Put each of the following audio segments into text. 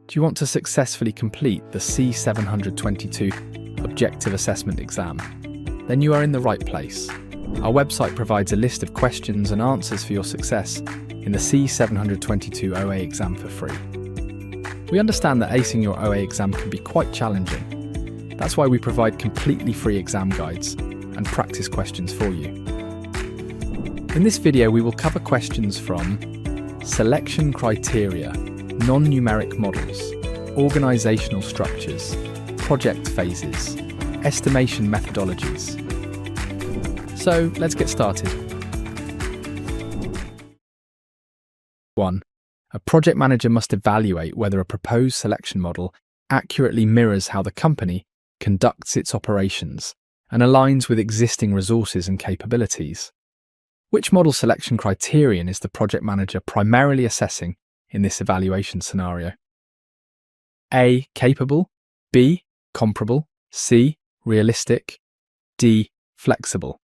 Do you want to successfully complete the C722 Objective Assessment exam? Then you are in the right place. Our website provides a list of questions and answers for your success in the C722 OA exam for free. We understand that acing your OA exam can be quite challenging. That's why we provide completely free exam guides and practice questions for you. In this video, we will cover questions from selection criteria, non-numeric models, organisational structures, project phases, estimation methodologies. So let's get started. 1. A project manager must evaluate whether a proposed selection model accurately mirrors how the company conducts its operations and aligns with existing resources and capabilities. Which model selection criterion is the project manager primarily assessing in this evaluation scenario? A. Capable, B. Comparable, C. Realistic, D. Flexible.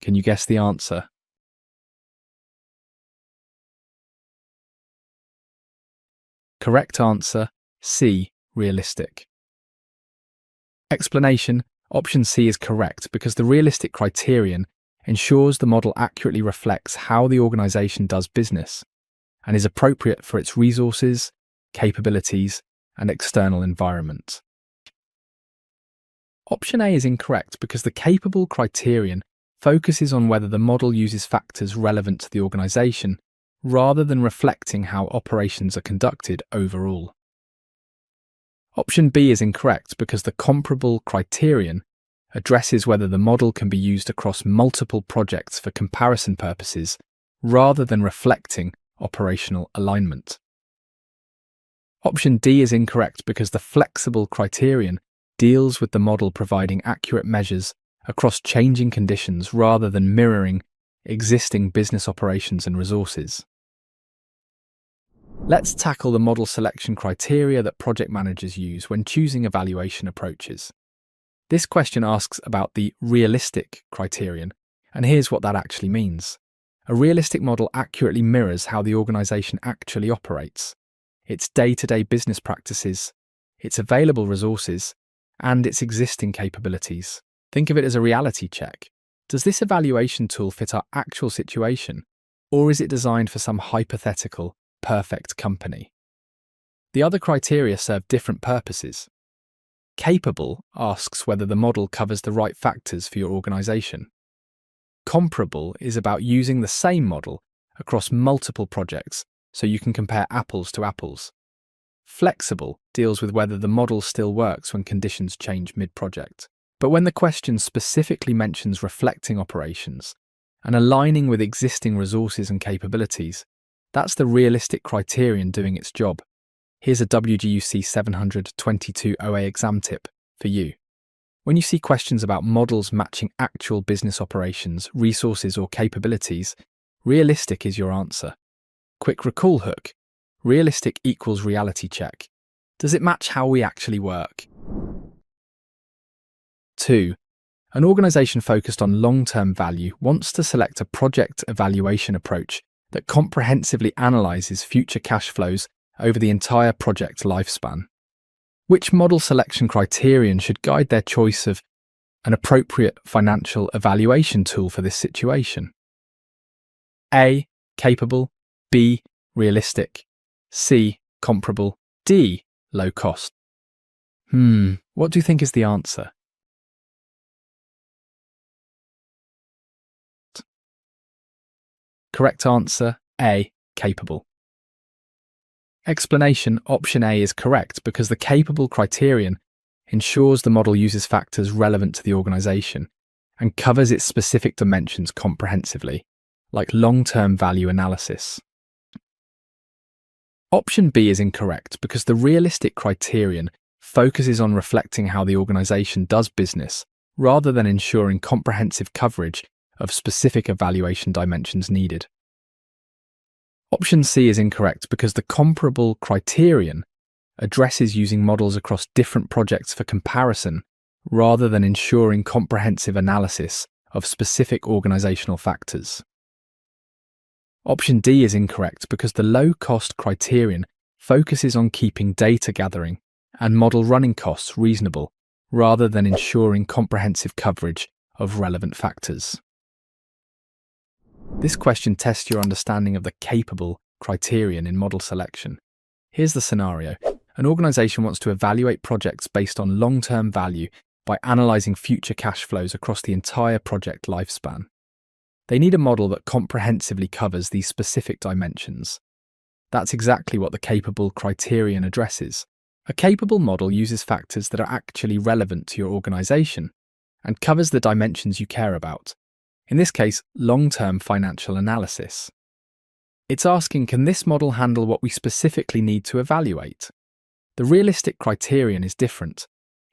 Can you guess the answer? Correct answer, C. Realistic. Explanation: option C is correct because the realistic criterion ensures the model accurately reflects how the organisation does business and is appropriate for its resources, capabilities, and external environment. Option A is incorrect because the capable criterion focuses on whether the model uses factors relevant to the organisation rather than reflecting how operations are conducted overall. Option B is incorrect because the comparable criterion addresses whether the model can be used across multiple projects for comparison purposes rather than reflecting operational alignment. Option D is incorrect because the flexible criterion deals with the model providing accurate measures across changing conditions rather than mirroring existing business operations and resources. Let's tackle the model selection criteria that project managers use when choosing evaluation approaches. This question asks about the realistic criterion, and here's what that actually means. A realistic model accurately mirrors how the organisation actually operates, its day-to-day business practices, its available resources, and its existing capabilities. Think of it as a reality check. Does this evaluation tool fit our actual situation, or is it designed for some hypothetical, perfect company? The other criteria serve different purposes. Capable asks whether the model covers the right factors for your organisation. Comparable is about using the same model across multiple projects so you can compare apples to apples. Flexible deals with whether the model still works when conditions change mid-project. But when the question specifically mentions reflecting operations and aligning with existing resources and capabilities, that's the realistic criterion doing its job. Here's a WGU C722 OA exam tip for you. When you see questions about models matching actual business operations, resources, or capabilities, realistic is your answer. Quick recall hook. Realistic equals reality check. Does it match how we actually work? 2. An organisation focused on long-term value wants to select a project evaluation approach that comprehensively analyses future cash flows over the entire project lifespan. Which model selection criterion should guide their choice of an appropriate financial evaluation tool for this situation? A. Capable, B. Realistic, C. Comparable, D. Low cost. What do you think is the answer? Correct answer, A. Capable. Explanation: option A is correct because the capable criterion ensures the model uses factors relevant to the organisation and covers its specific dimensions comprehensively, like long-term value analysis. Option B is incorrect because the realistic criterion focuses on reflecting how the organisation does business rather than ensuring comprehensive coverage of specific evaluation dimensions needed. Option C is incorrect because the comparable criterion addresses using models across different projects for comparison rather than ensuring comprehensive analysis of specific organisational factors. Option D is incorrect because the low-cost criterion focuses on keeping data gathering and model running costs reasonable, rather than ensuring comprehensive coverage of relevant factors. This question tests your understanding of the capable criterion in model selection. Here's the scenario. An organization wants to evaluate projects based on long-term value by analyzing future cash flows across the entire project lifespan. They need a model that comprehensively covers these specific dimensions. That's exactly what the capable criterion addresses. A capable model uses factors that are actually relevant to your organization and covers the dimensions you care about. In this case, long-term financial analysis. It's asking, can this model handle what we specifically need to evaluate? The realistic criterion is different.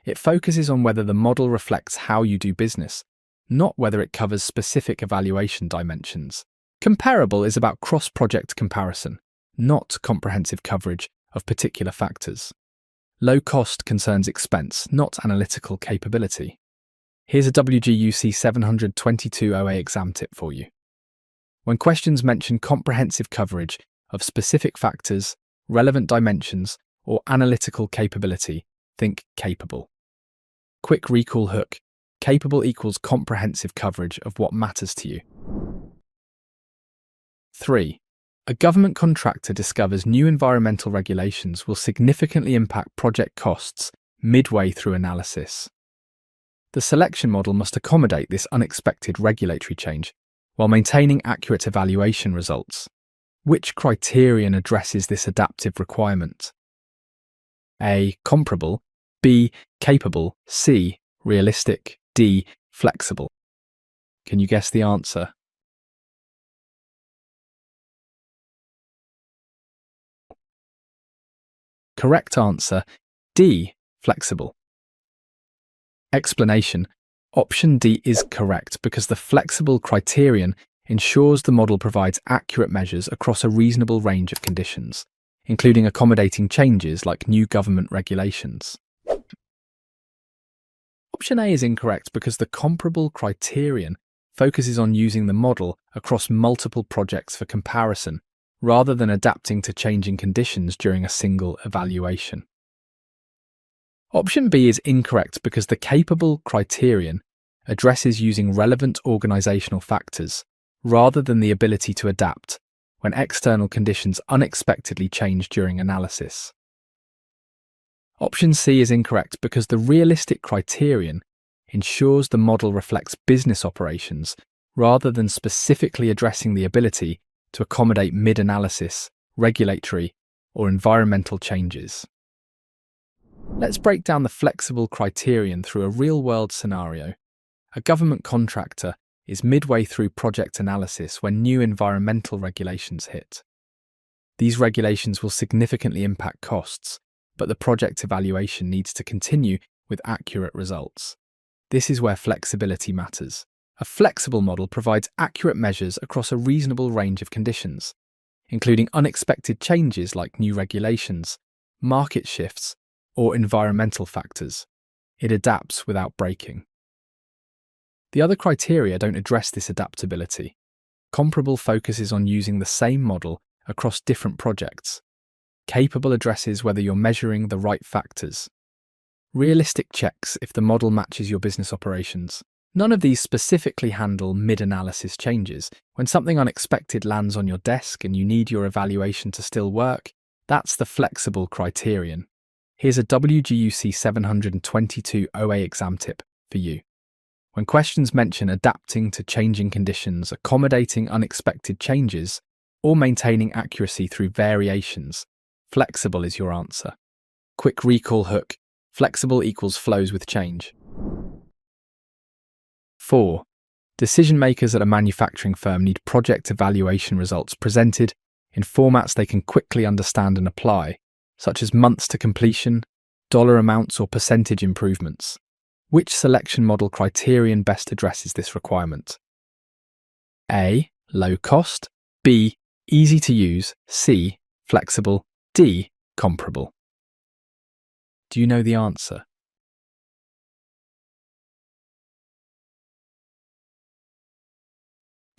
It focuses on whether the model reflects how you do business, not whether it covers specific evaluation dimensions. Comparable is about cross-project comparison, not comprehensive coverage of particular factors. Low cost concerns expense, not analytical capability. Here's a WGU C722 OA exam tip for you. When questions mention comprehensive coverage of specific factors, relevant dimensions, or analytical capability, think capable. Quick recall hook. Capable equals comprehensive coverage of what matters to you. 3. A government contractor discovers new environmental regulations will significantly impact project costs midway through analysis. The selection model must accommodate this unexpected regulatory change while maintaining accurate evaluation results. Which criterion addresses this adaptive requirement? A. Comparable. B. Capable. C. Realistic. D. Flexible. Can you guess the answer? Correct answer, D. Flexible. Explanation. Option D is correct because the flexible criterion ensures the model provides accurate measures across a reasonable range of conditions, including accommodating changes like new government regulations. Option A is incorrect because the comparable criterion focuses on using the model across multiple projects for comparison, rather than adapting to changing conditions during a single evaluation. Option B is incorrect because the capable criterion addresses using relevant organizational factors, rather than the ability to adapt when external conditions unexpectedly change during analysis. Option C is incorrect because the realistic criterion ensures the model reflects business operations rather than specifically addressing the ability to accommodate mid-analysis, regulatory, or environmental changes. Let's break down the flexible criterion through a real-world scenario. A government contractor is midway through project analysis when new environmental regulations hit. These regulations will significantly impact costs, but the project evaluation needs to continue with accurate results. This is where flexibility matters. A flexible model provides accurate measures across a reasonable range of conditions, including unexpected changes like new regulations, market shifts, or environmental factors. It adapts without breaking. The other criteria don't address this adaptability. Comparable focuses on using the same model across different projects. Capable addresses whether you're measuring the right factors. Realistic checks if the model matches your business operations. None of these specifically handle mid-analysis changes. When something unexpected lands on your desk and you need your evaluation to still work, that's the flexible criterion. Here's a WGU C722 OA exam tip for you. When questions mention adapting to changing conditions, accommodating unexpected changes, or maintaining accuracy through variations, flexible is your answer. Quick recall hook. Flexible equals flows with change. 4. Decision makers at a manufacturing firm need project evaluation results presented in formats they can quickly understand and apply, such as months to completion, dollar amounts, or percentage improvements. Which selection model criterion best addresses this requirement? A. Low cost. B. Easy to use. C. Flexible. D. Comparable. Do you know the answer?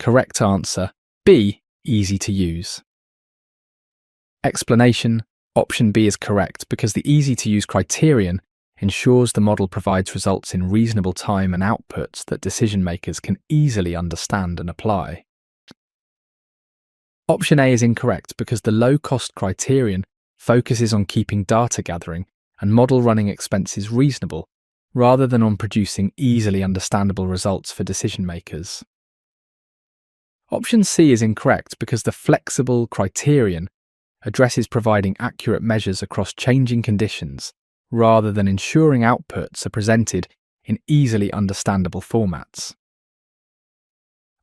Correct answer, B. Easy to use. Explanation. Option B is correct because the easy-to-use criterion ensures the model provides results in reasonable time and outputs that decision-makers can easily understand and apply. Option A is incorrect because the low-cost criterion focuses on keeping data gathering and model running expenses reasonable, rather than on producing easily understandable results for decision-makers. Option C is incorrect because the flexible criterion addresses providing accurate measures across changing conditions, rather than ensuring outputs are presented in easily understandable formats.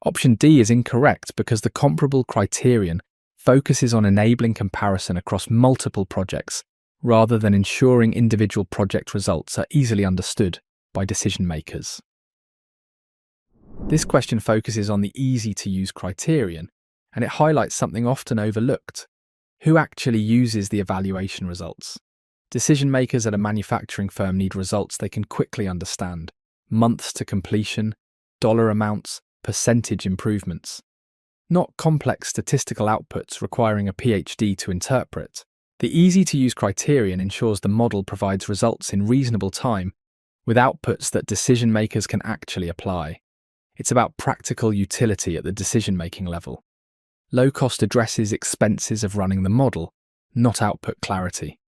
Option D is incorrect because the comparable criterion focuses on enabling comparison across multiple projects, rather than ensuring individual project results are easily understood by decision-makers. This question focuses on the easy-to-use criterion, and it highlights something often overlooked: who actually uses the evaluation results? Decision-makers at a manufacturing firm need results they can quickly understand: months to completion, dollar amounts, percentage improvements. Not complex statistical outputs requiring a PhD to interpret. The easy-to-use criterion ensures the model provides results in reasonable time with outputs that decision-makers can actually apply. It's about practical utility at the decision-making level. Low cost addresses expenses of running the model, not output clarity.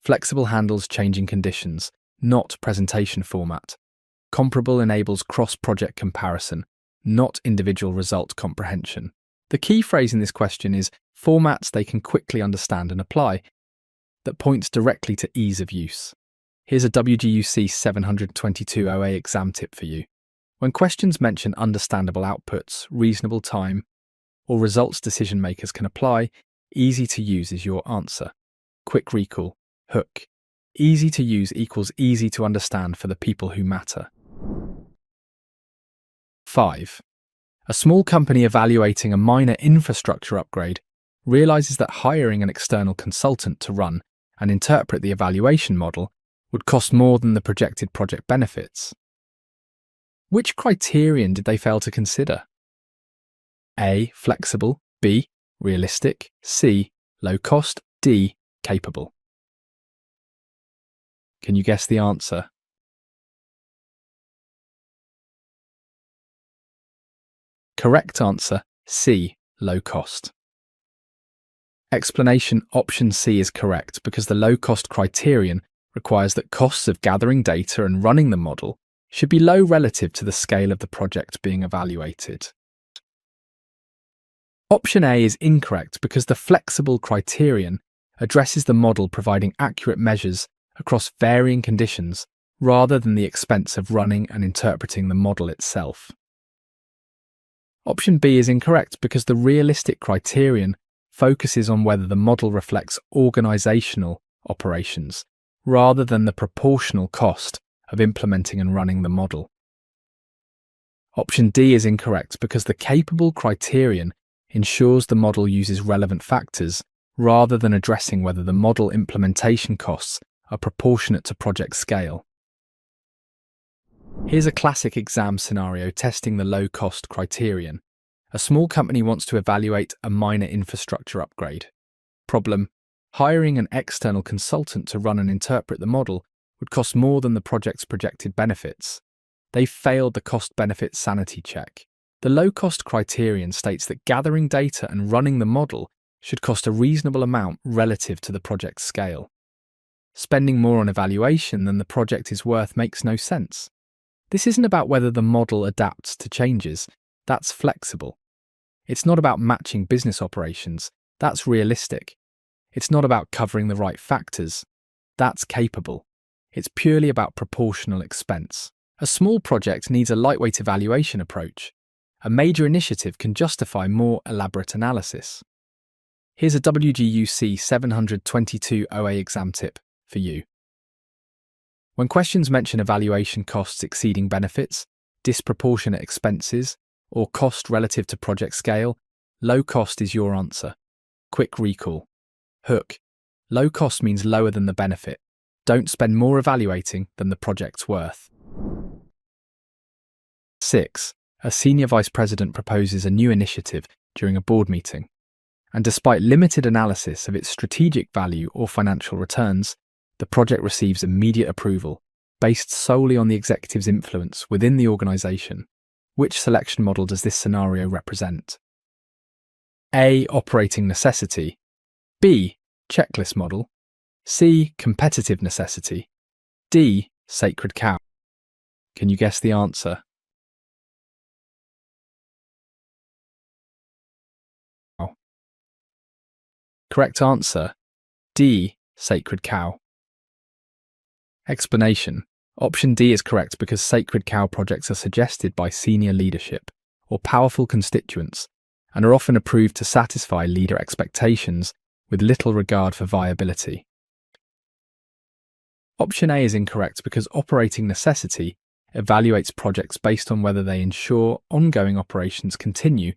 Flexible handles changing conditions, not presentation format. Comparable enables cross-project comparison, not individual result comprehension. The key phrase in this question is formats they can quickly understand and apply, that points directly to ease of use. Here's a WGU C722 OA exam tip for you. When questions mention understandable outputs, reasonable time, or results decision makers can apply, easy to use is your answer. Quick recall. Hook. Easy to use equals easy to understand for the people who matter. 5. A small company evaluating a minor infrastructure upgrade realizes that hiring an external consultant to run and interpret the evaluation model would cost more than the projected project benefits. Which criterion did they fail to consider? A. Flexible. B. Realistic. C. Low cost. D. Capable. Can you guess the answer? Correct answer, C. Low cost. Explanation: option C is correct because the low cost criterion requires that costs of gathering data and running the model should be low relative to the scale of the project being evaluated. Option A is incorrect because the flexible criterion addresses the model providing accurate measures across varying conditions rather than the expense of running and interpreting the model itself. Option B is incorrect because the realistic criterion focuses on whether the model reflects organizational operations rather than the proportional cost of implementing and running the model. Option D is incorrect because the capable criterion ensures the model uses relevant factors rather than addressing whether the model implementation costs are proportionate to project scale. Here's a classic exam scenario testing the low-cost criterion. A small company wants to evaluate a minor infrastructure upgrade. Problem: hiring an external consultant to run and interpret the model would cost more than the project's projected benefits. They failed the cost-benefit sanity check. The low-cost criterion states that gathering data and running the model should cost a reasonable amount relative to the project's scale. Spending more on evaluation than the project is worth makes no sense. This isn't about whether the model adapts to changes. That's flexible. It's not about matching business operations. That's realistic. It's not about covering the right factors. That's capable. It's purely about proportional expense. A small project needs a lightweight evaluation approach. A major initiative can justify more elaborate analysis. Here's a WGU C722 OA exam tip for you. When questions mention evaluation costs exceeding benefits, disproportionate expenses, or cost relative to project scale, low cost is your answer. Quick recall. Hook. Low cost means lower than the benefit. Don't spend more evaluating than the project's worth. 6. A senior vice president proposes a new initiative during a board meeting. and despite limited analysis of its strategic value or financial returns, the project receives immediate approval, based solely on the executive's influence within the organisation. Which selection model does this scenario represent? A. Operating necessity. B. Checklist model. C. Competitive necessity. D. Sacred cow. Can you guess the answer? Correct answer, D. Sacred cow. Explanation. Option D is correct because sacred cow projects are suggested by senior leadership or powerful constituents and are often approved to satisfy leader expectations with little regard for viability. Option A is incorrect because operating necessity evaluates projects based on whether they ensure ongoing operations continue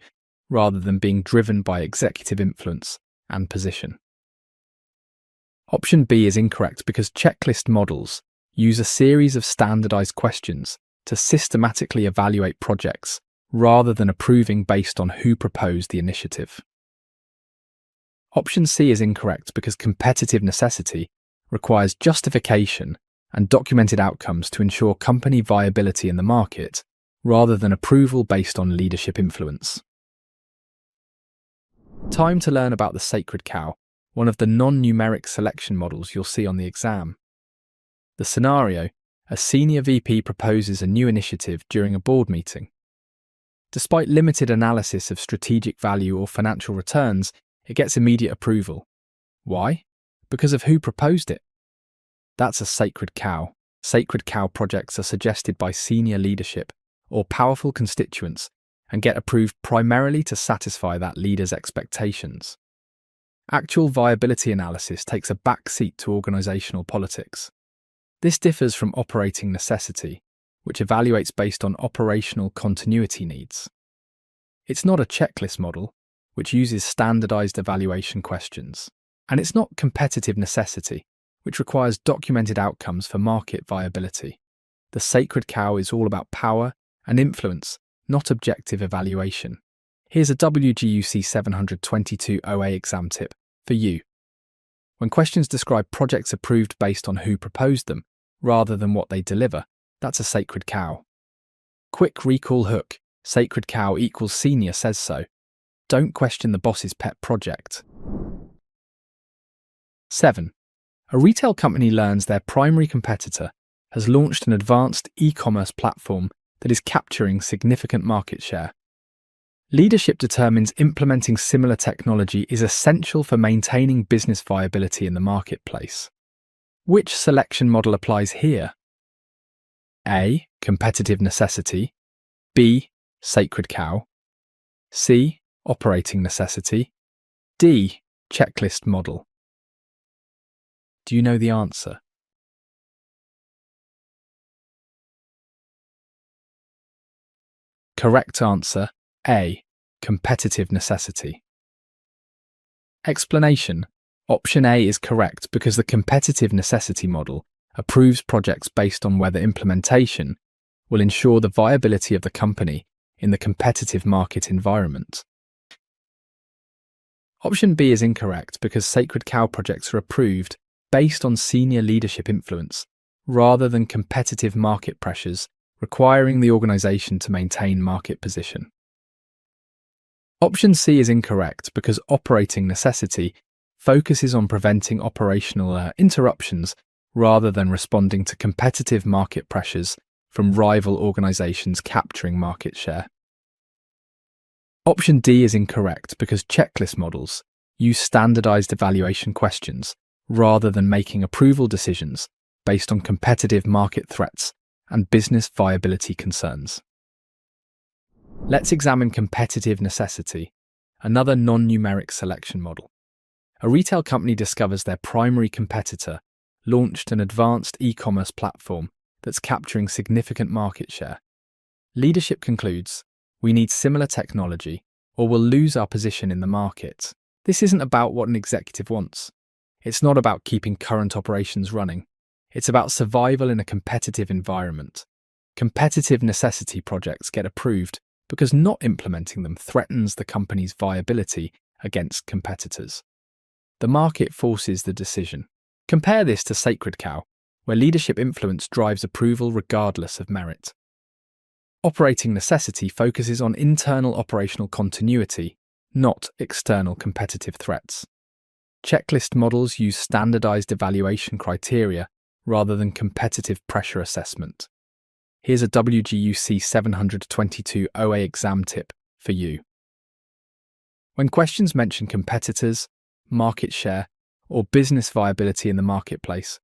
rather than being driven by executive influence and position. Option B is incorrect because checklist models use a series of standardized questions to systematically evaluate projects rather than approving based on who proposed the initiative. Option C is incorrect because competitive necessity requires justification and documented outcomes to ensure company viability in the market rather than approval based on leadership influence. Time to learn about the sacred cow, one of the non-numeric selection models you'll see on the exam. The scenario: a senior VP proposes a new initiative during a board meeting. Despite limited analysis of strategic value or financial returns, it gets immediate approval. Why? Because of who proposed it. That's a sacred cow. Sacred cow projects are suggested by senior leadership or powerful constituents and get approved primarily to satisfy that leader's expectations. Actual viability analysis takes a back seat to organisational politics. This differs from operating necessity, which evaluates based on operational continuity needs. It's not a checklist model, which uses standardised evaluation questions. And it's not competitive necessity, which requires documented outcomes for market viability. The sacred cow is all about power and influence, not objective evaluation. Here's a WGU C722 OA exam tip for you. When questions describe projects approved based on who proposed them, rather than what they deliver, that's a sacred cow. Quick recall hook: sacred cow equals senior says so. Don't question the boss's pet project. 7. A retail company learns their primary competitor has launched an advanced e-commerce platform that is capturing significant market share. Leadership determines implementing similar technology is essential for maintaining business viability in the marketplace. Which selection model applies here? A. Competitive necessity. B. Sacred cow. C. Operating necessity. D. Checklist model. Do you know the answer? Correct answer, A. Competitive necessity. Explanation. Option A is correct because the competitive necessity model approves projects based on whether implementation will ensure the viability of the company in the competitive market environment. Option B is incorrect because sacred cow projects are approved based on senior leadership influence rather than competitive market pressures requiring the organisation to maintain market position. Option C is incorrect because operating necessity focuses on preventing operational interruptions rather than responding to competitive market pressures from rival organisations capturing market share. Option D is incorrect because checklist models use standardised evaluation questions rather than making approval decisions based on competitive market threats and business viability concerns. Let's examine competitive necessity, another non-numeric selection model. A retail company discovers their primary competitor launched an advanced e-commerce platform that's capturing significant market share. Leadership concludes, we need similar technology or we'll lose our position in the market. This isn't about what an executive wants. It's not about keeping current operations running. It's about survival in a competitive environment. Competitive necessity projects get approved because not implementing them threatens the company's viability against competitors. The market forces the decision. Compare this to Sacred Cow, where leadership influence drives approval regardless of merit. Operating necessity focuses on internal operational continuity, not external competitive threats. Checklist models use standardized evaluation criteria rather than competitive pressure assessment. Here's a WGU C722 OA exam tip for you. When questions mention competitors, market share, or business viability in the marketplace,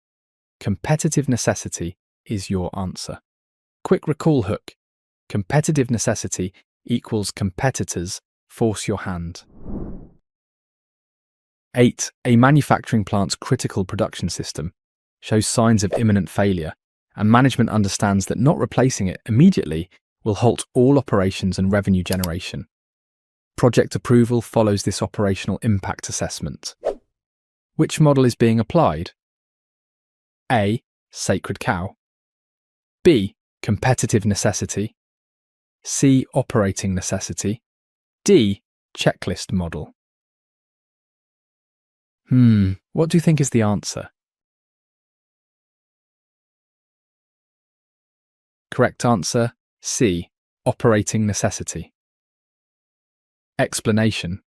competitive necessity is your answer. Quick recall hook. Competitive necessity equals competitors, force your hand. 8. A manufacturing plant's critical production system shows signs of imminent failure, and management understands that not replacing it immediately will halt all operations and revenue generation. Project approval follows this operational impact assessment. Which model is being applied? A. Sacred Cow. B. Competitive necessity. C. Operating necessity. D. Checklist model. What do you think is the answer? Correct answer, C. Operating necessity. Explanation.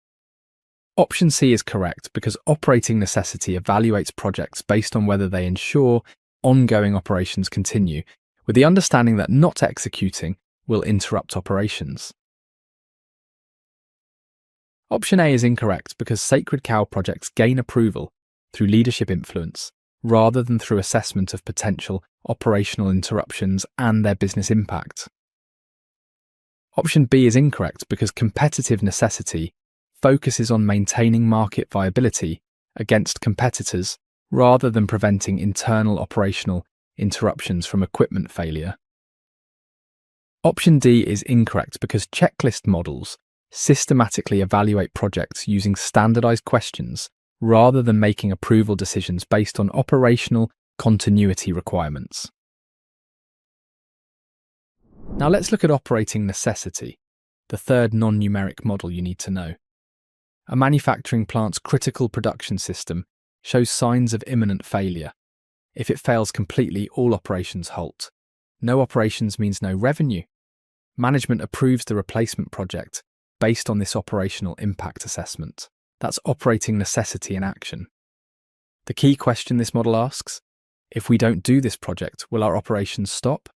Option C is correct because operating necessity evaluates projects based on whether they ensure ongoing operations continue, with the understanding that not executing will interrupt operations. Option A is incorrect because Sacred Cow projects gain approval through leadership influence rather than through assessment of potential operational interruptions and their business impact. Option B is incorrect because competitive necessity focuses on maintaining market viability against competitors rather than preventing internal operational interruptions from equipment failure. Option D is incorrect because checklist models systematically evaluate projects using standardized questions rather than making approval decisions based on operational continuity requirements. Now let's look at operating necessity, the third non-numeric model you need to know. A manufacturing plant's critical production system shows signs of imminent failure. If it fails completely, all operations halt. No operations means no revenue. Management approves the replacement project based on this operational impact assessment. That's operating necessity in action. The key question this model asks: if we don't do this project, will our operations stop?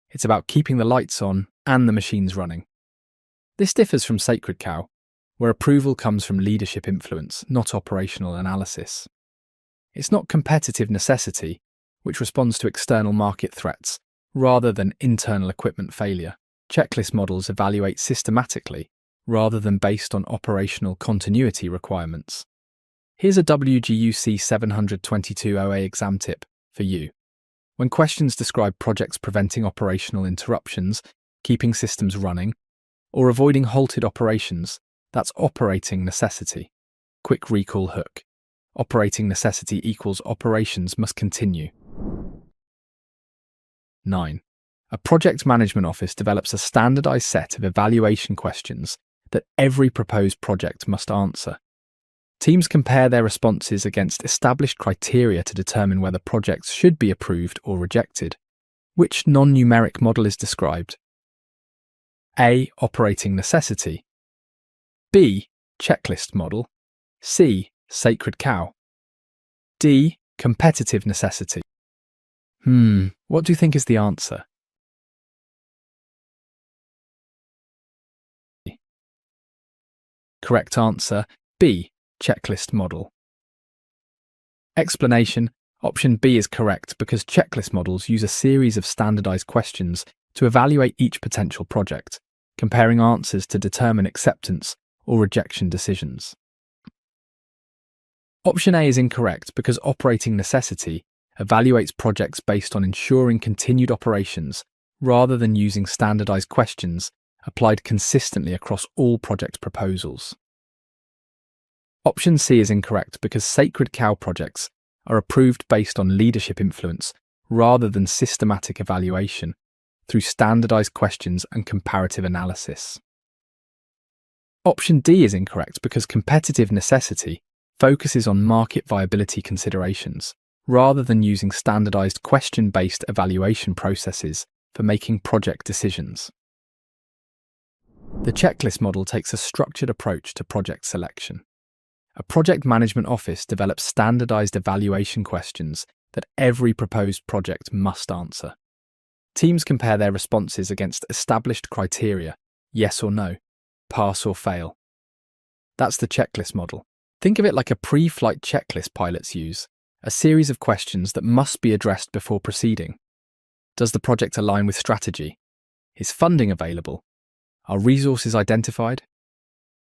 It's about keeping the lights on and the machines running. This differs from Sacred Cow, where approval comes from leadership influence, not operational analysis. It's not competitive necessity, which responds to external market threats, rather than internal equipment failure. Checklist models evaluate systematically, rather than based on operational continuity requirements. Here's a WGU C722 OA exam tip for you. When questions describe projects preventing operational interruptions, keeping systems running, or avoiding halted operations, that's operating necessity. Quick recall hook. Operating necessity equals operations must continue. 9. A project management office develops a standardized set of evaluation questions that every proposed project must answer. Teams compare their responses against established criteria to determine whether projects should be approved or rejected. Which non-numeric model is described? A. Operating necessity. B. Checklist model. C. Sacred Cow. D. Competitive necessity. What do you think is the answer? Correct answer, B. Checklist model. Explanation. Option B is correct because checklist models use a series of standardized questions to evaluate each potential project, comparing answers to determine acceptance or rejection decisions. Option A is incorrect because operating necessity evaluates projects based on ensuring continued operations rather than using standardized questions applied consistently across all project proposals. Option C is incorrect because Sacred Cow projects are approved based on leadership influence rather than systematic evaluation through standardized questions and comparative analysis. Option D is incorrect because competitive necessity focuses on market viability considerations rather than using standardized question-based evaluation processes for making project decisions. The checklist model takes a structured approach to project selection. A project management office develops standardized evaluation questions that every proposed project must answer. Teams compare their responses against established criteria, yes or no, pass or fail. That's the checklist model. Think of it like a pre-flight checklist pilots use, a series of questions that must be addressed before proceeding. Does the project align with strategy? Is funding available? Are resources identified?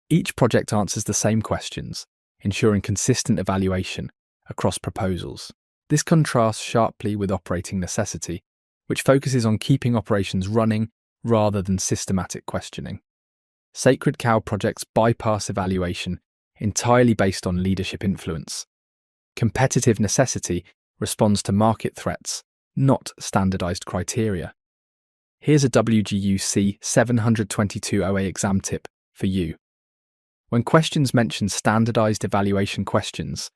Each project answers the same questions, ensuring consistent evaluation across proposals. This contrasts sharply with operating necessity, which focuses on keeping operations running rather than systematic questioning. Sacred cow projects bypass evaluation entirely based on leadership influence. Competitive necessity responds to market threats, not standardized criteria. Here's a WGU C722 OA exam tip for you. When questions mention standardized evaluation questions,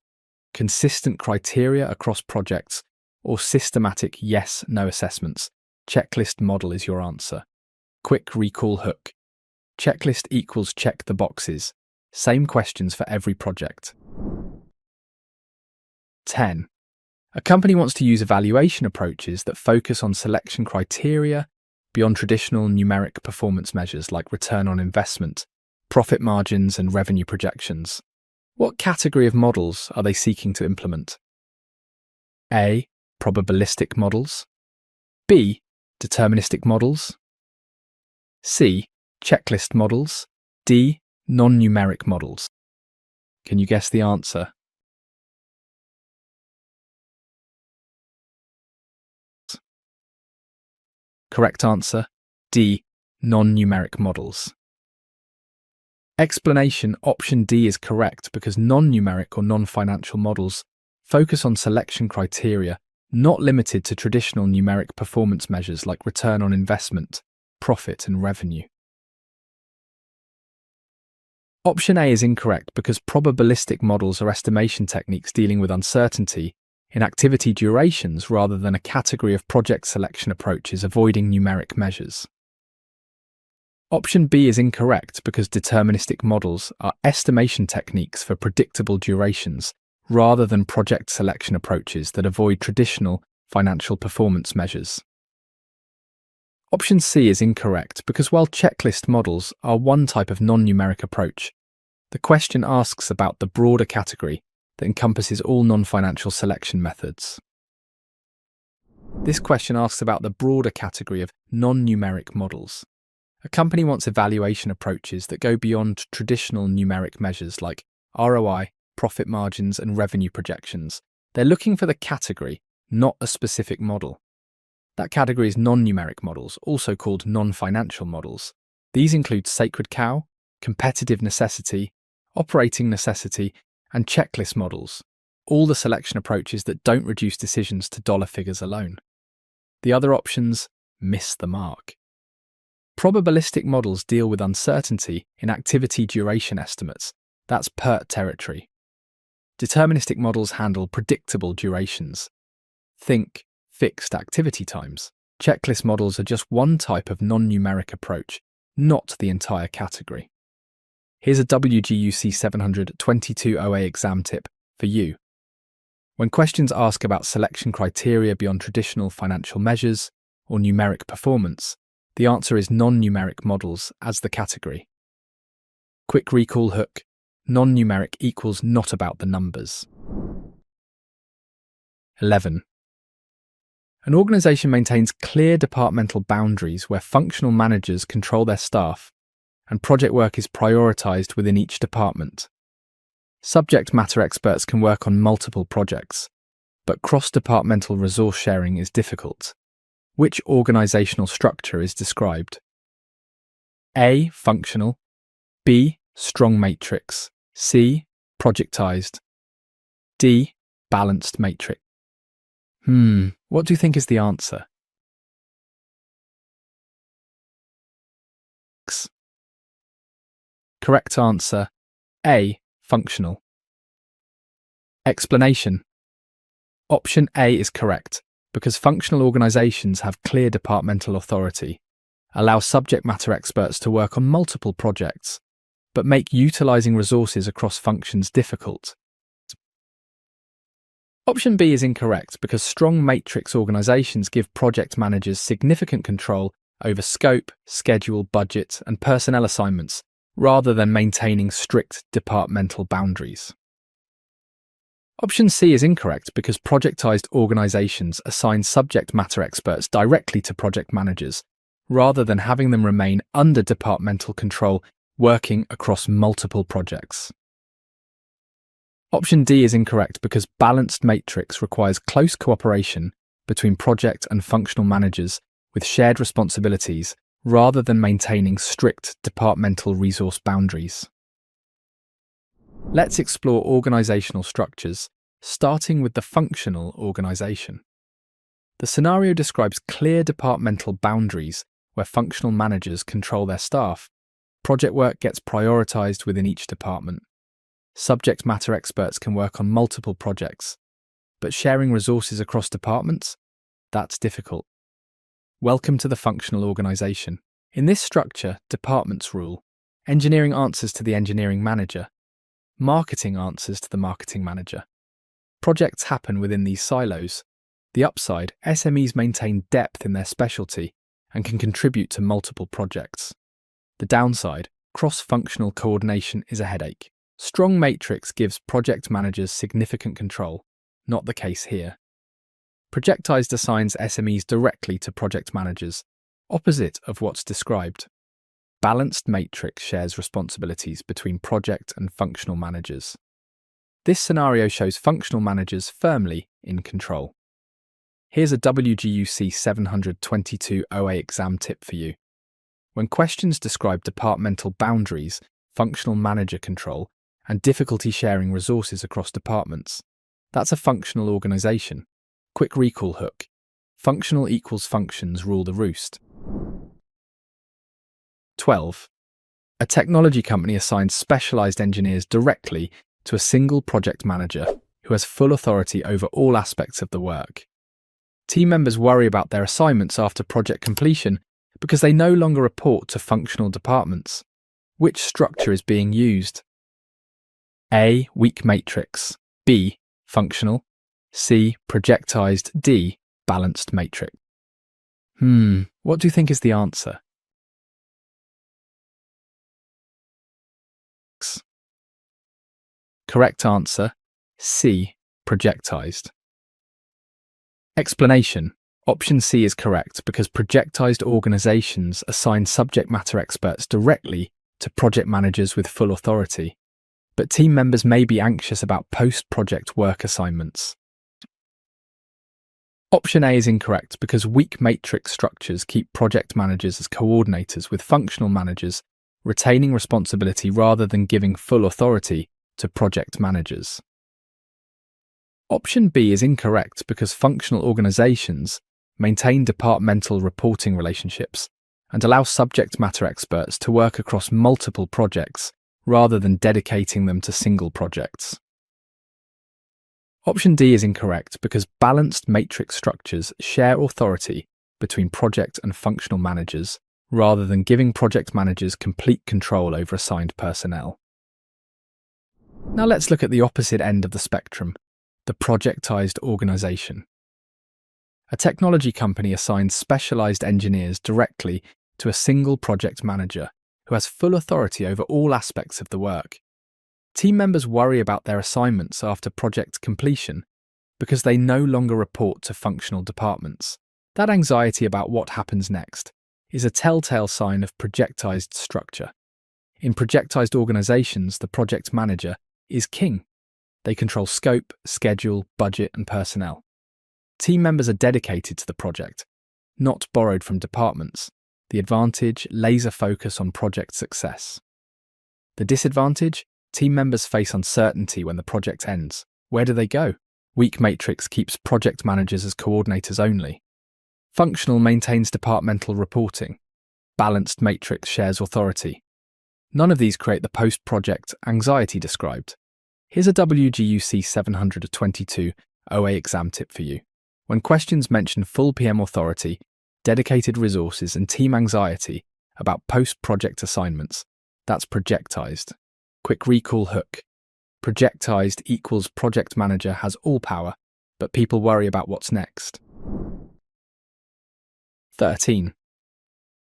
consistent criteria across projects, or systematic yes-no assessments, checklist model is your answer. Quick recall hook. Checklist equals check the boxes. Same questions for every project. 10. A company wants to use evaluation approaches that focus on selection criteria beyond traditional numeric performance measures like return on investment, profit margins, and revenue projections. What category of models are they seeking to implement? A. Probabilistic models. B. Deterministic models. C. Checklist models. D. Non-numeric models. Can you guess the answer? Correct answer, D. Non-numeric models. Explanation: option D is correct because non-numeric or non-financial models focus on selection criteria not limited to traditional numeric performance measures like return on investment, profit, and revenue. Option A is incorrect because probabilistic models are estimation techniques dealing with uncertainty in activity durations rather than a category of project selection approaches avoiding numeric measures. Option B is incorrect because deterministic models are estimation techniques for predictable durations rather than project selection approaches that avoid traditional financial performance measures. Option C is incorrect because while checklist models are one type of non-numeric approach, the question asks about the broader category that encompasses all non-financial selection methods. This question asks about the broader category of non-numeric models. A company wants evaluation approaches that go beyond traditional numeric measures like ROI, profit margins, and revenue projections. They're looking for the category, not a specific model. That category is non-numeric models, also called non-financial models. These include sacred cow, competitive necessity, operating necessity, and checklist models, all the selection approaches that don't reduce decisions to dollar figures alone. The other options miss the mark. Probabilistic models deal with uncertainty in activity duration estimates. That's PERT territory. Deterministic models handle predictable durations. Think fixed activity times. Checklist models are just one type of non-numeric approach, not the entire category. Here's a WGU C722 OA exam tip for you. When questions ask about selection criteria beyond traditional financial measures or numeric performance, the answer is non-numeric models as the category. Quick recall hook. Non-numeric equals not about the numbers. 11. An organization maintains clear departmental boundaries where functional managers control their staff and project work is prioritized within each department. Subject matter experts can work on multiple projects, but cross-departmental resource sharing is difficult. Which organizational structure is described? A. Functional. B. Strong matrix. C. Projectized. D. Balanced matrix. What do you think is the answer? Correct answer A. Functional. Explanation. Option A is correct because functional organizations have clear departmental authority, allow subject matter experts to work on multiple projects, but make utilizing resources across functions difficult. Option B is incorrect because strong matrix organizations give project managers significant control over scope, schedule, budget, and personnel assignments, rather than maintaining strict departmental boundaries. Option C is incorrect because projectized organizations assign subject matter experts directly to project managers, rather than having them remain under departmental control working across multiple projects. Option D is incorrect because balanced matrix requires close cooperation between project and functional managers with shared responsibilities rather than maintaining strict departmental resource boundaries. Let's explore organizational structures, starting with the functional organization. The scenario describes clear departmental boundaries where functional managers control their staff. Project work gets prioritized within each department. Subject matter experts can work on multiple projects, but sharing resources across departments? That's difficult. Welcome to the functional organization. In this structure, departments rule. Engineering answers to the engineering manager. Marketing answers to the marketing manager. Projects happen within these silos. The upside, SMEs maintain depth in their specialty and can contribute to multiple projects. The downside, cross-functional coordination is a headache. Strong matrix gives project managers significant control, not the case here. Projectized assigns SMEs directly to project managers, opposite of what's described. Balanced matrix shares responsibilities between project and functional managers. This scenario shows functional managers firmly in control. Here's a WGU C722 OA exam tip for you. When questions describe departmental boundaries, functional manager control, and difficulty sharing resources across departments, that's a functional organization. Quick recall hook. Functional equals functions rule the roost. 12. A technology company assigns specialized engineers directly to a single project manager who has full authority over all aspects of the work. Team members worry about their assignments after project completion because they no longer report to functional departments. Which structure is being used? A. Weak matrix. B. Functional. C. Projectized. D. Balanced matrix. What do you think is the answer? Correct answer, C. Projectized. Explanation. Option C is correct because projectized organizations assign subject matter experts directly to project managers with full authority, but team members may be anxious about post-project work assignments. Option A is incorrect because weak matrix structures keep project managers as coordinators with functional managers retaining responsibility rather than giving full authority to project managers. Option B is incorrect because functional organizations maintain departmental reporting relationships and allow subject matter experts to work across multiple projects rather than dedicating them to single projects. Option D is incorrect because balanced matrix structures share authority between project and functional managers rather than giving project managers complete control over assigned personnel. Now let's look at the opposite end of the spectrum, the projectized organization. A technology company assigns specialized engineers directly to a single project manager who has full authority over all aspects of the work. Team members worry about their assignments after project completion because they no longer report to functional departments. That anxiety about what happens next is a telltale sign of projectized structure. In projectized organizations, the project manager is king. They control scope, schedule, budget, and personnel. Team members are dedicated to the project, not borrowed from departments. The advantage, laser focus on project success. The disadvantage, team members face uncertainty when the project ends. Where do they go? Weak matrix keeps project managers as coordinators only. Functional maintains departmental reporting. Balanced matrix shares authority. None of these create the post-project anxiety described. Here's a WGU C722 OA exam tip for you. When questions mention full PM authority, dedicated resources and team anxiety about post-project assignments, that's projectized. Quick recall hook. Projectized equals project manager has all power, but people worry about what's next. 13.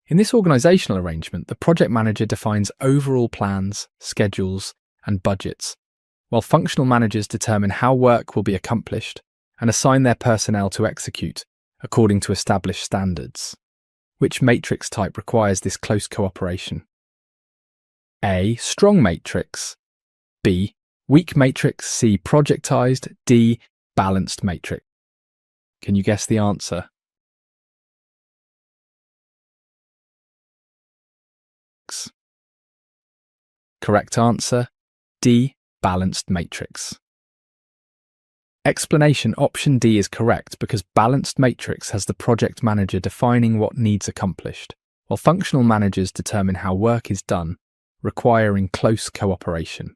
In this organizational arrangement, the project manager defines overall plans, schedules, and budgets, while functional managers determine how work will be accomplished and assign their personnel to execute according to established standards. Which matrix type requires this close cooperation? A. Strong matrix. B. Weak matrix. C. Projectized. D. Balanced matrix. Can you guess the answer? Correct answer, D. Balanced matrix. Explanation: option D is correct because balanced matrix has the project manager defining what needs accomplished, while functional managers determine how work is done, requiring close cooperation.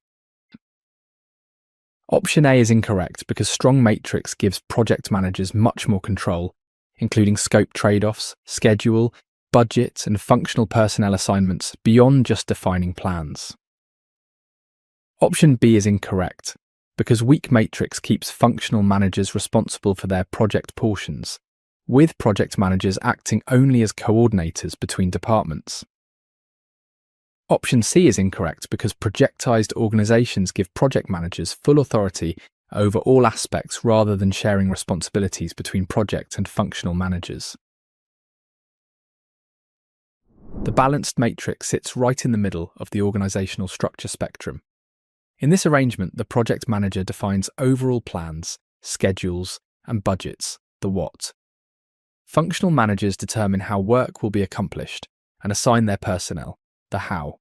Option A is incorrect because strong matrix gives project managers much more control, including scope trade-offs, schedule, budget, and functional personnel assignments beyond just defining plans. Option B is incorrect because weak matrix keeps functional managers responsible for their project portions, with project managers acting only as coordinators between departments. Option C is incorrect because projectized organizations give project managers full authority over all aspects rather than sharing responsibilities between project and functional managers. The balanced matrix sits right in the middle of the organizational structure spectrum. In this arrangement, the project manager defines overall plans, schedules, and budgets, the what. Functional managers determine how work will be accomplished and assign their personnel, the how.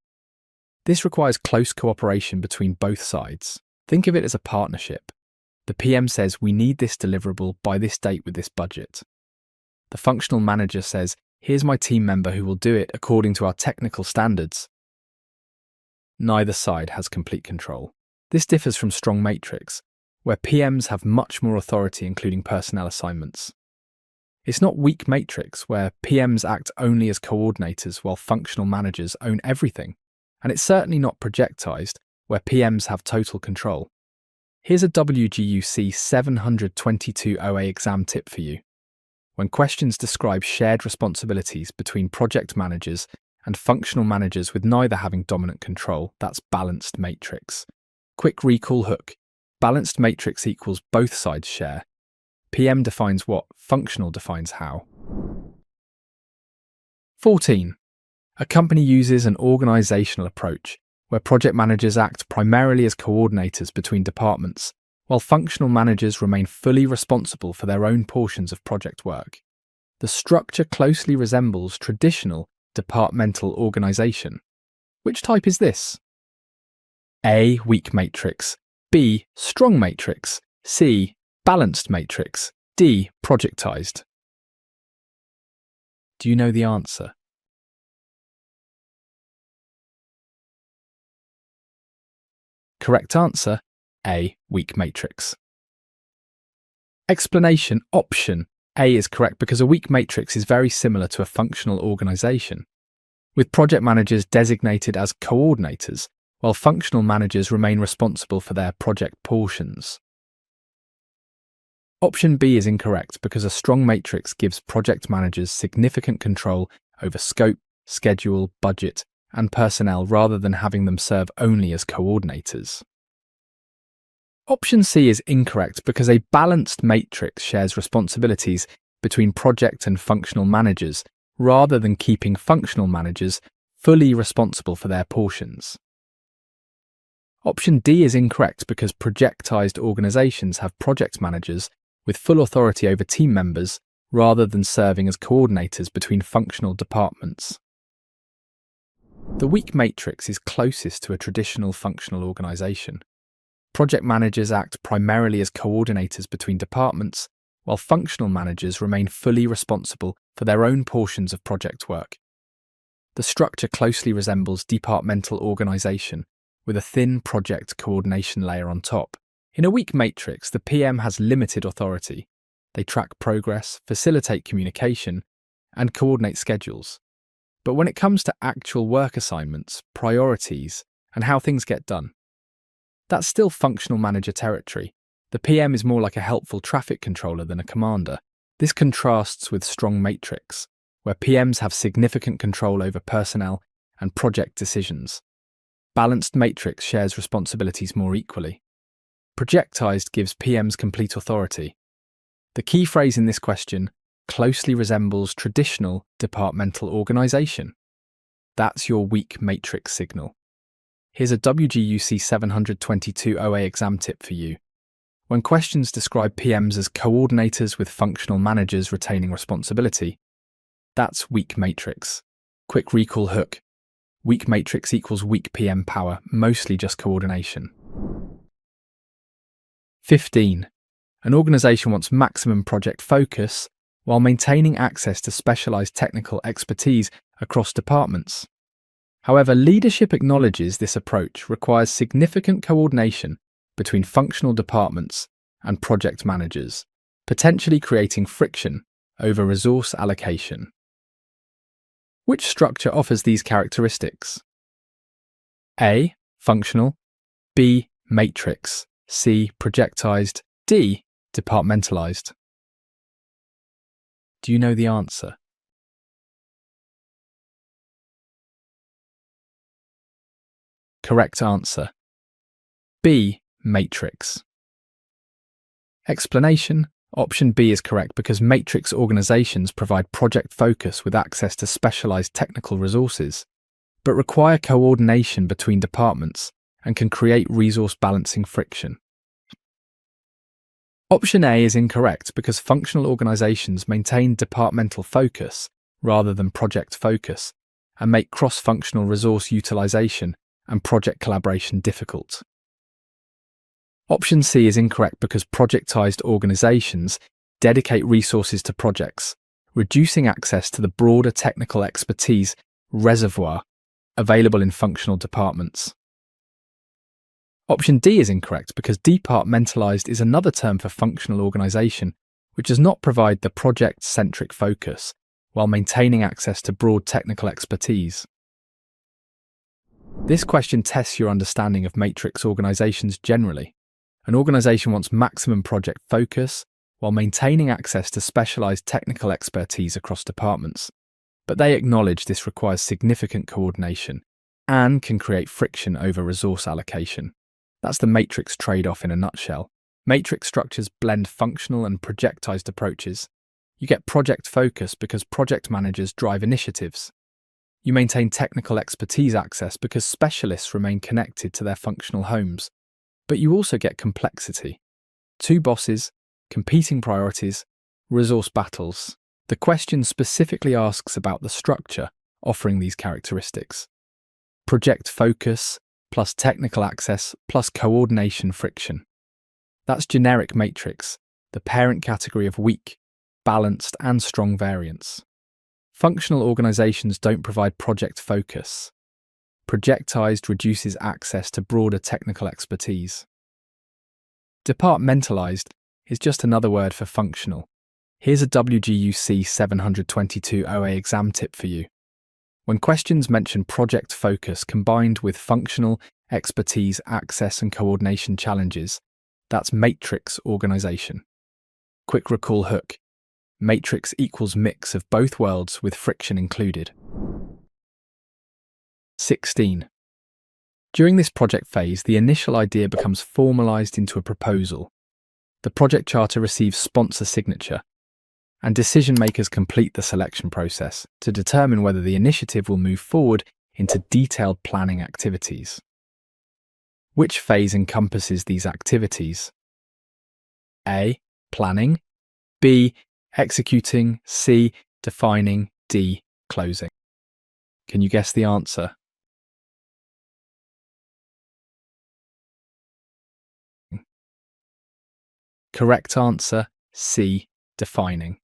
This requires close cooperation between both sides. Think of it as a partnership. The PM says, we need this deliverable by this date with this budget. The functional manager says, here's my team member who will do it according to our technical standards. Neither side has complete control. This differs from strong matrix, where PMs have much more authority, including personnel assignments. It's not weak matrix, where PMs act only as coordinators while functional managers own everything. And it's certainly not projectized, where PMs have total control. Here's a WGU C722 OA exam tip for you. When questions describe shared responsibilities between project managers and functional managers with neither having dominant control, that's balanced matrix. Quick recall hook. Balanced matrix equals both sides share. PM defines what, functional defines how. 14. A company uses an organizational approach where project managers act primarily as coordinators between departments, while functional managers remain fully responsible for their own portions of project work. The structure closely resembles traditional departmental organization. Which type is this? A. Weak matrix. B. Strong matrix. C. Balanced matrix. D. Projectized. Do you know the answer? Correct answer, A. Weak matrix. Explanation: option A is correct because a weak matrix is very similar to a functional organization, with project managers designated as coordinators, while functional managers remain responsible for their project portions. Option B is incorrect because a strong matrix gives project managers significant control over scope, schedule, budget, and personnel rather than having them serve only as coordinators. Option C is incorrect because a balanced matrix shares responsibilities between project and functional managers rather than keeping functional managers fully responsible for their portions. Option D is incorrect because projectized organizations have project managers with full authority over team members rather than serving as coordinators between functional departments. The weak matrix is closest to a traditional functional organization. Project managers act primarily as coordinators between departments, while functional managers remain fully responsible for their own portions of project work. The structure closely resembles departmental organization, with a thin project coordination layer on top. In a weak matrix, the PM has limited authority. They track progress, facilitate communication, and coordinate schedules. But when it comes to actual work assignments, priorities, and how things get done, that's still functional manager territory. The PM is more like a helpful traffic controller than a commander. This contrasts with strong matrix, where PMs have significant control over personnel and project decisions. Balanced matrix shares responsibilities more equally. Projectized gives PMs complete authority. The key phrase in this question closely resembles traditional departmental organization. That's your weak matrix signal. Here's a WGU C722 OA exam tip for you. When questions describe PMs as coordinators with functional managers retaining responsibility, that's weak matrix. Quick recall hook. Weak matrix equals weak PM power, mostly just coordination. 15. An organization wants maximum project focus while maintaining access to specialized technical expertise across departments. However, leadership acknowledges this approach requires significant coordination between functional departments and project managers, potentially creating friction over resource allocation. Which structure offers these characteristics? A. Functional. B. Matrix. C. Projectized. D. Departmentalized. Do you know the answer? Correct answer. B. Matrix. Explanation. Option B is correct because matrix organizations provide project focus with access to specialized technical resources, but require coordination between departments and can create resource balancing friction. Option A is incorrect because functional organizations maintain departmental focus rather than project focus and make cross-functional resource utilization and project collaboration difficult. Option C is incorrect because projectized organizations dedicate resources to projects, reducing access to the broader technical expertise reservoir available in functional departments. Option D is incorrect because departmentalized is another term for functional organization which does not provide the project-centric focus while maintaining access to broad technical expertise. This question tests your understanding of matrix organizations generally. An organization wants maximum project focus while maintaining access to specialized technical expertise across departments, but they acknowledge this requires significant coordination and can create friction over resource allocation. That's the matrix trade-off in a nutshell. Matrix structures blend functional and projectized approaches. You get project focus because project managers drive initiatives. You maintain technical expertise access because specialists remain connected to their functional homes. But you also get complexity. Two bosses, competing priorities, resource battles. The question specifically asks about the structure offering these characteristics. Project focus plus technical access plus coordination friction. That's generic matrix, the parent category of weak, balanced, and strong variants. Functional organizations don't provide project focus. Projectized reduces access to broader technical expertise. Departmentalized is just another word for functional. Here's a WGU C722 OA exam tip for you. When questions mention project focus combined with functional, expertise, access, and coordination challenges, that's matrix organization. Quick recall hook. Matrix equals mix of both worlds with friction included. 16. During this project phase, the initial idea becomes formalized into a proposal. The project charter receives sponsor signature, and decision makers complete the selection process to determine whether the initiative will move forward into detailed planning activities. Which phase encompasses these activities? A. Planning. B. Executing. C. Defining. D. Closing. Can you guess the answer? Correct answer, C. Defining.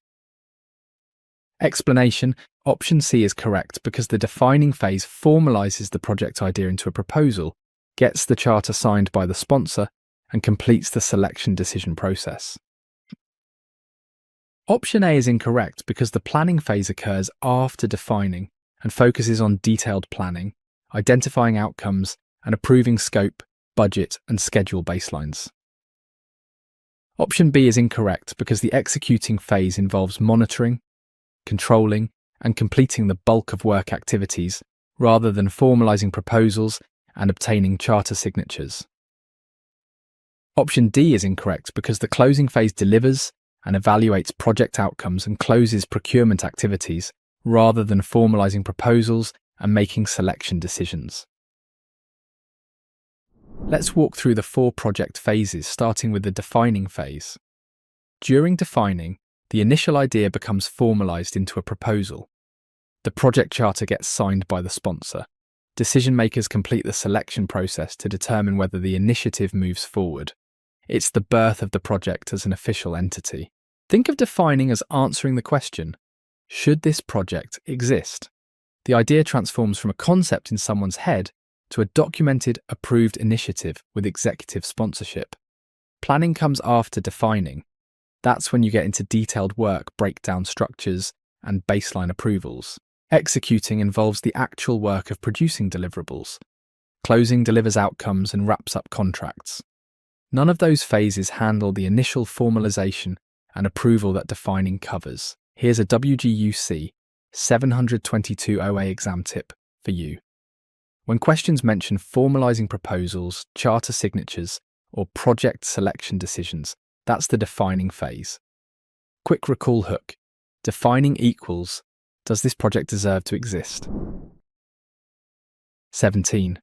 Explanation: option C is correct because the defining phase formalizes the project idea into a proposal, gets the charter signed by the sponsor, and completes the selection decision process. Option A is incorrect because the planning phase occurs after defining and focuses on detailed planning, identifying outcomes, and approving scope, budget, and schedule baselines. Option B is incorrect because the executing phase involves monitoring, controlling, and completing the bulk of work activities rather than formalizing proposals and obtaining charter signatures. Option D is incorrect because the closing phase delivers and evaluates project outcomes and closes procurement activities rather than formalizing proposals and making selection decisions. Let's walk through the 4 project phases, starting with the defining phase. During defining, the initial idea becomes formalized into a proposal. The project charter gets signed by the sponsor. Decision makers complete the selection process to determine whether the initiative moves forward. It's the birth of the project as an official entity. Think of defining as answering the question, should this project exist? The idea transforms from a concept in someone's head to a documented, approved initiative with executive sponsorship. Planning comes after defining. That's when you get into detailed work, breakdown structures, and baseline approvals. Executing involves the actual work of producing deliverables. Closing delivers outcomes and wraps up contracts. None of those phases handle the initial formalization and approval that defining covers. Here's a WGU C722 OA exam tip for you. When questions mention formalizing proposals, charter signatures, or project selection decisions, that's the defining phase. Quick recall hook. Defining equals, does this project deserve to exist? 17.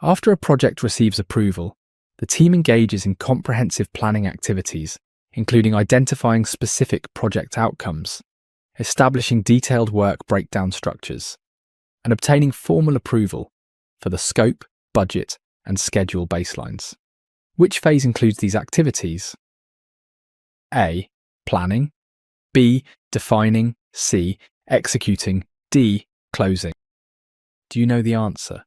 After a project receives approval, the team engages in comprehensive planning activities, including identifying specific project outcomes, establishing detailed work breakdown structures, and obtaining formal approval for the scope, budget, and schedule baselines. Which phase includes these activities? A. Planning. B. Defining. C. Executing. D. Closing. Do you know the answer?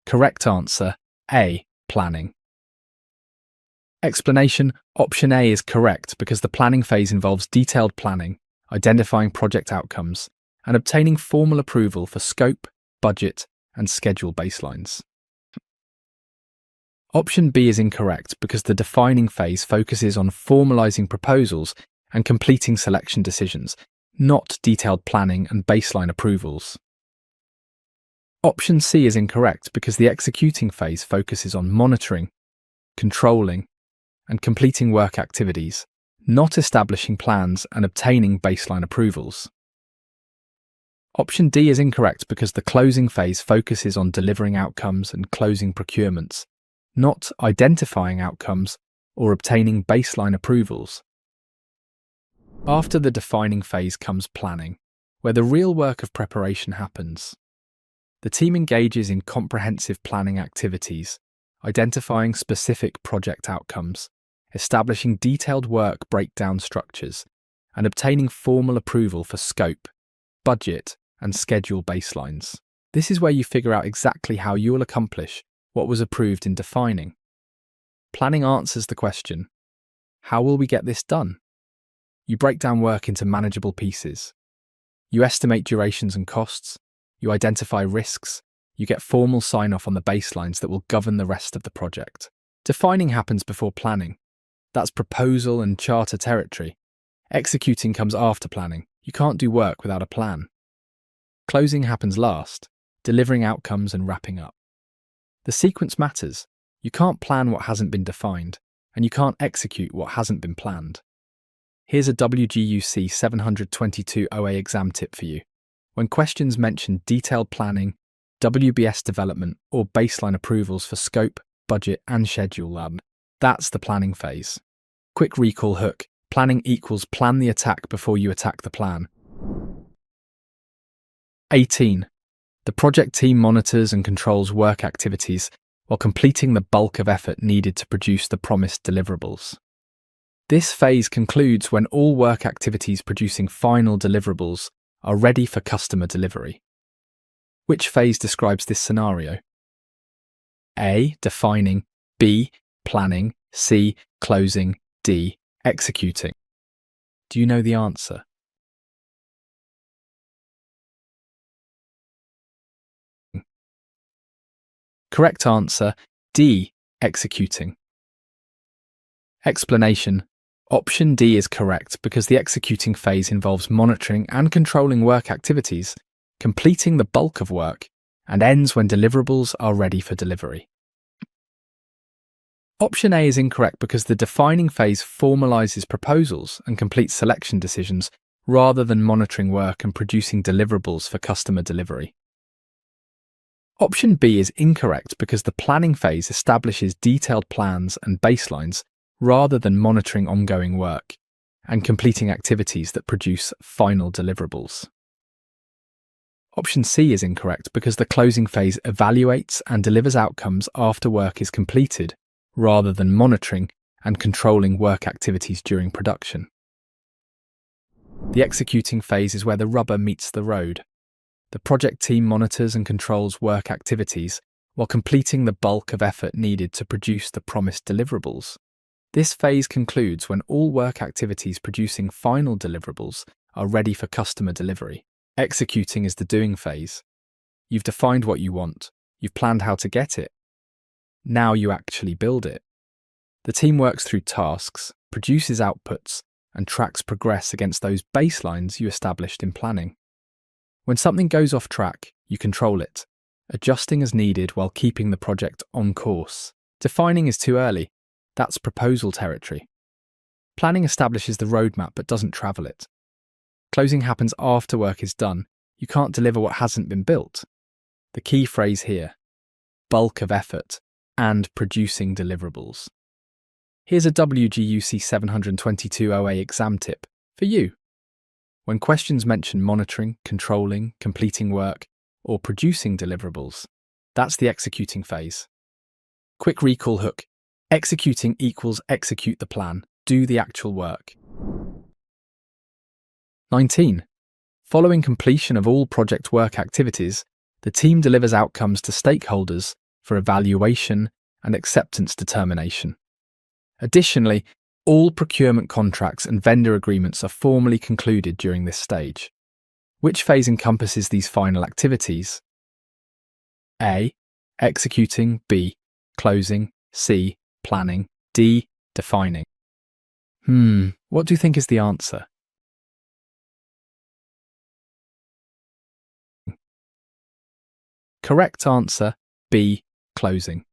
Correct answer, A. Planning. Explanation: option A is correct because the planning phase involves detailed planning, identifying project outcomes, and obtaining formal approval for scope, budget, and schedule baselines. Option B is incorrect because the defining phase focuses on formalizing proposals and completing selection decisions, not detailed planning and baseline approvals. Option C is incorrect because the executing phase focuses on monitoring, controlling, and completing work activities, not establishing plans and obtaining baseline approvals. Option D is incorrect because the closing phase focuses on delivering outcomes and closing procurements, not identifying outcomes or obtaining baseline approvals. After the defining phase comes planning, where the real work of preparation happens. The team engages in comprehensive planning activities, identifying specific project outcomes, establishing detailed work breakdown structures, and obtaining formal approval for scope, budget, and schedule baselines. This is where you figure out exactly how you will accomplish what was approved in defining. Planning answers the question, how will we get this done? You break down work into manageable pieces. You estimate durations and costs. You identify risks. You get formal sign-off on the baselines that will govern the rest of the project. Defining happens before planning. That's proposal and charter territory. Executing comes after planning. You can't do work without a plan. Closing happens last, delivering outcomes and wrapping up. The sequence matters. You can't plan what hasn't been defined, and you can't execute what hasn't been planned. Here's a WGU C722 OA exam tip for you. When questions mention detailed planning, WBS development, or baseline approvals for scope, budget, and schedule, that's the planning phase. Quick recall hook. Planning equals plan the attack before you attack the plan. 18. The project team monitors and controls work activities while completing the bulk of effort needed to produce the promised deliverables. This phase concludes when all work activities producing final deliverables are ready for customer delivery. Which phase describes this scenario? A. Defining, B. Planning, C. Closing, D. Executing. Do you know the answer? Correct answer, D. Executing. Explanation. Option D is correct because the executing phase involves monitoring and controlling work activities, completing the bulk of work, and ends when deliverables are ready for delivery. Option A is incorrect because the defining phase formalizes proposals and completes selection decisions rather than monitoring work and producing deliverables for customer delivery. Option B is incorrect because the planning phase establishes detailed plans and baselines rather than monitoring ongoing work and completing activities that produce final deliverables. Option C is incorrect because the closing phase evaluates and delivers outcomes after work is completed, rather than monitoring and controlling work activities during production. The executing phase is where the rubber meets the road. The project team monitors and controls work activities while completing the bulk of effort needed to produce the promised deliverables. This phase concludes when all work activities producing final deliverables are ready for customer delivery. Executing is the doing phase. You've defined what you want. You've planned how to get it. Now you actually build it. The team works through tasks, produces outputs, and tracks progress against those baselines you established in planning. When something goes off track, you control it, adjusting as needed while keeping the project on course. Defining is too early. That's proposal territory. Planning establishes the roadmap but doesn't travel it. Closing happens after work is done. You can't deliver what hasn't been built. The key phrase here: bulk of effort and producing deliverables. Here's a WGU C722 OA exam tip for you. When questions mention monitoring, controlling, completing work, or producing deliverables, that's the executing phase. Quick recall hook. Executing equals execute the plan, do the actual work. 19. Following completion of all project work activities, the team delivers outcomes to stakeholders for evaluation and acceptance determination. Additionally, all procurement contracts and vendor agreements are formally concluded during this stage. Which phase encompasses these final activities? A. Executing, B. Closing, C. Planning, D. Defining. What do you think is the answer? Correct answer, B. Closing.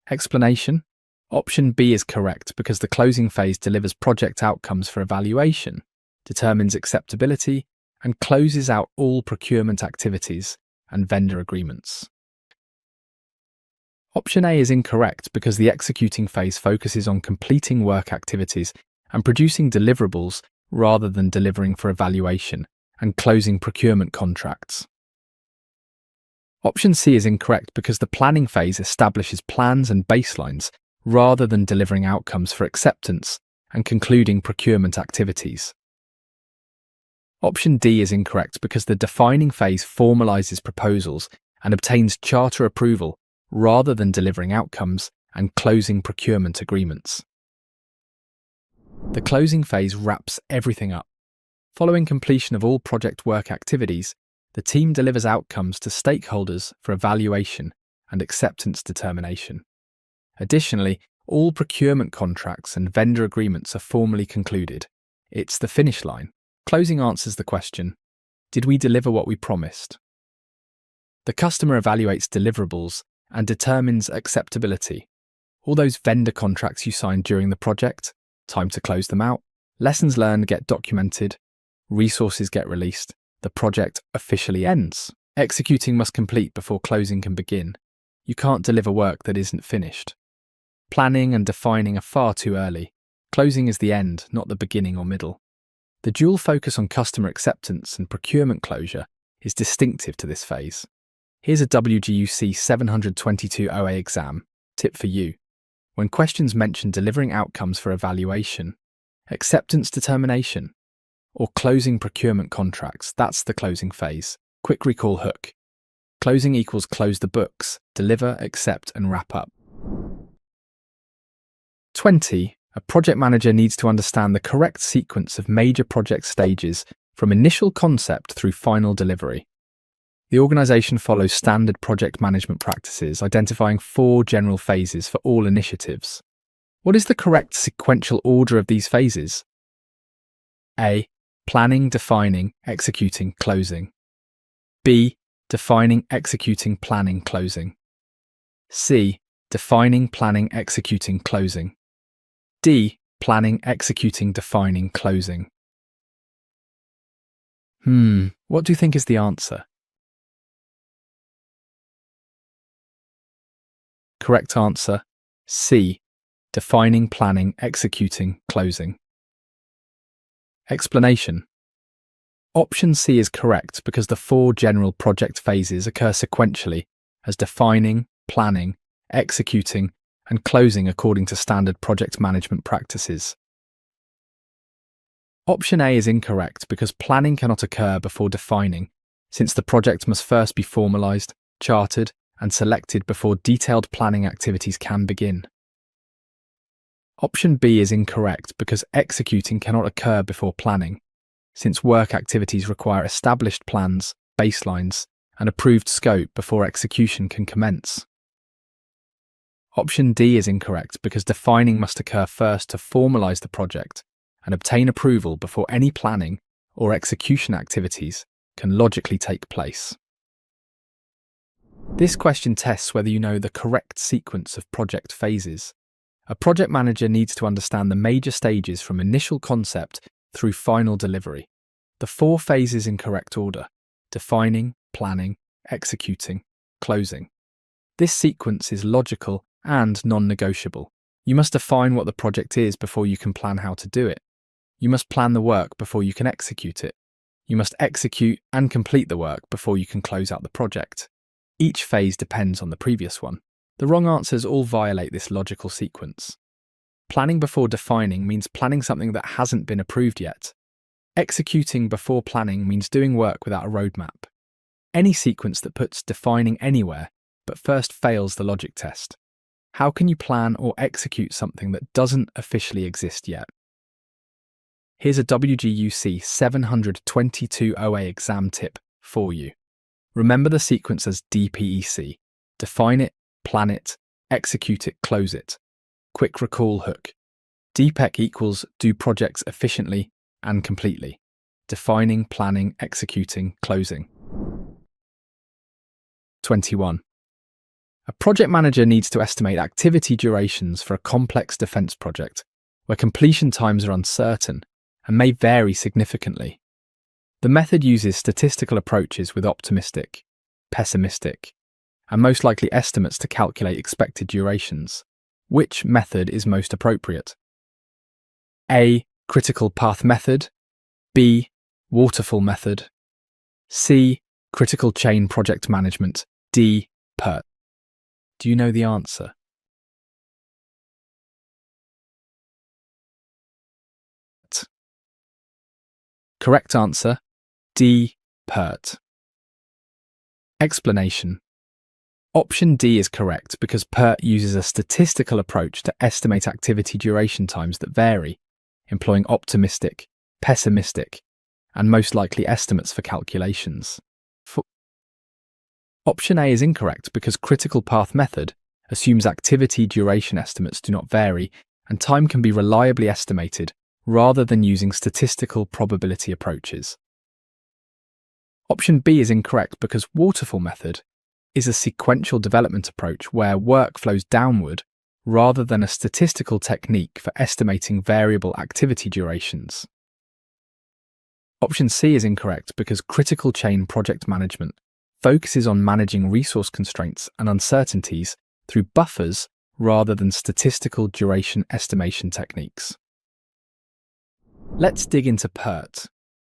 Explanation. Option B is correct because the closing phase delivers project outcomes for evaluation, determines acceptability, and closes out all procurement activities and vendor agreements. Option A is incorrect because the executing phase focuses on completing work activities and producing deliverables rather than delivering for evaluation and closing procurement contracts. Option C is incorrect because the planning phase establishes plans and baselines rather than delivering outcomes for acceptance and concluding procurement activities. Option D is incorrect because the defining phase formalizes proposals and obtains charter approval rather than delivering outcomes and closing procurement agreements. The closing phase wraps everything up. Following completion of all project work activities, the team delivers outcomes to stakeholders for evaluation and acceptance determination. Additionally, all procurement contracts and vendor agreements are formally concluded. It's the finish line. Closing answers the question, did we deliver what we promised? The customer evaluates deliverables and determines acceptability. All those vendor contracts you signed during the project, time to close them out, lessons learned get documented, resources get released, the project officially ends. Executing must complete before closing can begin. You can't deliver work that isn't finished. Planning and defining are far too early. Closing is the end, not the beginning or middle. The dual focus on customer acceptance and procurement closure is distinctive to this phase. Here's a WGU C722 OA exam tip for you. When questions mention delivering outcomes for evaluation, acceptance determination, or closing procurement contracts, that's the closing phase. Quick recall hook. Closing equals close the books, deliver, accept, and wrap up. 20. A project manager needs to understand the correct sequence of major project stages from initial concept through final delivery. The organization follows standard project management practices, identifying 4 general phases for all initiatives. What is the correct sequential order of these phases? A. Planning, defining, executing, closing. B. Defining, executing, planning, closing. C. Defining, planning, executing, closing. D. Planning, executing, defining, closing. What do you think is the answer? Correct answer, C. Defining, planning, executing, closing. Explanation. Option C is correct because the 4 general project phases occur sequentially as defining, planning, executing, and closing according to standard project management practices. Option A is incorrect because planning cannot occur before defining, since the project must first be formalized, chartered, and selected before detailed planning activities can begin. Option B is incorrect because executing cannot occur before planning, since work activities require established plans, baselines, and approved scope before execution can commence. Option D is incorrect because defining must occur first to formalize the project and obtain approval before any planning or execution activities can logically take place. This question tests whether you know the correct sequence of project phases. A project manager needs to understand the major stages from initial concept through final delivery. The 4 phases in correct order: defining, planning, executing, closing. This sequence is logical and non-negotiable. You must define what the project is before you can plan how to do it. You must plan the work before you can execute it. You must execute and complete the work before you can close out the project. Each phase depends on the previous one. The wrong answers all violate this logical sequence. Planning before defining means planning something that hasn't been approved yet. Executing before planning means doing work without a roadmap. Any sequence that puts defining anywhere but first fails the logic test. How can you plan or execute something that doesn't officially exist yet? Here's a WGU C722 OA exam tip for you. Remember the sequence as DPEC. Define it, plan it, execute it, close it. Quick recall hook. DPEC equals do projects efficiently and completely. Defining, planning, executing, closing. 21. A project manager needs to estimate activity durations for a complex defense project where completion times are uncertain and may vary significantly. The method uses statistical approaches with optimistic, pessimistic, and most likely estimates to calculate expected durations. Which method is most appropriate? A. Critical path method. B. Waterfall method. C. Critical chain project management. D. PERT. Do you know the answer? Correct answer, D. PERT. Explanation. Option D is correct because PERT uses a statistical approach to estimate activity duration times that vary, employing optimistic, pessimistic, and most likely estimates for calculations. Option A is incorrect because critical path method assumes activity duration estimates do not vary and time can be reliably estimated rather than using statistical probability approaches. Option B is incorrect because waterfall method is a sequential development approach where work flows downward rather than a statistical technique for estimating variable activity durations. Option C is incorrect because critical chain project management focuses on managing resource constraints and uncertainties through buffers rather than statistical duration estimation techniques. Let's dig into PERT,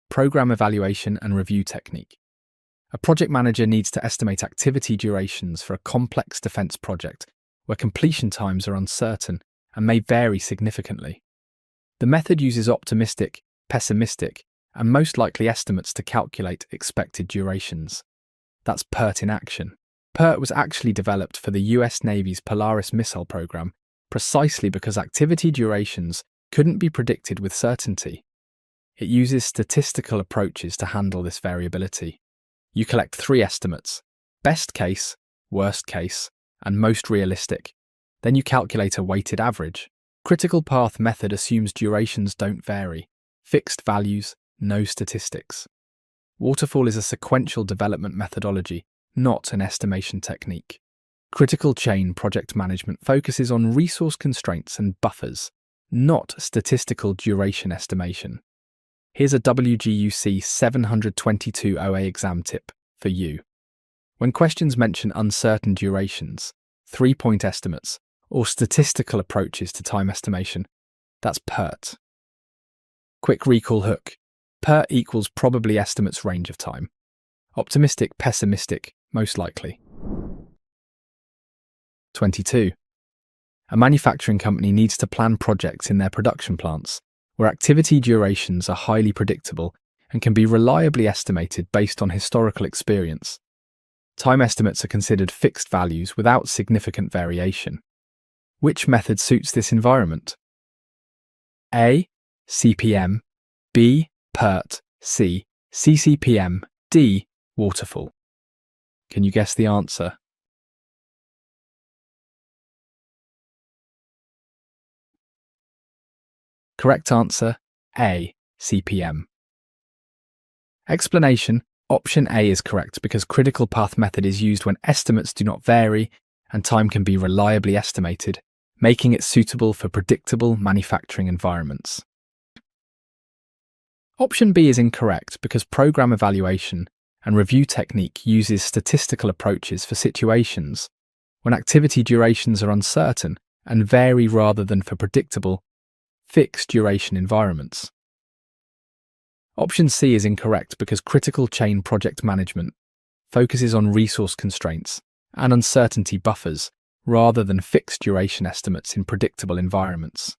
Program Evaluation and Review Technique. A project manager needs to estimate activity durations for a complex defense project where completion times are uncertain and may vary significantly. The method uses optimistic, pessimistic, and most likely estimates to calculate expected durations. That's PERT in action. PERT was actually developed for the US Navy's Polaris missile program precisely because activity durations couldn't be predicted with certainty. It uses statistical approaches to handle this variability. You collect 3 estimates: best case, worst case, and most realistic. Then you calculate a weighted average. Critical path method assumes durations don't vary. Fixed values, no statistics. Waterfall is a sequential development methodology, not an estimation technique. Critical chain project management focuses on resource constraints and buffers, not statistical duration estimation. Here's a WGU C722 OA exam tip for you. When questions mention uncertain durations, 3-point estimates, or statistical approaches to time estimation, that's PERT. Quick recall hook. PERT equals probably estimates range of time. Optimistic, pessimistic, most likely. 22. A manufacturing company needs to plan projects in their production plants where activity durations are highly predictable and can be reliably estimated based on historical experience. Time estimates are considered fixed values without significant variation. Which method suits this environment? A. CPM, B. PERT, C. CCPM, D. Waterfall. Can you guess the answer? Correct answer, A. CPM. Explanation: option A is correct because critical path method is used when estimates do not vary and time can be reliably estimated, making it suitable for predictable manufacturing environments. Option B is incorrect because program evaluation and review technique uses statistical approaches for situations when activity durations are uncertain and vary rather than for predictable, fixed duration environments. Option C is incorrect because critical chain project management focuses on resource constraints and uncertainty buffers rather than fixed duration estimates in predictable environments.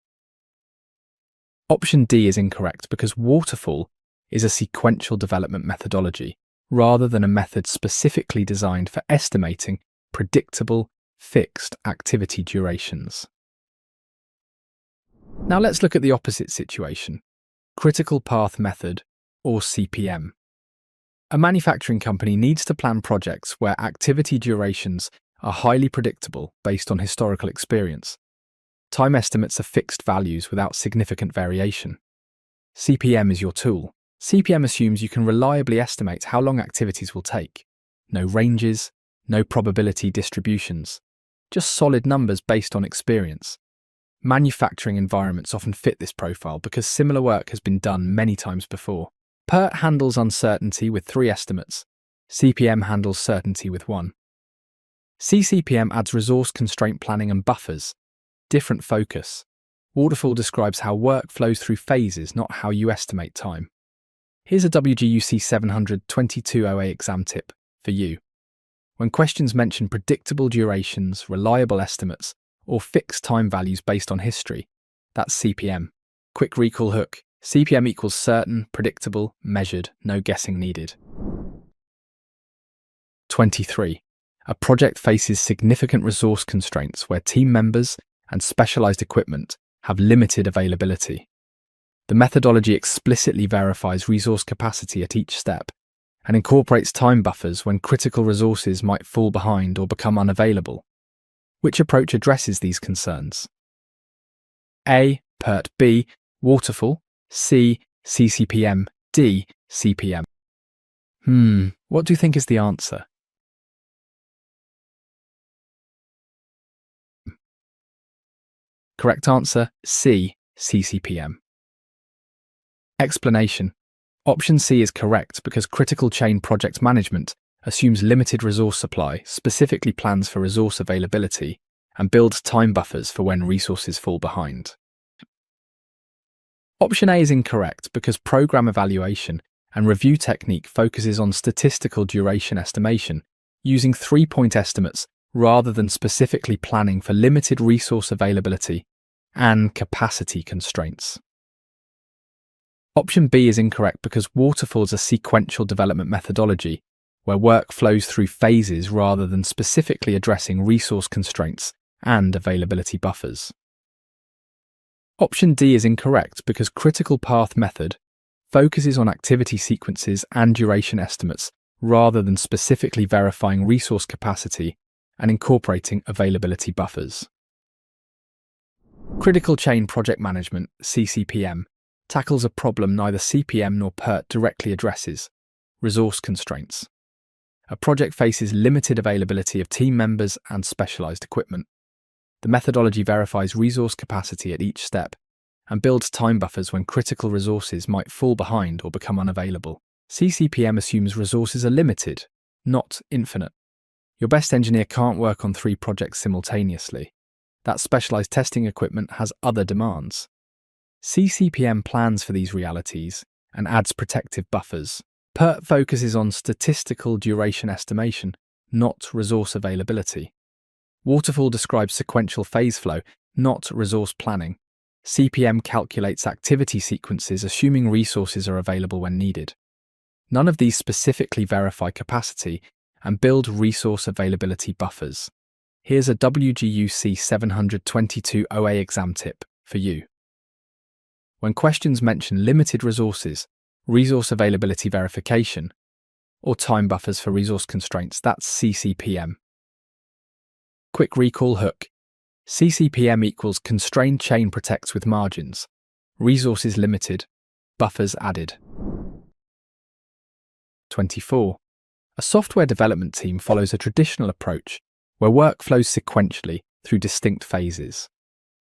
Option D is incorrect because waterfall is a sequential development methodology rather than a method specifically designed for estimating predictable, fixed activity durations. Now let's look at the opposite situation: critical path method, or CPM. A manufacturing company needs to plan projects where activity durations are highly predictable based on historical experience. Time estimates are fixed values without significant variation. CPM is your tool. CPM assumes you can reliably estimate how long activities will take. No ranges, no probability distributions, just solid numbers based on experience. Manufacturing environments often fit this profile because similar work has been done many times before. PERT handles uncertainty with 3 estimates. CPM handles certainty with 1. CCPM adds resource constraint planning and buffers. Different focus. Waterfall describes how work flows through phases, not how you estimate time. Here's a WGU C722 OA exam tip for you. When questions mention predictable durations, reliable estimates, or fixed time values based on history, that's CPM. Quick recall hook. CPM equals certain, predictable, measured, no guessing needed. 23. A project faces significant resource constraints where team members and specialized equipment have limited availability. The methodology explicitly verifies resource capacity at each step and incorporates time buffers when critical resources might fall behind or become unavailable. Which approach addresses these concerns? A. PERT, B. Waterfall, C. CCPM, D. CPM. What do you think is the answer? Correct answer, C. CCPM. Explanation: option C is correct because critical chain project management assumes limited resource supply, specifically plans for resource availability, and builds time buffers for when resources fall behind. Option A is incorrect because program evaluation and review technique focuses on statistical duration estimation, using 3-point estimates rather than specifically planning for limited resource availability and capacity constraints. Option B is incorrect because waterfall is a sequential development methodology where work flows through phases rather than specifically addressing resource constraints and availability buffers. Option D is incorrect because critical path method focuses on activity sequences and duration estimates rather than specifically verifying resource capacity and incorporating availability buffers. Critical Chain Project Management, CCPM, tackles a problem neither CPM nor PERT directly addresses: resource constraints. A project faces limited availability of team members and specialized equipment. The methodology verifies resource capacity at each step and builds time buffers when critical resources might fall behind or become unavailable. CCPM assumes resources are limited, not infinite. Your best engineer can't work on 3 projects simultaneously. That specialized testing equipment has other demands. CCPM plans for these realities and adds protective buffers. PERT focuses on statistical duration estimation, not resource availability. Waterfall describes sequential phase flow, not resource planning. CPM calculates activity sequences assuming resources are available when needed. None of these specifically verify capacity and build resource availability buffers. Here's a WGU C722 OA exam tip for you. When questions mention limited resources, resource availability verification, or time buffers for resource constraints, that's CCPM. Quick recall hook. CCPM equals constrained chain protects with margins. Resources limited, buffers added. 24. A software development team follows a traditional approach where work flows sequentially through distinct phases.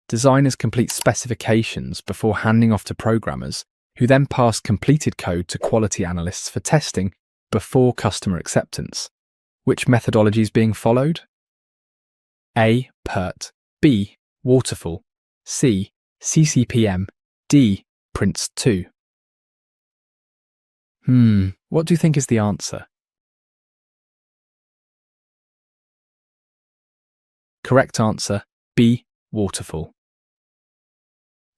Designers complete specifications before handing off to programmers, who then pass completed code to quality analysts for testing before customer acceptance. Which methodology is being followed? A. PERT, B. Waterfall, C. CCPM, D. PRINCE2. What do you think is the answer? Correct answer, B. Waterfall.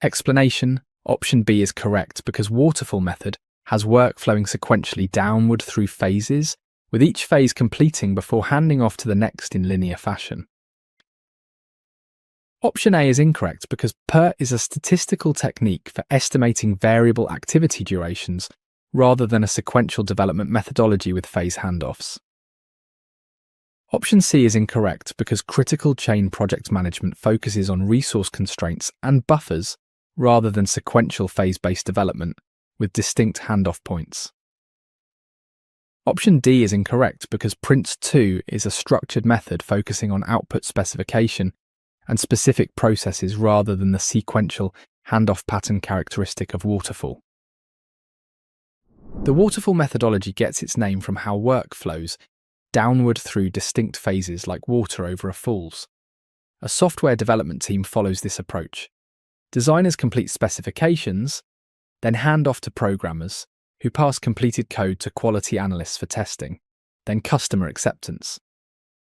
Explanation: option B is correct because waterfall method has work flowing sequentially downward through phases, with each phase completing before handing off to the next in linear fashion. Option A is incorrect because PERT is a statistical technique for estimating variable activity durations rather than a sequential development methodology with phase handoffs. Option C is incorrect because critical chain project management focuses on resource constraints and buffers rather than sequential phase-based development with distinct handoff points. Option D is incorrect because PRINCE2 is a structured method focusing on output specification and specific processes rather than the sequential handoff pattern characteristic of waterfall. The waterfall methodology gets its name from how work flows downward through distinct phases like water over a falls. A software development team follows this approach. Designers complete specifications, then hand off to programmers, who pass completed code to quality analysts for testing, then customer acceptance.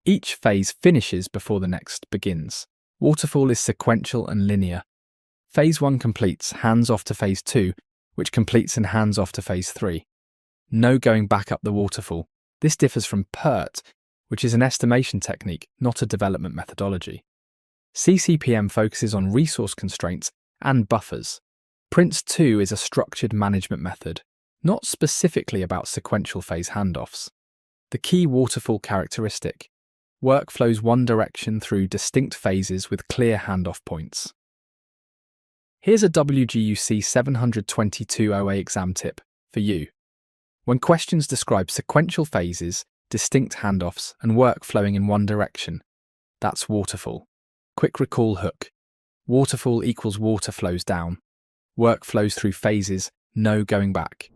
Each phase finishes before the next begins. Waterfall is sequential and linear. Phase 1 completes, hands off to Phase 2, which completes and hands off to Phase 3. No going back up the waterfall. This differs from PERT, which is an estimation technique, not a development methodology. CCPM focuses on resource constraints and buffers. PRINCE2 is a structured management method, not specifically about sequential phase handoffs. The key waterfall characteristic: work flows one direction through distinct phases with clear handoff points. Here's a WGU C722 OA exam tip for you. When questions describe sequential phases, distinct handoffs, and work flowing in one direction, that's waterfall. Quick recall hook. Waterfall equals water flows down. Work flows through phases, no going back.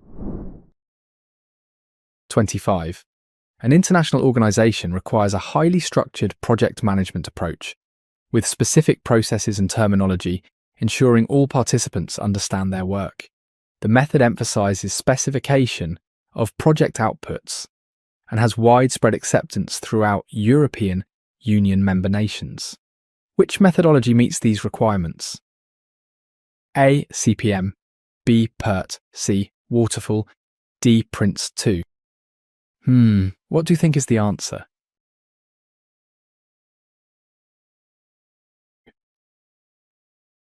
25. An international organization requires a highly structured project management approach, with specific processes and terminology, ensuring all participants understand their work. The method emphasizes specification of project outputs and has widespread acceptance throughout European Union member nations. Which methodology meets these requirements? A. CPM, B. PERT, C. Waterfall, D. Prince2. What do you think is the answer?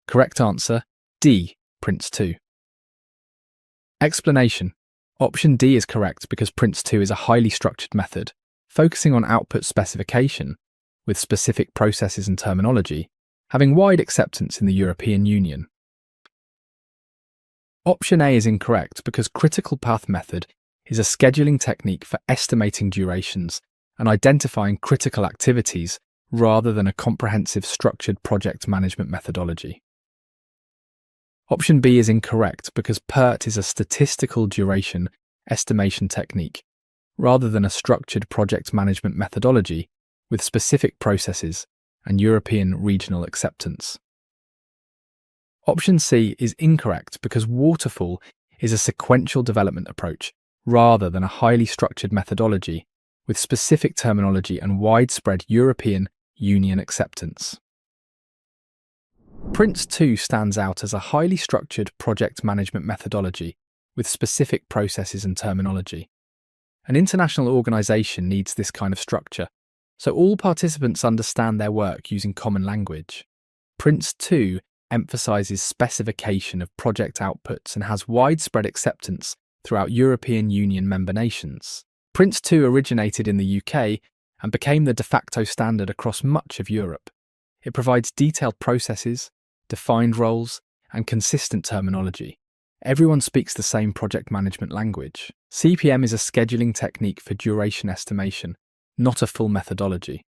Correct answer, D. Prince2. Explanation. Option D is correct because Prince2 is a highly structured method, focusing on output specification, with specific processes and terminology, having wide acceptance in the European Union. Option A is incorrect because critical path method is a scheduling technique for estimating durations and identifying critical activities rather than a comprehensive structured project management methodology. Option B is incorrect because PERT is a statistical duration estimation technique rather than a structured project management methodology with specific processes and European regional acceptance. Option C is incorrect because waterfall is a sequential development approach rather than a highly structured methodology with specific terminology and widespread European Union acceptance. Prince2 stands out as a highly structured project management methodology with specific processes and terminology. An international organisation needs this kind of structure, so all participants understand their work using common language. Prince2 emphasises specification of project outputs and has widespread acceptance throughout European Union member nations. Prince2 originated in the UK and became the de facto standard across much of Europe. It provides detailed processes, defined roles, and consistent terminology. Everyone speaks the same project management language. CPM is a scheduling technique for duration estimation, not a full methodology.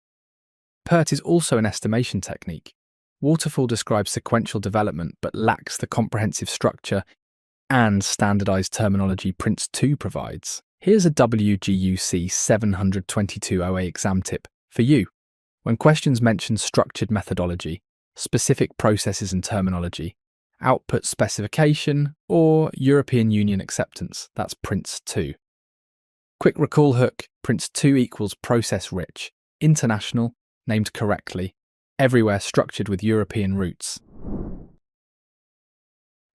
PERT is also an estimation technique. Waterfall describes sequential development but lacks the comprehensive structure and standardized terminology Prince2 provides. Here's a WGU C722 OA exam tip for you. When questions mention structured methodology, specific processes and terminology, output specification, or European Union acceptance, that's Prince2. Quick recall hook, Prince2 equals process-rich, international, named correctly, everywhere structured with European roots.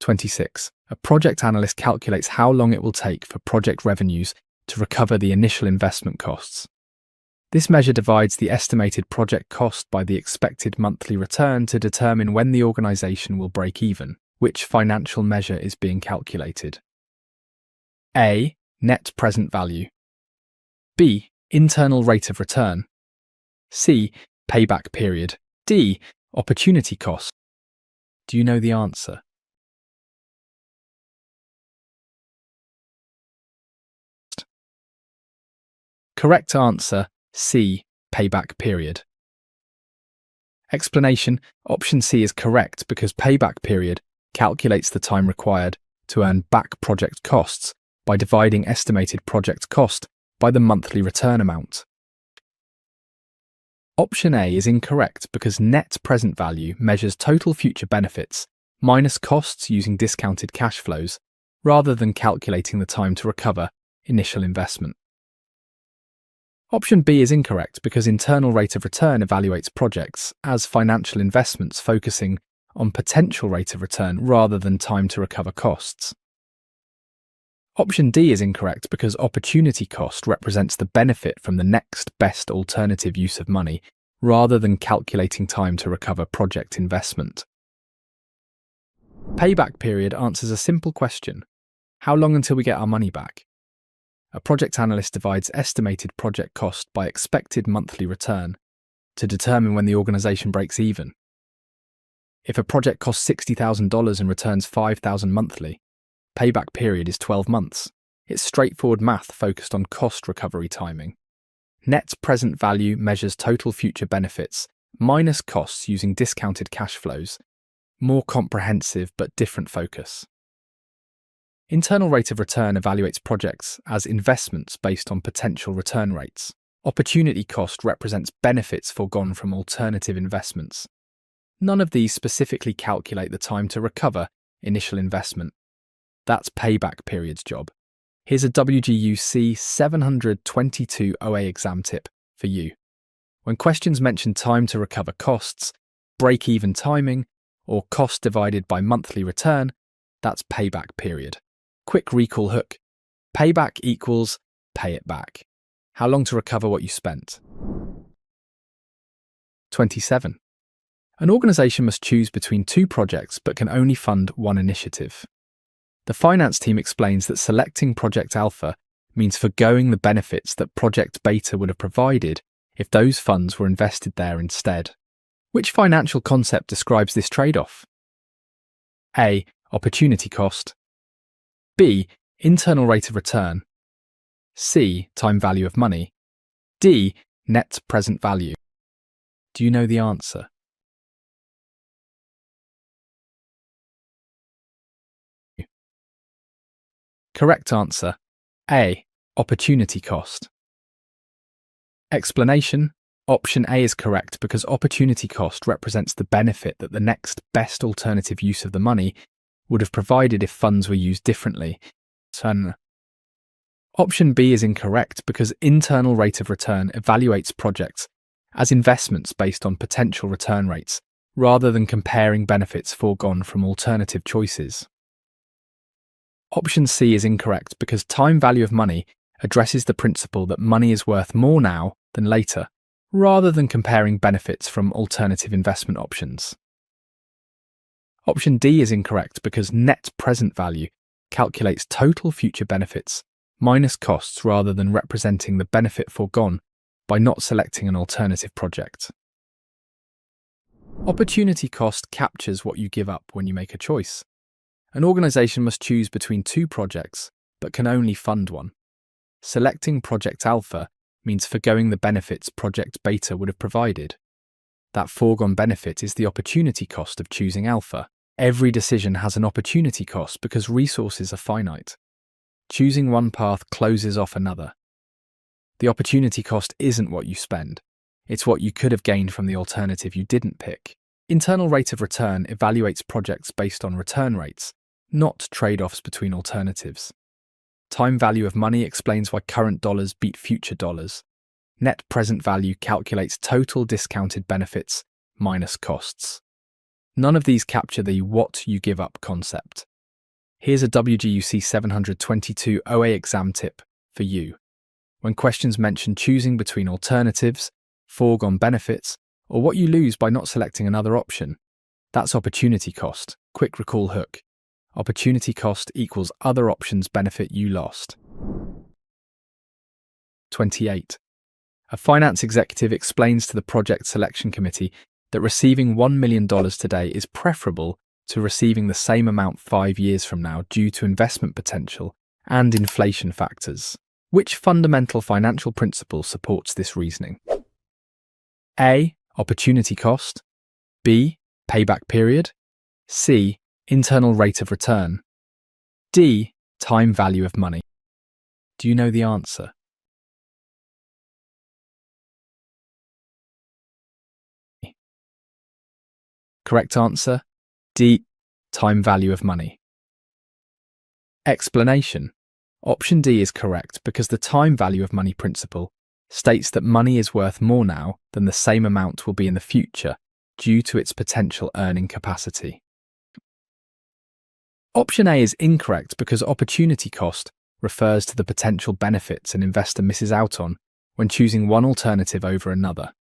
26. A project analyst calculates how long it will take for project revenues to recover the initial investment costs. This measure divides the estimated project cost by the expected monthly return to determine when the organisation will break even. Which financial measure is being calculated? A. Net present value. B. Internal rate of return. C. Payback period. D. Opportunity cost. Do you know the answer? Correct answer, C. Payback period. Explanation. Option C is correct because payback period calculates the time required to earn back project costs by dividing estimated project cost by the monthly return amount. Option A is incorrect because net present value measures total future benefits minus costs using discounted cash flows rather than calculating the time to recover initial investment. Option B is incorrect because internal rate of return evaluates projects as financial investments focusing on potential rate of return rather than time to recover costs. Option D is incorrect because opportunity cost represents the benefit from the next best alternative use of money rather than calculating time to recover project investment. Payback period answers a simple question: how long until we get our money back? A project analyst divides estimated project cost by expected monthly return to determine when the organisation breaks even. If a project costs $60,000 and returns $5,000 monthly, payback period is 12 months. It's straightforward math focused on cost recovery timing. Net present value measures total future benefits minus costs using discounted cash flows. More comprehensive but different focus. Internal rate of return evaluates projects as investments based on potential return rates. Opportunity cost represents benefits foregone from alternative investments. None of these specifically calculate the time to recover initial investment. That's payback period's job. Here's a WGU C722 OA exam tip for you. When questions mention time to recover costs, break-even timing, or cost divided by monthly return, that's payback period. Quick recall hook. Payback equals pay it back. How long to recover what you spent? 27. An organisation must choose between two projects but can only fund one initiative. The finance team explains that selecting Project Alpha means forgoing the benefits that Project Beta would have provided if those funds were invested there instead. Which financial concept describes this trade-off? A. Opportunity cost. B. Internal rate of return. C. Time value of money. D. Net present value. Do you know the answer? Correct answer, A. Opportunity cost. Explanation: option A is correct because opportunity cost represents the benefit that the next best alternative use of the money would have provided if funds were used differently. Option B is incorrect because internal rate of return evaluates projects as investments based on potential return rates, rather than comparing benefits foregone from alternative choices. Option C is incorrect because time value of money addresses the principle that money is worth more now than later, rather than comparing benefits from alternative investment options. Option D is incorrect because net present value calculates total future benefits minus costs rather than representing the benefit foregone by not selecting an alternative project. Opportunity cost captures what you give up when you make a choice. An organisation must choose between two projects, but can only fund one. Selecting Project Alpha means forgoing the benefits Project Beta would have provided. That foregone benefit is the opportunity cost of choosing Alpha. Every decision has an opportunity cost because resources are finite. Choosing one path closes off another. The opportunity cost isn't what you spend, it's what you could have gained from the alternative you didn't pick. Internal rate of return evaluates projects based on return rates, not trade-offs between alternatives. Time value of money explains why current dollars beat future dollars. Net present value calculates total discounted benefits minus costs. None of these capture the what you give up concept. Here's a WGU C722 OA exam tip for you. When questions mention choosing between alternatives, foregone benefits, or what you lose by not selecting another option, that's opportunity cost. Quick recall hook. Opportunity cost equals other options benefit you lost. 28. A finance executive explains to the project selection committee that receiving $1 million today is preferable to receiving the same amount 5 years from now due to investment potential and inflation factors. Which fundamental financial principle supports this reasoning? A. Opportunity cost. B. Payback period. C. Internal rate of return. D. Time value of money. Do you know the answer? Correct answer, D. Time value of money. Explanation: option D is correct because the time value of money principle states that money is worth more now than the same amount will be in the future due to its potential earning capacity. Option A is incorrect because opportunity cost refers to the potential benefits an investor misses out on when choosing one alternative over another.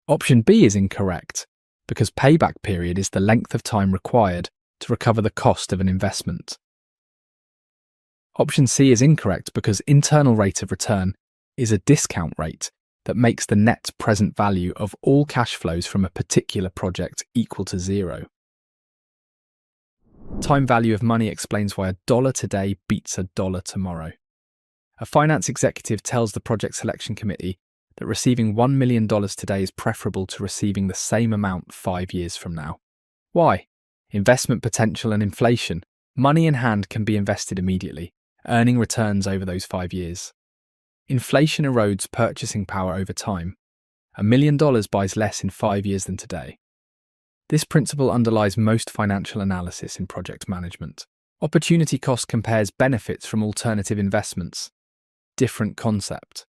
Option B is incorrect because payback period is the length of time required to recover the cost of an investment. Option C is incorrect because internal rate of return is a discount rate that makes the net present value of all cash flows from a particular project equal to zero. Time value of money explains why $1 today beats $1 tomorrow. A finance executive tells the project selection committee that receiving $1 million today is preferable to receiving the same amount 5 years from now. Why? Investment potential and inflation. Money in hand can be invested immediately, earning returns over those 5 years. Inflation erodes purchasing power over time. $1 million buys less in 5 years than today. This principle underlies most financial analysis in project management. Opportunity cost compares benefits from alternative investments. Different concept.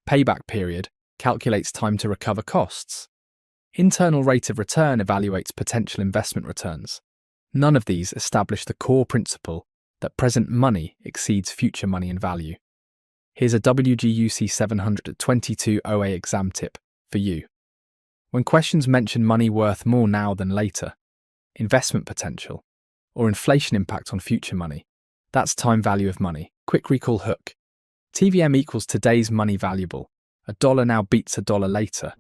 Payback period calculates time to recover costs. Internal rate of return evaluates potential investment returns. None of these establish the core principle that present money exceeds future money in value. Here's a WGU C722 OA exam tip for you. When questions mention money worth more now than later, investment potential, or inflation impact on future money, that's time value of money. Quick recall hook. TVM equals today's money valuable. A dollar now beats a dollar later.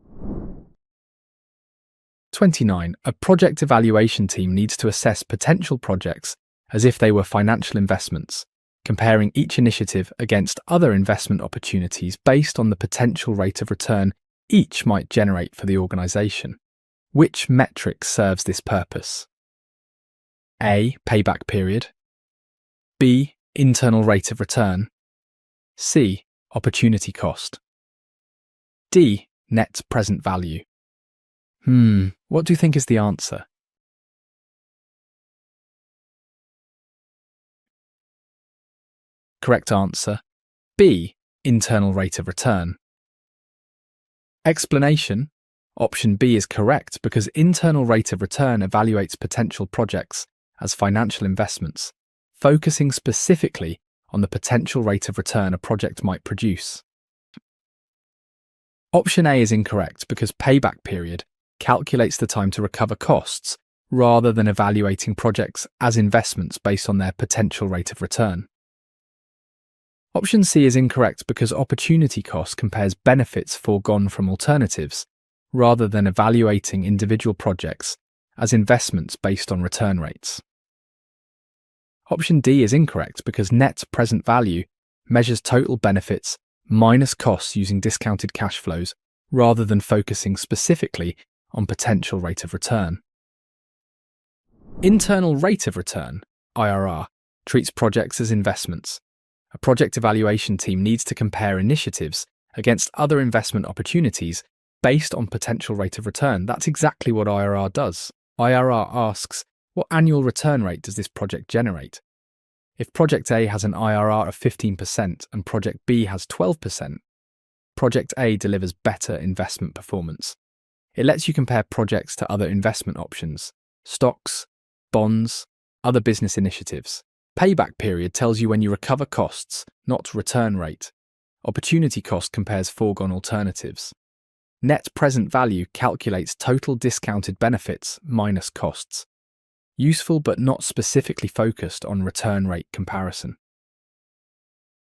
29. A project evaluation team needs to assess potential projects as if they were financial investments, comparing each initiative against other investment opportunities based on the potential rate of return each might generate for the organization. Which metric serves this purpose? A. Payback period. B. Internal rate of return. C. Opportunity cost. D. Net present value. What do you think is the answer? Correct answer, B. Internal rate of return. Explanation. Option B is correct because internal rate of return evaluates potential projects as financial investments, focusing specifically on the potential rate of return a project might produce. Option A is incorrect because payback period calculates the time to recover costs rather than evaluating projects as investments based on their potential rate of return. Option C is incorrect because opportunity cost compares benefits foregone from alternatives rather than evaluating individual projects as investments based on return rates. Option D is incorrect because net present value measures total benefits minus costs using discounted cash flows rather than focusing specifically on potential rate of return. Internal rate of return, IRR, treats projects as investments. A project evaluation team needs to compare initiatives against other investment opportunities based on potential rate of return. That's exactly what IRR does. IRR asks, what annual return rate does this project generate? If Project A has an IRR of 15% and Project B has 12%, Project A delivers better investment performance. It lets you compare projects to other investment options, stocks, bonds, other business initiatives. Payback period tells you when you recover costs, not return rate. Opportunity cost compares foregone alternatives. Net present value calculates total discounted benefits minus costs. Useful but not specifically focused on return rate comparison.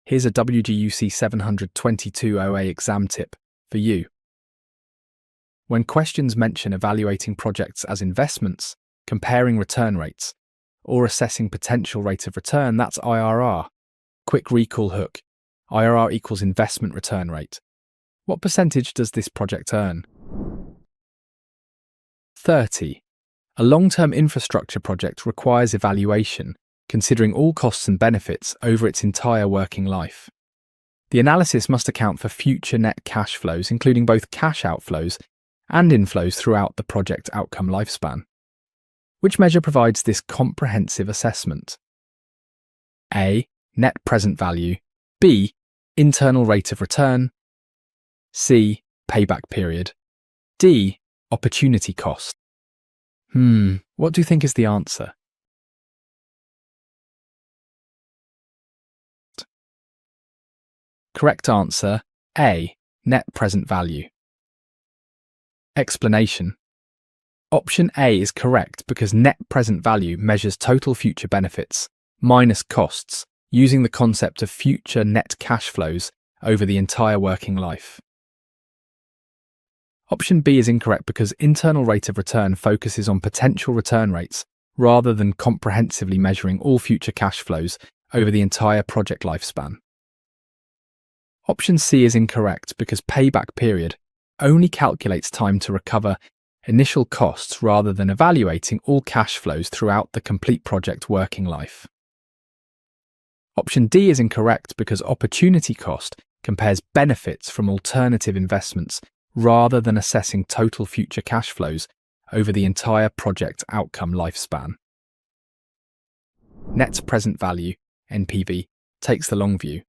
Here's a WGU C722 OA exam tip for you. When questions mention evaluating projects as investments, comparing return rates, or assessing potential rate of return, that's IRR. Quick recall hook. IRR equals investment return rate. What percentage does this project earn? 30. A long-term infrastructure project requires evaluation, considering all costs and benefits over its entire working life. The analysis must account for future net cash flows, including both cash outflows and inflows throughout the project outcome lifespan. Which measure provides this comprehensive assessment? A. Net present value. B. Internal rate of return. C. Payback period. D. Opportunity cost. What do you think is the answer? Correct answer, A. Net present value. Explanation. Option A is correct because net present value measures total future benefits minus costs using the concept of future net cash flows over the entire working life. Option B is incorrect because internal rate of return focuses on potential return rates rather than comprehensively measuring all future cash flows over the entire project lifespan. Option C is incorrect because payback period only calculates time to recover initial costs rather than evaluating all cash flows throughout the complete project working life. Option D is incorrect because opportunity cost compares benefits from alternative investments rather than assessing total future cash flows over the entire project outcome lifespan. Net present value, NPV, takes the long view.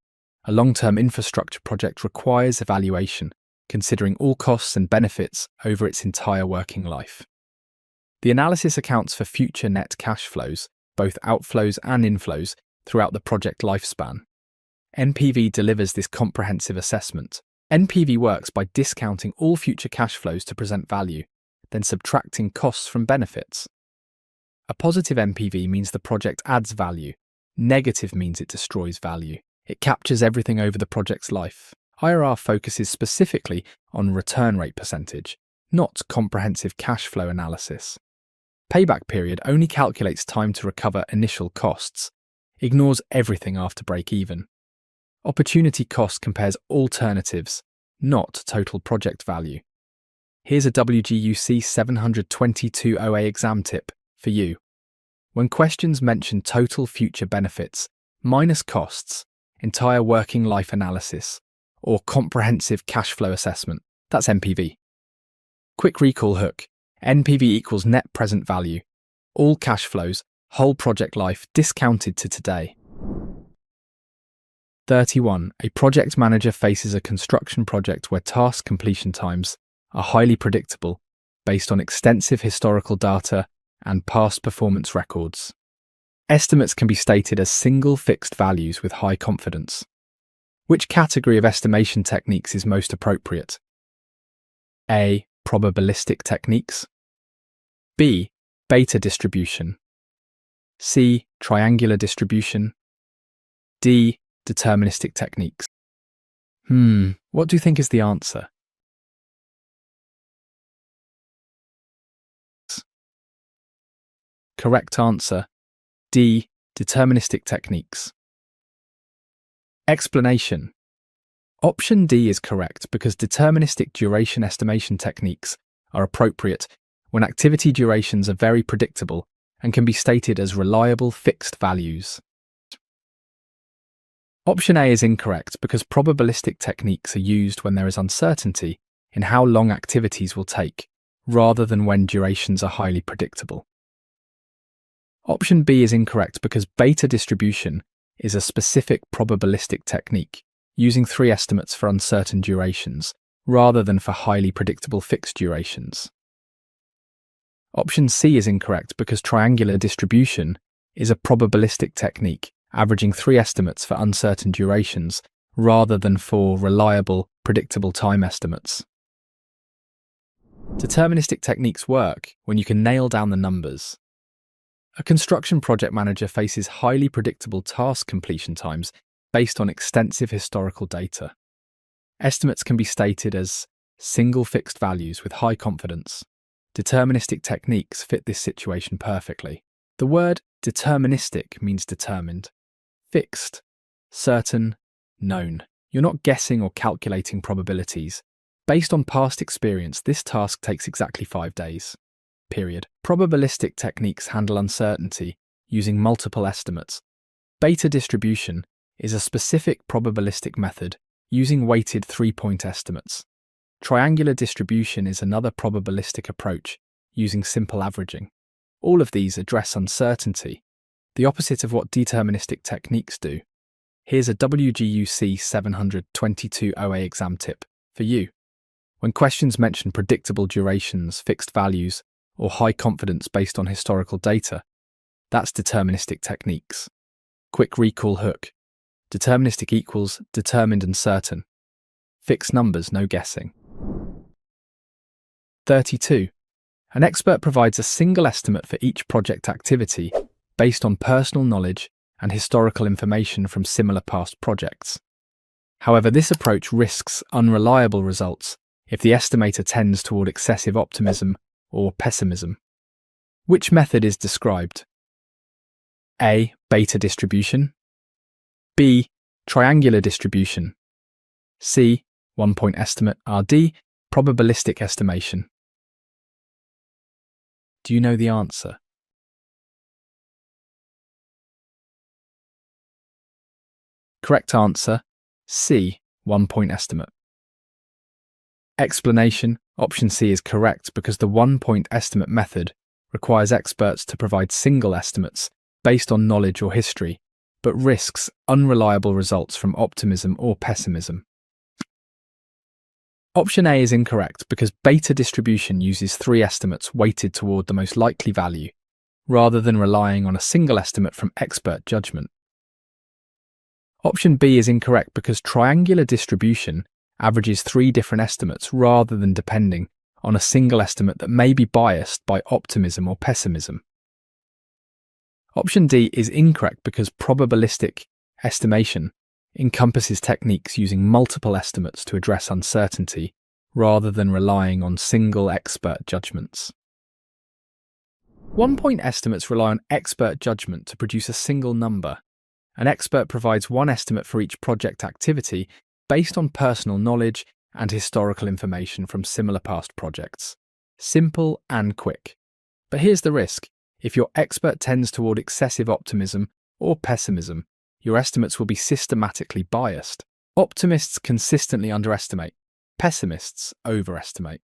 A long-term infrastructure project requires evaluation, considering all costs and benefits over its entire working life. The analysis accounts for future net cash flows, both outflows and inflows, throughout the project lifespan. NPV delivers this comprehensive assessment. NPV works by discounting all future cash flows to present value, then subtracting costs from benefits. A positive NPV means the project adds value. Negative means it destroys value. It captures everything over the project's life. IRR focuses specifically on return rate percentage, not comprehensive cash flow analysis. Payback period only calculates time to recover initial costs, ignores everything after break-even. Opportunity cost compares alternatives, not total project value. Here's a WGU C722 OA exam tip for you. When questions mention total future benefits, minus costs, entire working life analysis, or comprehensive cash flow assessment, that's NPV. Quick recall hook. NPV equals net present value. All cash flows, whole project life discounted to today. 31. A project manager faces a construction project where task completion times are highly predictable based on extensive historical data and past performance records. Estimates can be stated as single fixed values with high confidence. Which category of estimation techniques is most appropriate? A. Probabilistic techniques. B. Beta distribution. C. Triangular distribution. D. Deterministic techniques. What do you think is the answer? Correct answer, D. Deterministic techniques. Explanation. Option D is correct because deterministic duration estimation techniques are appropriate when activity durations are very predictable and can be stated as reliable fixed values. Option A is incorrect because probabilistic techniques are used when there is uncertainty in how long activities will take, rather than when durations are highly predictable. Option B is incorrect because beta distribution is a specific probabilistic technique, using 3 estimates for uncertain durations, rather than for highly predictable fixed durations. Option C is incorrect because triangular distribution is a probabilistic technique, averaging 3 estimates for uncertain durations, rather than for reliable, predictable time estimates. Deterministic techniques work when you can nail down the numbers. A construction project manager faces highly predictable task completion times based on extensive historical data. Estimates can be stated as single fixed values with high confidence. Deterministic techniques fit this situation perfectly. The word deterministic means determined, fixed, certain, known. You're not guessing or calculating probabilities. Based on past experience, this task takes exactly 5 days. Period. Probabilistic techniques handle uncertainty using multiple estimates. Beta distribution is a specific probabilistic method using weighted 3-point estimates. Triangular distribution is another probabilistic approach using simple averaging. All of these address uncertainty, the opposite of what deterministic techniques do. Here's a WGU C722 OA exam tip for you. When questions mention predictable durations, fixed values, or high confidence based on historical data, that's deterministic techniques. Quick recall hook. Deterministic equals determined and certain. Fixed numbers, no guessing. 32. An expert provides a single estimate for each project activity based on personal knowledge and historical information from similar past projects. However, this approach risks unreliable results if the estimator tends toward excessive optimism or pessimism. Which method is described? A. Beta distribution. B. Triangular distribution. C. 1-point estimate. Or D. Probabilistic estimation. Do you know the answer? Correct answer, C. 1-point estimate. Explanation. Option C is correct because the 1-point estimate method requires experts to provide single estimates based on knowledge or history, but risks unreliable results from optimism or pessimism. Option A is incorrect because beta distribution uses 3 estimates weighted toward the most likely value, rather than relying on a single estimate from expert judgment. Option B is incorrect because triangular distribution averages 3 different estimates rather than depending on a single estimate that may be biased by optimism or pessimism. Option D is incorrect because probabilistic estimation encompasses techniques using multiple estimates to address uncertainty rather than relying on single expert judgments. 1-point estimates rely on expert judgment to produce a single number. An expert provides 1 estimate for each project activity based on personal knowledge and historical information from similar past projects. Simple and quick. But here's the risk. If your expert tends toward excessive optimism or pessimism, your estimates will be systematically biased. Optimists consistently underestimate. Pessimists overestimate.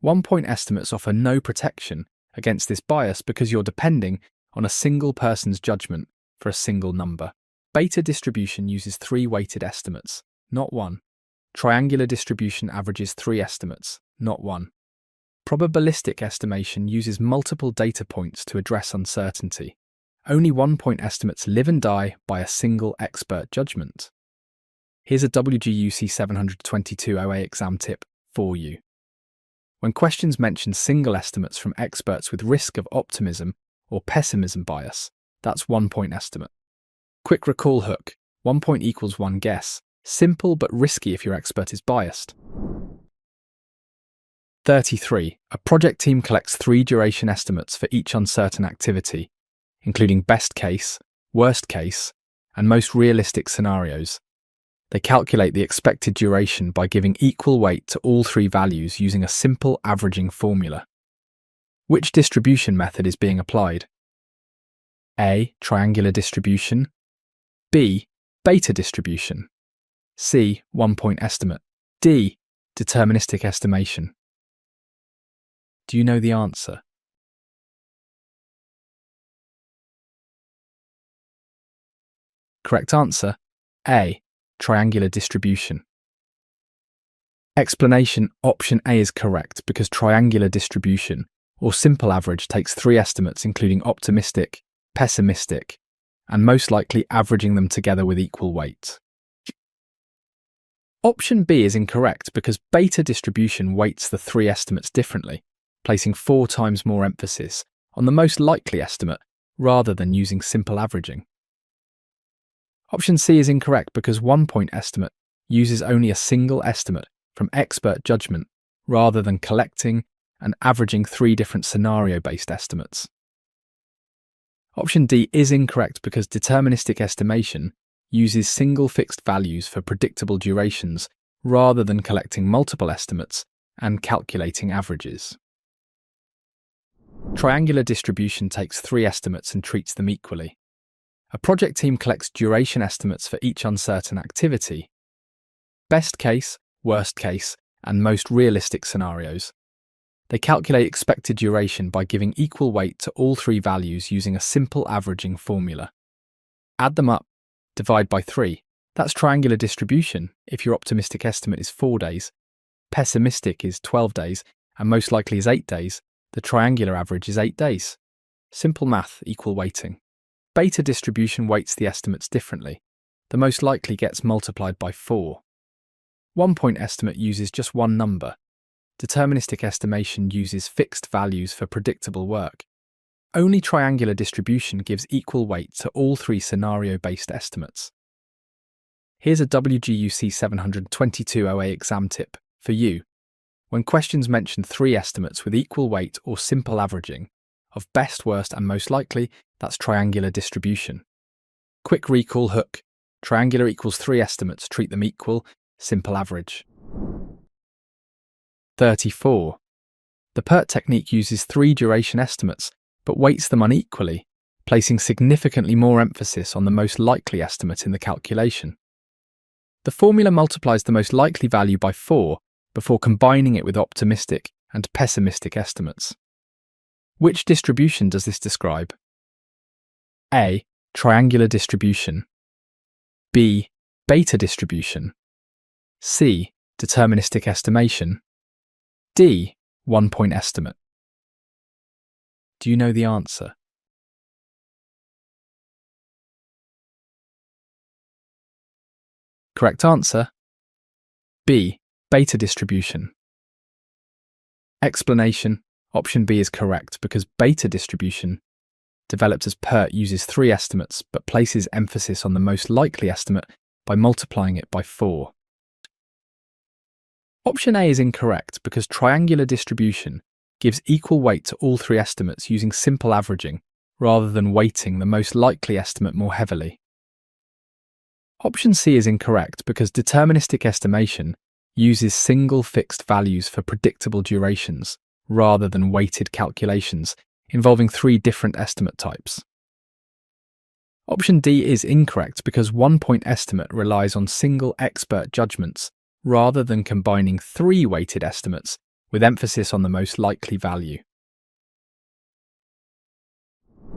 1-point estimates offer no protection against this bias because you're depending on a single person's judgment for a single number. Beta distribution uses 3 weighted estimates, not 1. Triangular distribution averages 3 estimates, not 1. Probabilistic estimation uses multiple data points to address uncertainty. Only 1-point estimates live and die by a single expert judgment. Here's a WGU C722 OA exam tip for you. When questions mention single estimates from experts with risk of optimism or pessimism bias, that's 1-point estimate. Quick recall hook, 1 point equals 1 guess. Simple but risky if your expert is biased. 33. A project team collects 3 duration estimates for each uncertain activity, including best case, worst case, and most realistic scenarios. They calculate the expected duration by giving equal weight to all 3 values using a simple averaging formula. Which distribution method is being applied? A. Triangular distribution. B. Beta distribution. C. 1-point estimate. D. Deterministic estimation. Do you know the answer? Correct answer, A. Triangular distribution. Explanation: option A is correct because triangular distribution, or simple average, takes 3 estimates including optimistic, pessimistic, and most likely averaging them together with equal weight. Option B is incorrect because beta distribution weights the 3 estimates differently, placing 4 times more emphasis on the most likely estimate rather than using simple averaging. Option C is incorrect because 1-point estimate uses only a single estimate from expert judgment rather than collecting and averaging 3 different scenario-based estimates. Option D is incorrect because deterministic estimation uses single fixed values for predictable durations rather than collecting multiple estimates and calculating averages. Triangular distribution takes 3 estimates and treats them equally. A project team collects duration estimates for each uncertain activity, best case, worst case, and most realistic scenarios. They calculate expected duration by giving equal weight to all 3 values using a simple averaging formula. Add them up, divide by 3. That's triangular distribution if your optimistic estimate is 4 days, pessimistic is 12 days, and most likely is 8 days. The triangular average is 8 days. Simple math, equal weighting. Beta distribution weights the estimates differently. The most likely gets multiplied by 4. 1-point estimate uses just 1 number. Deterministic estimation uses fixed values for predictable work. Only triangular distribution gives equal weight to all 3 scenario-based estimates. Here's a WGU C722 OA exam tip for you. When questions mention 3 estimates with equal weight or simple averaging of best, worst, and most likely, that's triangular distribution. Quick recall hook. Triangular equals 3 estimates, treat them equal, simple average. 34. The PERT technique uses 3 duration estimates, but weights them unequally, placing significantly more emphasis on the most likely estimate in the calculation. The formula multiplies the most likely value by 4 before combining it with optimistic and pessimistic estimates. Which distribution does this describe? A. Triangular distribution. B. Beta distribution. C. Deterministic estimation. D. One-point estimate. Do you know the answer? Correct answer: B. Beta distribution. Explanation: option B is correct because beta distribution, developed as PERT, uses 3 estimates but places emphasis on the most likely estimate by multiplying it by 4. Option A is incorrect because triangular distribution gives equal weight to all 3 estimates using simple averaging rather than weighting the most likely estimate more heavily. Option C is incorrect because deterministic estimation uses single fixed values for predictable durations rather than weighted calculations involving 3 different estimate types. Option D is incorrect because one-point estimate relies on single expert judgments rather than combining 3 weighted estimates with emphasis on the most likely value.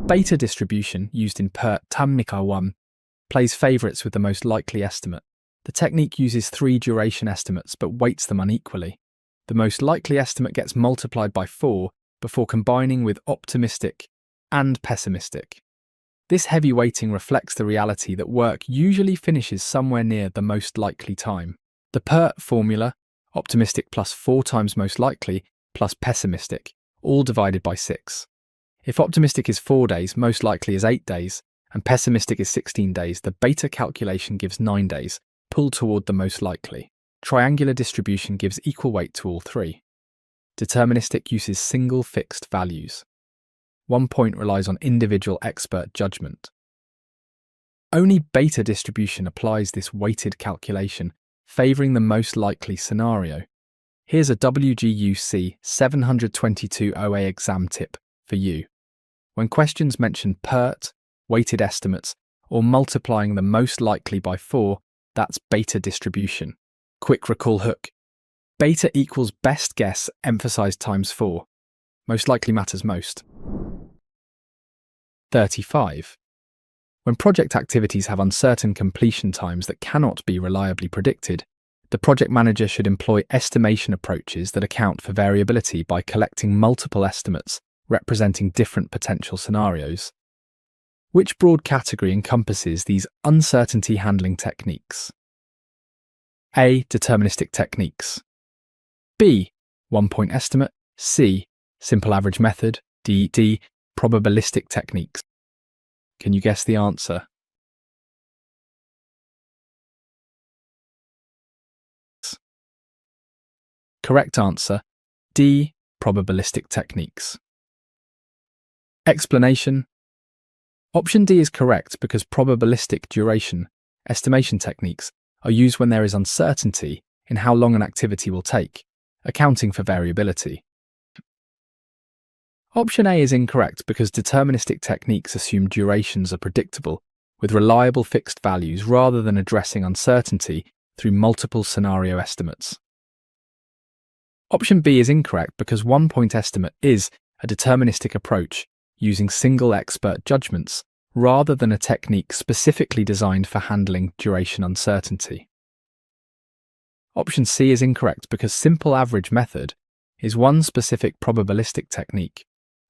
Beta distribution, used in PERT Tamnika 1, plays favourites with the most likely estimate. The technique uses 3 duration estimates but weights them unequally. The most likely estimate gets multiplied by 4 before combining with optimistic and pessimistic. This heavy weighting reflects the reality that work usually finishes somewhere near the most likely time. The PERT formula, optimistic plus 4 times most likely plus pessimistic, all divided by 6. If optimistic is 4 days, most likely is 8 days, and pessimistic is 16 days, the beta calculation gives 9 days, pulled toward the most likely. Triangular distribution gives equal weight to all 3. Deterministic uses single fixed values. One point relies on individual expert judgment. Only beta distribution applies this weighted calculation, favouring the most likely scenario. Here's a WGU C722 OA exam tip for you. When questions mention PERT, weighted estimates, or multiplying the most likely by 4, that's beta distribution. Quick recall hook. Beta equals best guess emphasized times 4. Most likely matters most. 35. When project activities have uncertain completion times that cannot be reliably predicted, the project manager should employ estimation approaches that account for variability by collecting multiple estimates representing different potential scenarios. Which broad category encompasses these uncertainty handling techniques? A. Deterministic techniques. B. One-point estimate. C. Simple average method. D. Probabilistic techniques. Can you guess the answer? Correct answer: D. Probabilistic techniques. Explanation: option D is correct because probabilistic duration estimation techniques are used when there is uncertainty in how long an activity will take, accounting for variability. Option A is incorrect because deterministic techniques assume durations are predictable with reliable fixed values rather than addressing uncertainty through multiple scenario estimates. Option B is incorrect because one-point estimate is a deterministic approach using single expert judgments rather than a technique specifically designed for handling duration uncertainty. Option C is incorrect because simple average method is one specific probabilistic technique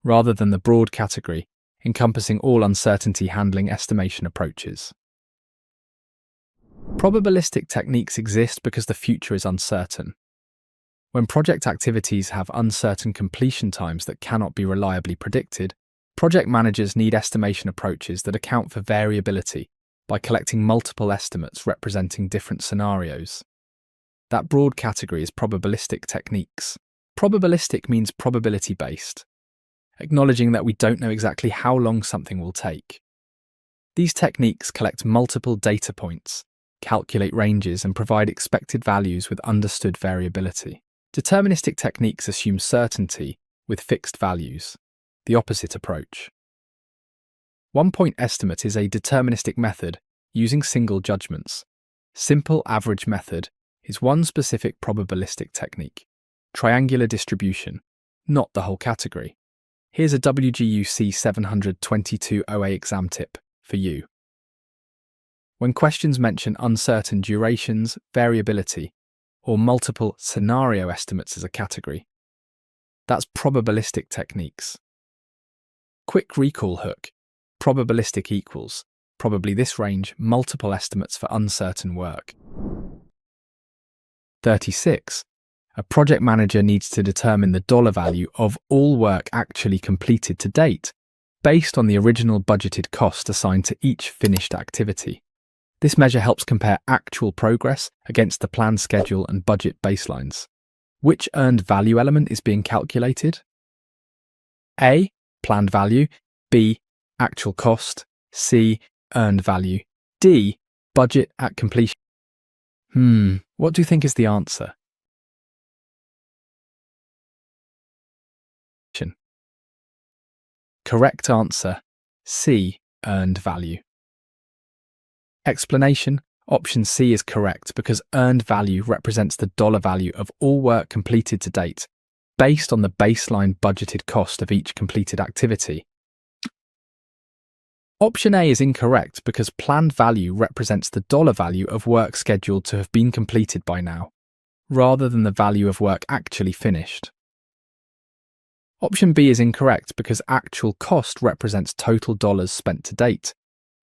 rather than the broad category encompassing all uncertainty handling estimation approaches. Probabilistic techniques exist because the future is uncertain. When project activities have uncertain completion times that cannot be reliably predicted, project managers need estimation approaches that account for variability by collecting multiple estimates representing different scenarios. That broad category is probabilistic techniques. Probabilistic means probability-based, acknowledging that we don't know exactly how long something will take. These techniques collect multiple data points, calculate ranges, and provide expected values with understood variability. Deterministic techniques assume certainty with fixed values, the opposite approach. One-point estimate is a deterministic method using single judgments. Simple average method is one specific probabilistic technique. Triangular distribution, not the whole category. Here's a WGU C722 OA exam tip for you. When questions mention uncertain durations, variability, or multiple scenario estimates as a category, that's probabilistic techniques. Quick recall hook. Probabilistic equals, probably this range, multiple estimates for uncertain work. 36. A project manager needs to determine the dollar value of all work actually completed to date, based on the original budgeted cost assigned to each finished activity. This measure helps compare actual progress against the planned schedule and budget baselines. Which earned value element is being calculated? A. Planned value. B. Actual cost. C. Earned value. D. Budget at completion. What do you think is the answer? Correct answer, C. Earned value. Explanation. Option C is correct because earned value represents the dollar value of all work completed to date, based on the baseline budgeted cost of each completed activity. Option A is incorrect because planned value represents the dollar value of work scheduled to have been completed by now, rather than the value of work actually finished. Option B is incorrect because actual cost represents total dollars spent to date,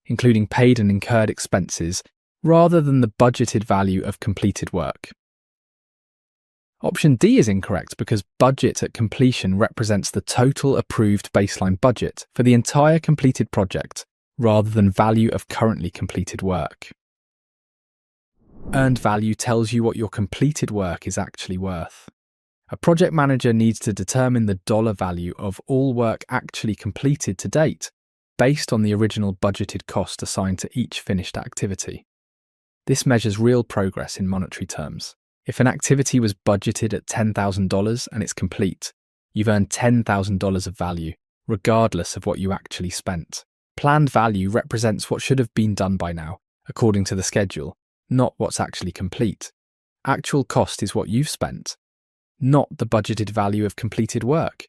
including paid and incurred expenses, rather than the budgeted value of completed work. Option D is incorrect because budget at completion represents the total approved baseline budget for the entire completed project, rather than value of currently completed work. Earned value tells you what your completed work is actually worth. A project manager needs to determine the dollar value of all work actually completed to date, based on the original budgeted cost assigned to each finished activity. This measures real progress in monetary terms. If an activity was budgeted at $10,000 and it's complete, you've earned $10,000 of value, regardless of what you actually spent. Planned value represents what should have been done by now, according to the schedule, not what's actually complete. Actual cost is what you've spent, not the budgeted value of completed work.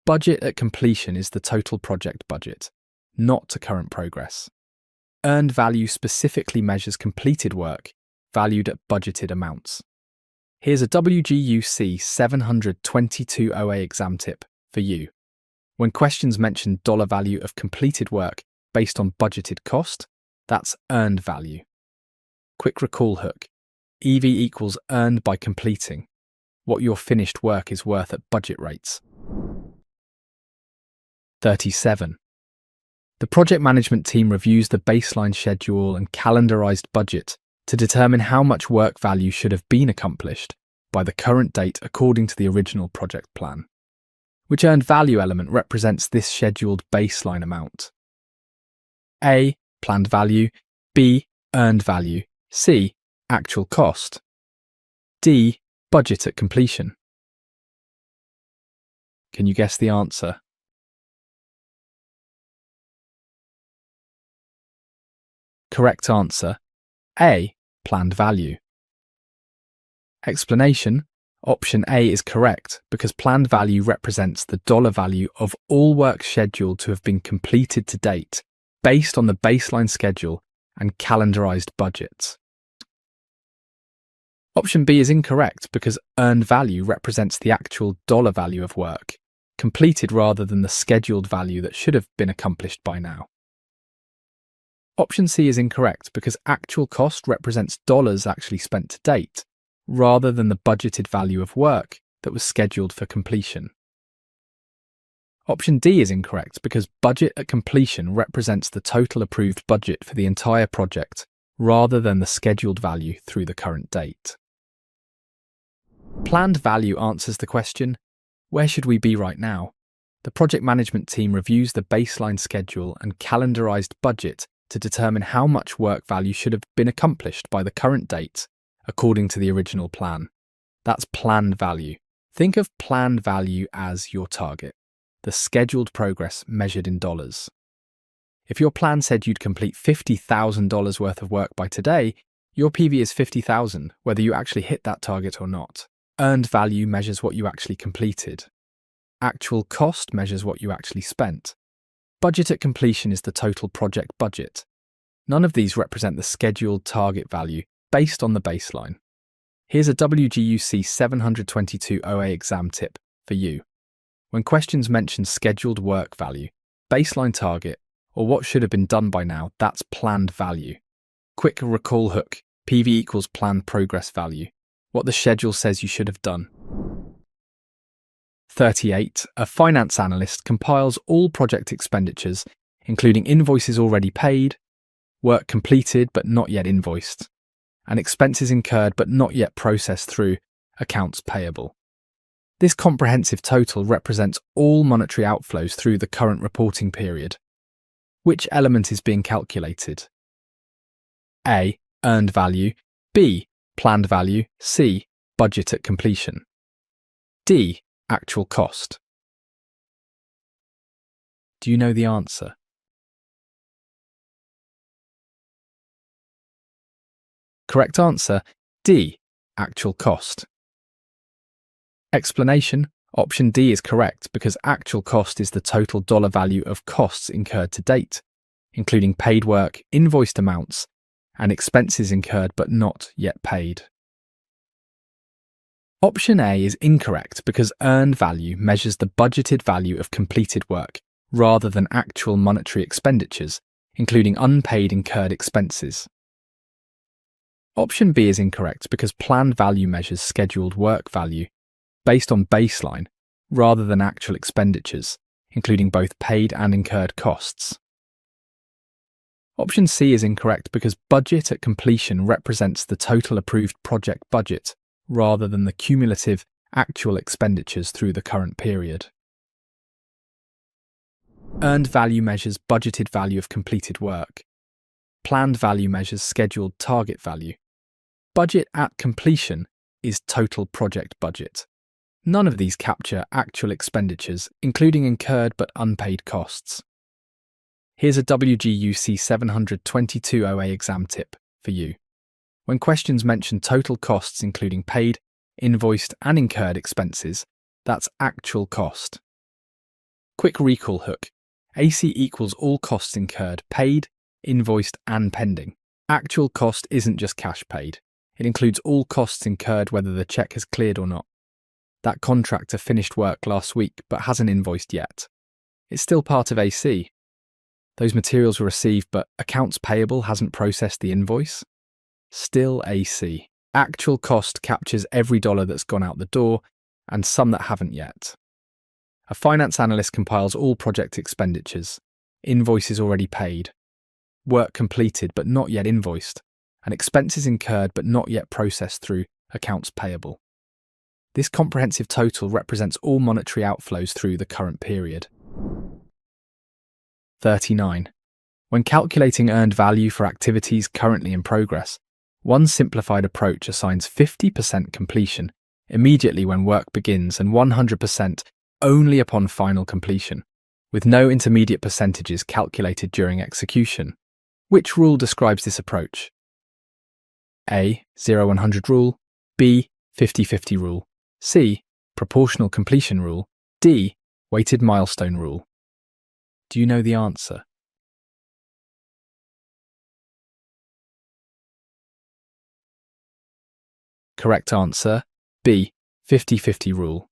Budget at completion is the total project budget, not to current progress. Earned value specifically measures completed work, valued at budgeted amounts. Here's a WGU C722 OA exam tip for you. When questions mention dollar value of completed work based on budgeted cost, that's earned value. Quick recall hook. EV equals earned by completing, what your finished work is worth at budget rates. 37. The project management team reviews the baseline schedule and calendarized budget to determine how much work value should have been accomplished by the current date according to the original project plan. Which earned value element represents this scheduled baseline amount? A. Planned value. B. Earned value. C. Actual cost. D. Budget at completion. Can you guess the answer? Correct answer, A. Planned value. Explanation. Option A is correct because planned value represents the dollar value of all work scheduled to have been completed to date, based on the baseline schedule and calendarized budgets. Option B is incorrect because earned value represents the actual dollar value of work, completed rather than the scheduled value that should have been accomplished by now. Option C is incorrect because actual cost represents dollars actually spent to date, rather than the budgeted value of work that was scheduled for completion. Option D is incorrect because budget at completion represents the total approved budget for the entire project, rather than the scheduled value through the current date. Planned value answers the question, where should we be right now? The project management team reviews the baseline schedule and calendarized budget to determine how much work value should have been accomplished by the current date, according to the original plan. That's planned value. Think of planned value as your target, the scheduled progress measured in dollars. If your plan said you'd complete $50,000 worth of work by today, your PV is $50,000, whether you actually hit that target or not. Earned value measures what you actually completed. Actual cost measures what you actually spent. Budget at completion is the total project budget. None of these represent the scheduled target value based on the baseline. Here's a WGU C722 OA exam tip for you. When questions mention scheduled work value, baseline target, or what should have been done by now, that's planned value. Quick recall hook, PV equals planned progress value, what the schedule says you should have done. 38. A finance analyst compiles all project expenditures, including invoices already paid, work completed but not yet invoiced, and expenses incurred but not yet processed through accounts payable. This comprehensive total represents all monetary outflows through the current reporting period. Which element is being calculated? A. Earned value. B. Planned value. C. Budget at completion. D. Actual cost. Do you know the answer? Correct answer, D. Actual cost. Explanation: option D is correct because actual cost is the total dollar value of costs incurred to date, including paid work, invoiced amounts, and expenses incurred but not yet paid. Option A is incorrect because earned value measures the budgeted value of completed work rather than actual monetary expenditures, including unpaid incurred expenses. Option B is incorrect because planned value measures scheduled work value based on baseline rather than actual expenditures, including both paid and incurred costs. Option C is incorrect because budget at completion represents the total approved project budget rather than the cumulative actual expenditures through the current period. Earned value measures budgeted value of completed work. Planned value measures scheduled target value. Budget at completion is total project budget. None of these capture actual expenditures, including incurred but unpaid costs. Here's a WGU C722 OA exam tip for you. When questions mention total costs including paid, invoiced and incurred expenses, that's actual cost. Quick recall hook. AC equals all costs incurred, paid, invoiced and pending. Actual cost isn't just cash paid. It includes all costs incurred whether the check has cleared or not. That contractor finished work last week but hasn't invoiced yet. It's still part of AC. Those materials were received but accounts payable hasn't processed the invoice. Still AC. Actual cost captures every dollar that's gone out the door and some that haven't yet. A finance analyst compiles all project expenditures, invoices already paid, work completed but not yet invoiced, and expenses incurred but not yet processed through accounts payable. This comprehensive total represents all monetary outflows through the current period. 39. When calculating earned value for activities currently in progress, one simplified approach assigns 50% completion immediately when work begins and 100% only upon final completion, with no intermediate percentages calculated during execution. Which rule describes this approach? A. 0-100 rule. B. 50-50 rule. C. Proportional completion rule. D. Weighted milestone rule. Do you know the answer? Correct answer, B. 50-50 rule.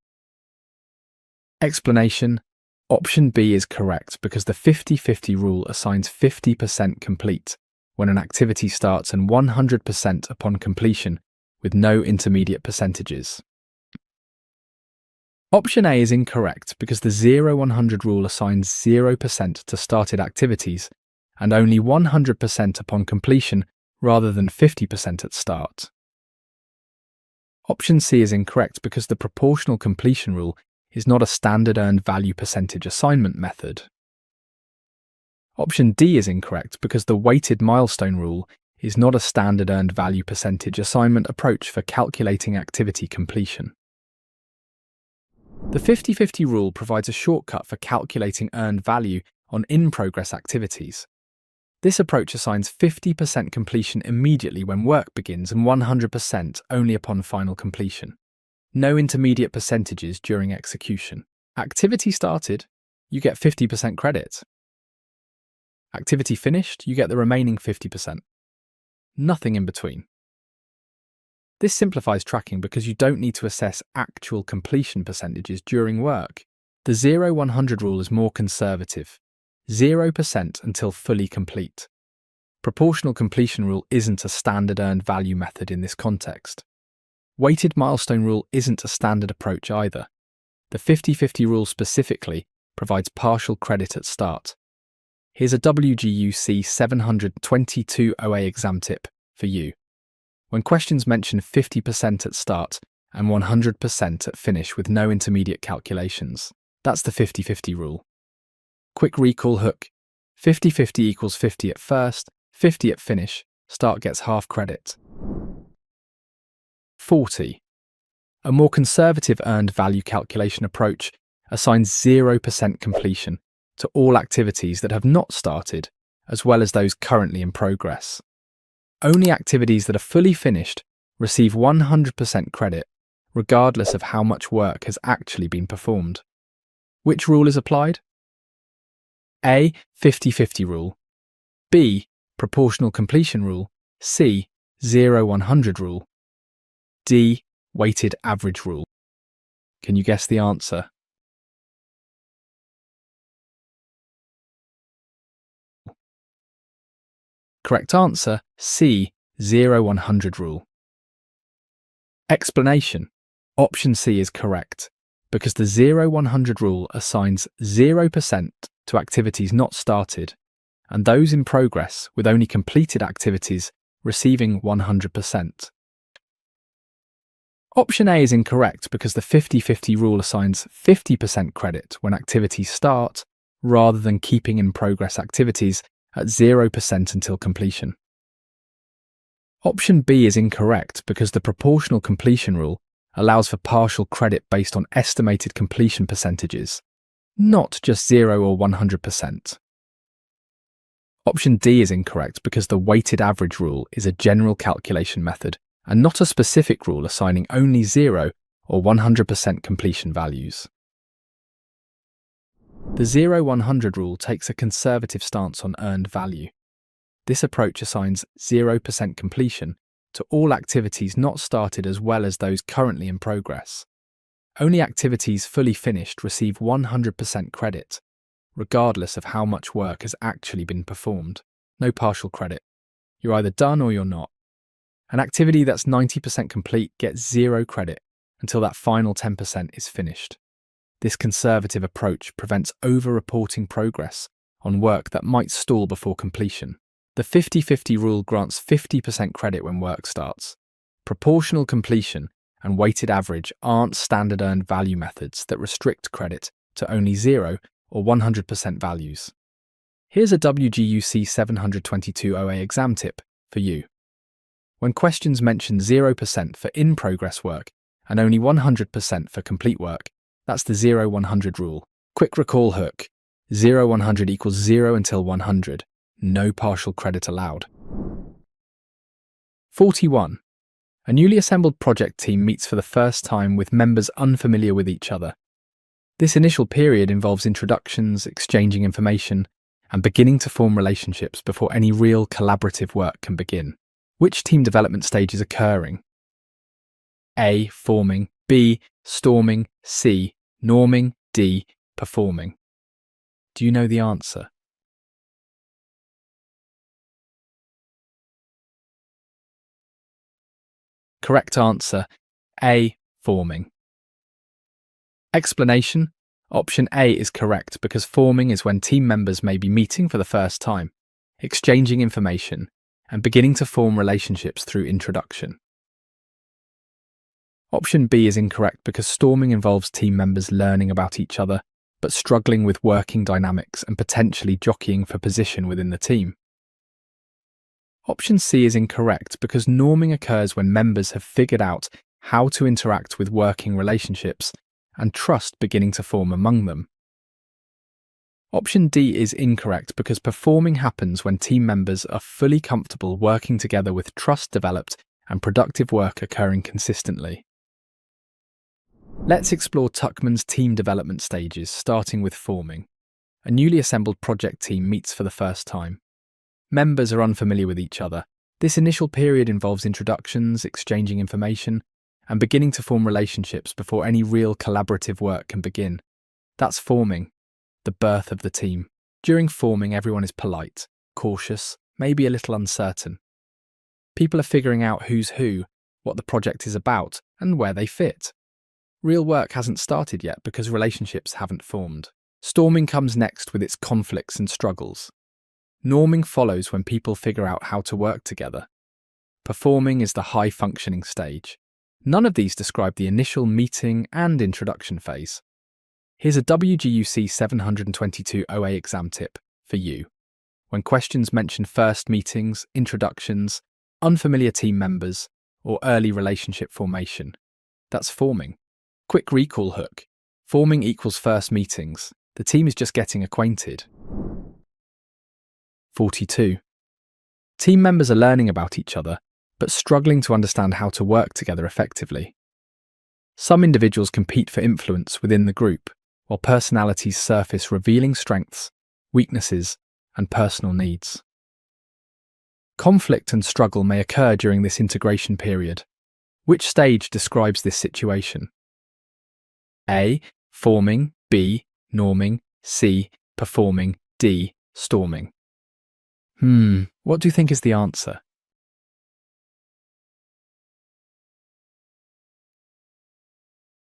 Explanation: option B is correct because the 50-50 rule assigns 50% complete when an activity starts and 100% upon completion with no intermediate percentages. Option A is incorrect because the 0-100 rule assigns 0% to started activities and only 100% upon completion rather than 50% at start. Option C is incorrect because the proportional completion rule is not a standard earned value percentage assignment method. Option D is incorrect because the weighted milestone rule is not a standard earned value percentage assignment approach for calculating activity completion. The 50-50 rule provides a shortcut for calculating earned value on in-progress activities. This approach assigns 50% completion immediately when work begins and 100% only upon final completion. No intermediate percentages during execution. Activity started, you get 50% credit. Activity finished, you get the remaining 50%. Nothing in between. This simplifies tracking because you don't need to assess actual completion percentages during work. The 0-100 rule is more conservative, 0% until fully complete. Proportional completion rule isn't a standard earned value method in this context. Weighted milestone rule isn't a standard approach either. The 50-50 rule specifically provides partial credit at start. Here's a WGU C722 OA exam tip for you. When questions mention 50% at start and 100% at finish with no intermediate calculations, that's the 50-50 rule. Quick recall hook. 50-50 equals 50 at first, 50 at finish. Start gets half credit. 40. A more conservative earned value calculation approach assigns 0% completion to all activities that have not started, as well as those currently in progress. Only activities that are fully finished receive 100% credit, regardless of how much work has actually been performed. Which rule is applied? A. 50-50 rule. B. Proportional completion rule. C. 0-100 rule. D. Weighted average rule. Can you guess the answer? Correct answer, C. 0-100 rule. Explanation. Option C is correct, because the 0-100 rule assigns 0% to activities not started, and those in progress with only completed activities receiving 100%. Option A is incorrect because the 50-50 rule assigns 50% credit when activities start, rather than keeping in progress activities at 0% until completion. Option B is incorrect because the proportional completion rule allows for partial credit based on estimated completion percentages, not just 0 or 100%. Option D is incorrect because the weighted average rule is a general calculation method and not a specific rule assigning only 0 or 100% completion values. The 0-100 rule takes a conservative stance on earned value. This approach assigns 0% completion to all activities not started as well as those currently in progress. Only activities fully finished receive 100% credit, regardless of how much work has actually been performed. No partial credit. You're either done or you're not. An activity that's 90% complete gets 0 credit until that final 10% is finished. This conservative approach prevents over-reporting progress on work that might stall before completion. The 50-50 rule grants 50% credit when work starts. Proportional completion and weighted average aren't standard earned value methods that restrict credit to only 0 or 100% values. Here's a WGU C722 OA exam tip for you. When questions mention 0% for in-progress work and only 100% for complete work, that's the 0-100 rule. Quick recall hook. 0-100 equals 0 until 100. No partial credit allowed. 41. A newly assembled project team meets for the first time with members unfamiliar with each other. This initial period involves introductions, exchanging information, and beginning to form relationships before any real collaborative work can begin. Which team development stage is occurring? A. Forming. B. Storming. C. Norming. D. Performing. Do you know the answer? Correct answer, A. Forming. Explanation. Option A is correct because forming is when team members may be meeting for the first time, exchanging information, and beginning to form relationships through introduction. Option B is incorrect because storming involves team members learning about each other, but struggling with working dynamics and potentially jockeying for position within the team. Option C is incorrect because norming occurs when members have figured out how to interact with working relationships and trust beginning to form among them. Option D is incorrect because performing happens when team members are fully comfortable working together with trust developed and productive work occurring consistently. Let's explore Tuckman's team development stages, starting with forming. A newly assembled project team meets for the first time. Members are unfamiliar with each other. This initial period involves introductions, exchanging information, and beginning to form relationships before any real collaborative work can begin. That's forming, the birth of the team. During forming, everyone is polite, cautious, maybe a little uncertain. People are figuring out who's who, what the project is about, and where they fit. Real work hasn't started yet because relationships haven't formed. Storming comes next with its conflicts and struggles. Norming follows when people figure out how to work together. Performing is the high-functioning stage. None of these describe the initial meeting and introduction phase. Here's a WGU C722 OA exam tip for you. When questions mention first meetings, introductions, unfamiliar team members, or early relationship formation, that's forming. Quick recall hook. Forming equals first meetings. The team is just getting acquainted. 42. Team members are learning about each other, but struggling to understand how to work together effectively. Some individuals compete for influence within the group, while personalities surface revealing strengths, weaknesses, and personal needs. Conflict and struggle may occur during this integration period. Which stage describes this situation? A. Forming. B. Norming. C. Performing. D. Storming. What do you think is the answer?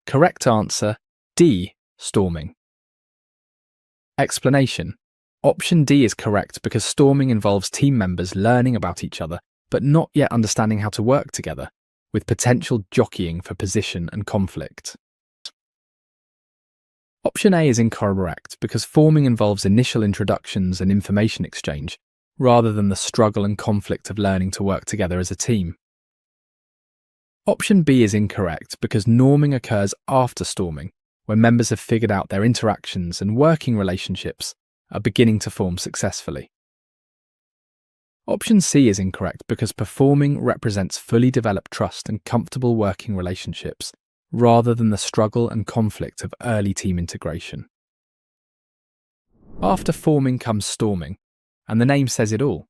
Correct answer, D. Storming. Explanation. Option D is correct because storming involves team members learning about each other, but not yet understanding how to work together, with potential jockeying for position and conflict. Option A is incorrect because forming involves initial introductions and information exchange, rather than the struggle and conflict of learning to work together as a team. Option B is incorrect because norming occurs after storming, when members have figured out their interactions and working relationships are beginning to form successfully. Option C is incorrect because performing represents fully developed trust and comfortable working relationships, rather than the struggle and conflict of early team integration. After forming comes storming, and the name says it all.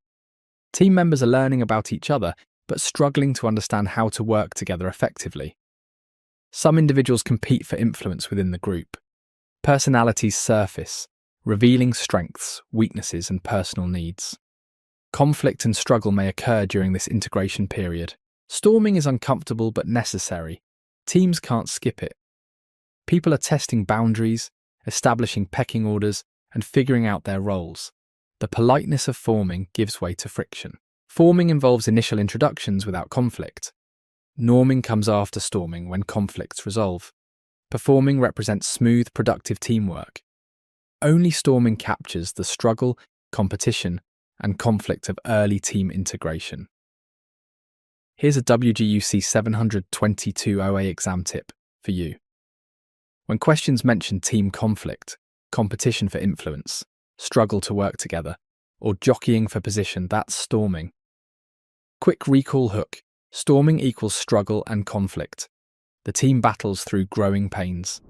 Team members are learning about each other, but struggling to understand how to work together effectively. Some individuals compete for influence within the group. Personalities surface, revealing strengths, weaknesses, and personal needs. Conflict and struggle may occur during this integration period. Storming is uncomfortable but necessary. Teams can't skip it. People are testing boundaries, establishing pecking orders, and figuring out their roles. The politeness of forming gives way to friction. Forming involves initial introductions without conflict. Norming comes after storming when conflicts resolve. Performing represents smooth, productive teamwork. Only storming captures the struggle, competition, and conflict of early team integration. Here's a WGU C722 OA exam tip for you. When questions mention team conflict, competition for influence, struggle to work together, or jockeying for position, that's storming. Quick recall hook. Storming equals struggle and conflict. The team battles through growing pains.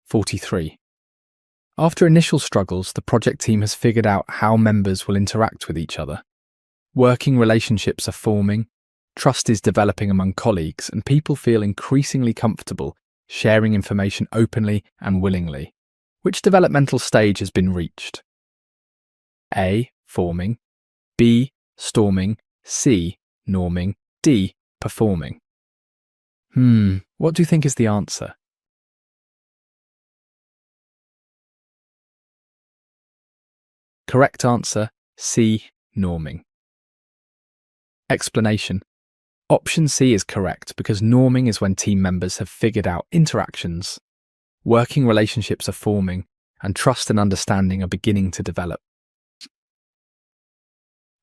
43. After initial struggles, the project team has figured out how members will interact with each other. Working relationships are forming, trust is developing among colleagues, and people feel increasingly comfortable sharing information openly and willingly. Which developmental stage has been reached? A. Forming. B. Storming. C. Norming. D. Performing. What do you think is the answer? Correct answer, C. Norming. Explanation. Option C is correct because norming is when team members have figured out interactions, working relationships are forming, and trust and understanding are beginning to develop.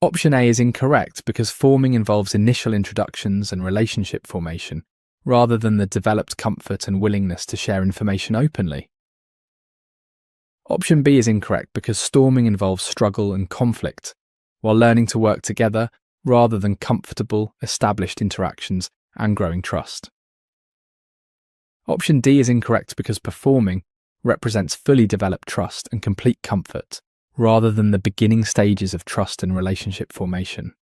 Option A is incorrect because forming involves initial introductions and relationship formation, rather than the developed comfort and willingness to share information openly. Option B is incorrect because storming involves struggle and conflict, while learning to work together rather than comfortable, established interactions and growing trust. Option D is incorrect because performing represents fully developed trust and complete comfort, rather than the beginning stages of trust and relationship formation.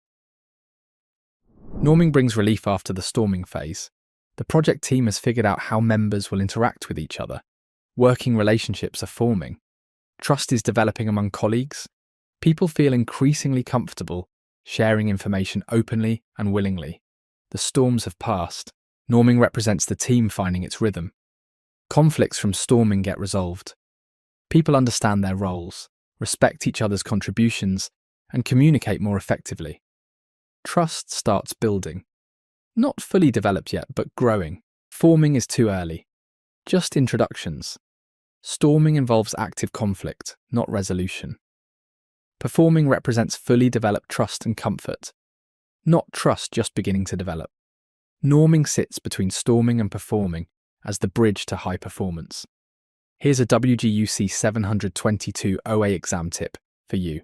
Norming brings relief after the storming phase. The project team has figured out how members will interact with each other. Working relationships are forming. Trust is developing among colleagues. People feel increasingly comfortable sharing information openly and willingly. The storms have passed. Norming represents the team finding its rhythm. Conflicts from storming get resolved. People understand their roles, respect each other's contributions, and communicate more effectively. Trust starts building. Not fully developed yet, but growing. Forming is too early. Just introductions. Storming involves active conflict, not resolution. Performing represents fully developed trust and comfort, not trust just beginning to develop. Norming sits between storming and performing as the bridge to high performance. Here's a WGU C722 OA exam tip for you.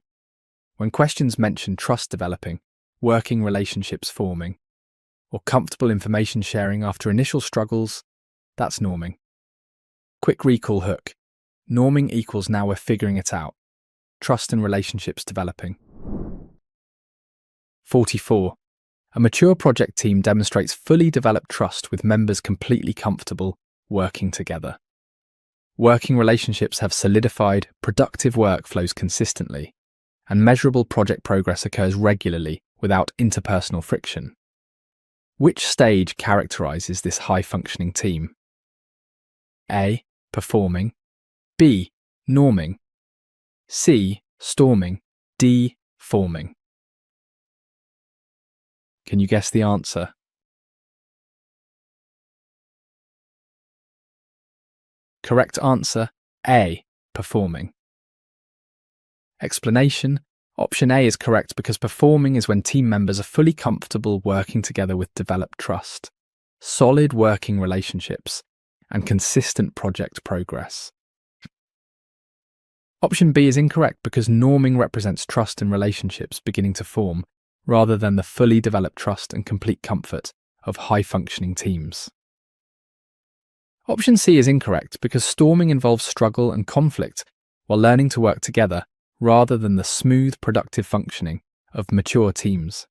When questions mention trust developing, working relationships forming, or comfortable information sharing after initial struggles, that's norming. Quick recall hook. Norming equals now we're figuring it out. Trust and relationships developing. 44. A mature project team demonstrates fully developed trust with members completely comfortable working together. Working relationships have solidified, productive work flows consistently, and measurable project progress occurs regularly without interpersonal friction. Which stage characterizes this high-functioning team? A. Performing. B. Norming. C. Storming. D. Forming. Can you guess the answer? Correct answer, A. Performing. Explanation. Option A is correct because performing is when team members are fully comfortable working together with developed trust, solid working relationships, and consistent project progress. Option B is incorrect because norming represents trust and relationships beginning to form, rather than the fully developed trust and complete comfort of high-functioning teams. Option C is incorrect because storming involves struggle and conflict while learning to work together, rather than the smooth, productive functioning of mature teams.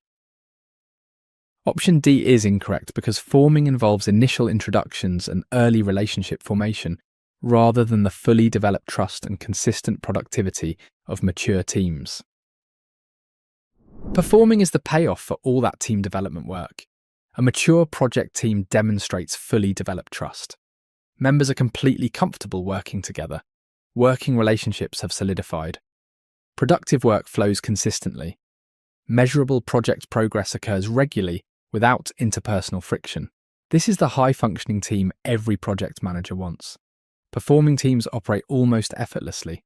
Option D is incorrect because forming involves initial introductions and early relationship formation, rather than the fully developed trust and consistent productivity of mature teams. Performing is the payoff for all that team development work. A mature project team demonstrates fully developed trust. Members are completely comfortable working together. Working relationships have solidified. Productive work flows consistently. Measurable project progress occurs regularly without interpersonal friction. This is the high-functioning team every project manager wants. Performing teams operate almost effortlessly.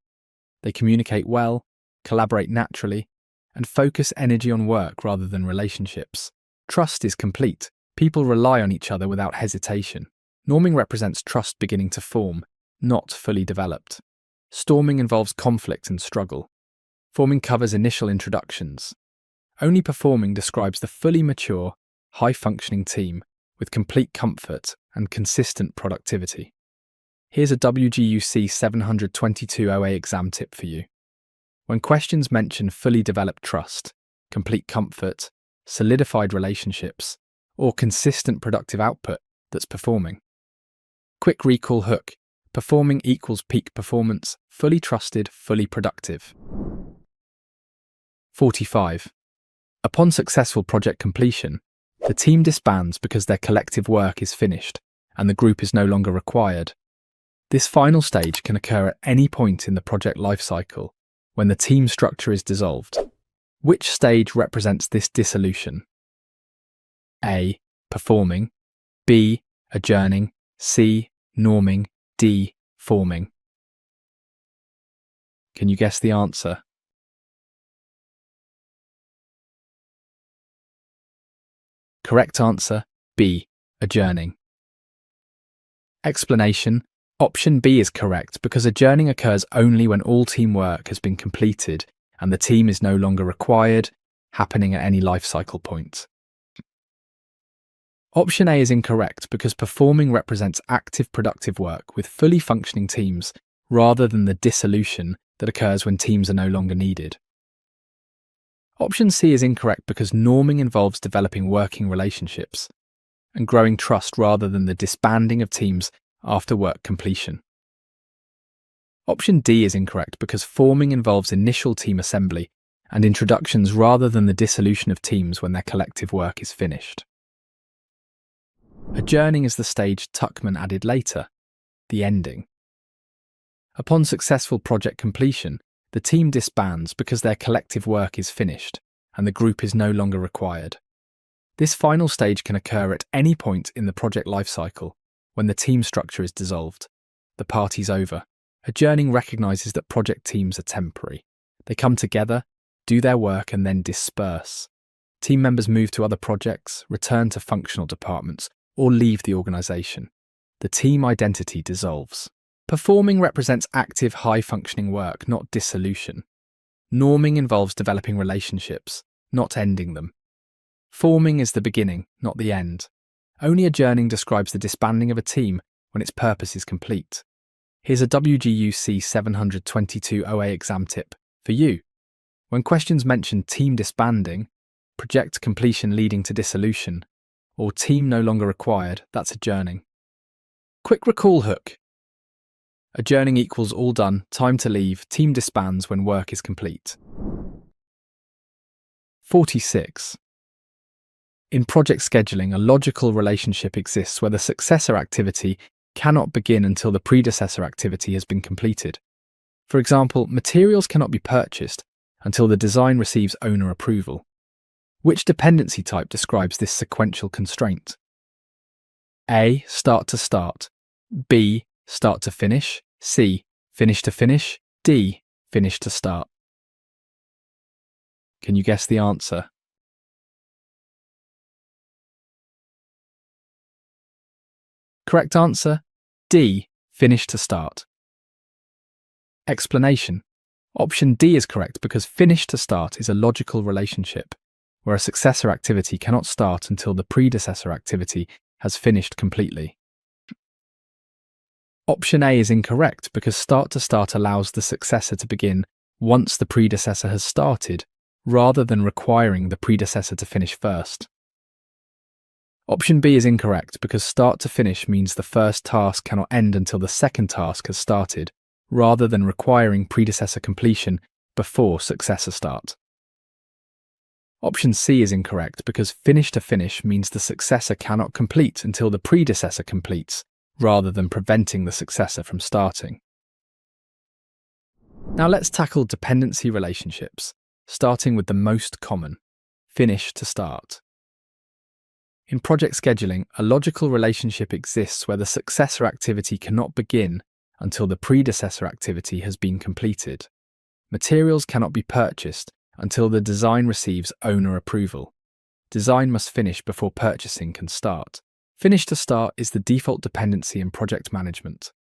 They communicate well, collaborate naturally, and focus energy on work rather than relationships. Trust is complete. People rely on each other without hesitation. Norming represents trust beginning to form, not fully developed. Storming involves conflict and struggle. Forming covers initial introductions. Only performing describes the fully mature, high-functioning team with complete comfort and consistent productivity. Here's a WGU C722 OA exam tip for you. When questions mention fully developed trust, complete comfort, solidified relationships, or consistent productive output, that's performing. Quick recall hook. Performing equals peak performance, fully trusted, fully productive. 45. Upon successful project completion, the team disbands because their collective work is finished and the group is no longer required. This final stage can occur at any point in the project lifecycle when the team structure is dissolved. Which stage represents this dissolution? A. Performing. B. Adjourning. C. Norming. D. Forming. Can you guess the answer? Correct answer, B. Adjourning. Explanation. Option B is correct because adjourning occurs only when all teamwork has been completed and the team is no longer required, happening at any life cycle point. Option A is incorrect because performing represents active productive work with fully functioning teams rather than the dissolution that occurs when teams are no longer needed. Option C is incorrect because norming involves developing working relationships and growing trust rather than the disbanding of teams after work completion. Option D is incorrect because forming involves initial team assembly and introductions rather than the dissolution of teams when their collective work is finished. Adjourning is the stage Tuckman added later, the ending. Upon successful project completion, the team disbands because their collective work is finished and the group is no longer required. This final stage can occur at any point in the project lifecycle when the team structure is dissolved, the party's over. Adjourning recognizes that project teams are temporary. They come together, do their work, and then disperse. Team members move to other projects, return to functional departments, or leave the organization. The team identity dissolves. Performing represents active, high-functioning work, not dissolution. Norming involves developing relationships, not ending them. Forming is the beginning, not the end. Only adjourning describes the disbanding of a team when its purpose is complete. Here's a WGU C722 OA exam tip for you. When questions mention team disbanding, project completion leading to dissolution, or team no longer required, that's adjourning. Quick recall hook. Adjourning equals all done, time to leave, team disbands when work is complete. 46. In project scheduling, a logical relationship exists where the successor activity cannot begin until the predecessor activity has been completed. For example, materials cannot be purchased until the design receives owner approval. Which dependency type describes this sequential constraint? A. Start to start. B. Start to finish. C. Finish to finish. D. Finish to start. Can you guess the answer? Correct answer, D. Finish to start. Explanation. Option D is correct because finish to start is a logical relationship where a successor activity cannot start until the predecessor activity has finished completely. Option A is incorrect because start to start allows the successor to begin once the predecessor has started, rather than requiring the predecessor to finish first. Option B is incorrect because start to finish means the first task cannot end until the second task has started, rather than requiring predecessor completion before successor start. Option C is incorrect because finish to finish means the successor cannot complete until the predecessor completes, rather than preventing the successor from starting. Now let's tackle dependency relationships, starting with the most common, finish to start. In project scheduling, a logical relationship exists where the successor activity cannot begin until the predecessor activity has been completed. Materials cannot be purchased until the design receives owner approval. Design must finish before purchasing can start. Finish to start is the default dependency in project management.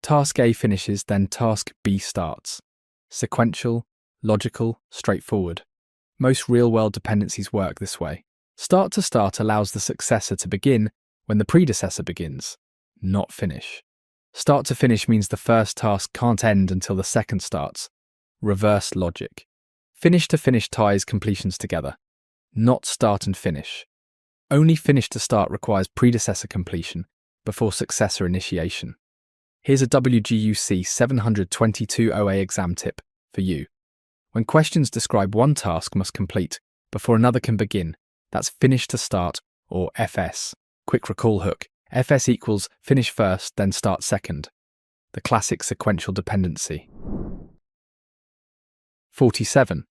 Task A finishes, then task B starts. Sequential, logical, straightforward. Most real-world dependencies work this way. Start to start allows the successor to begin when the predecessor begins, not finish. Start to finish means the first task can't end until the second starts. Reverse logic. Finish to finish ties completions together, not start and finish. Only finish to start requires predecessor completion before successor initiation. Here's a WGU C722 OA exam tip for you. When questions describe one task must complete before another can begin, that's finish to start, or FS. Quick recall hook. FS equals finish first, then start second. The classic sequential dependency. 47.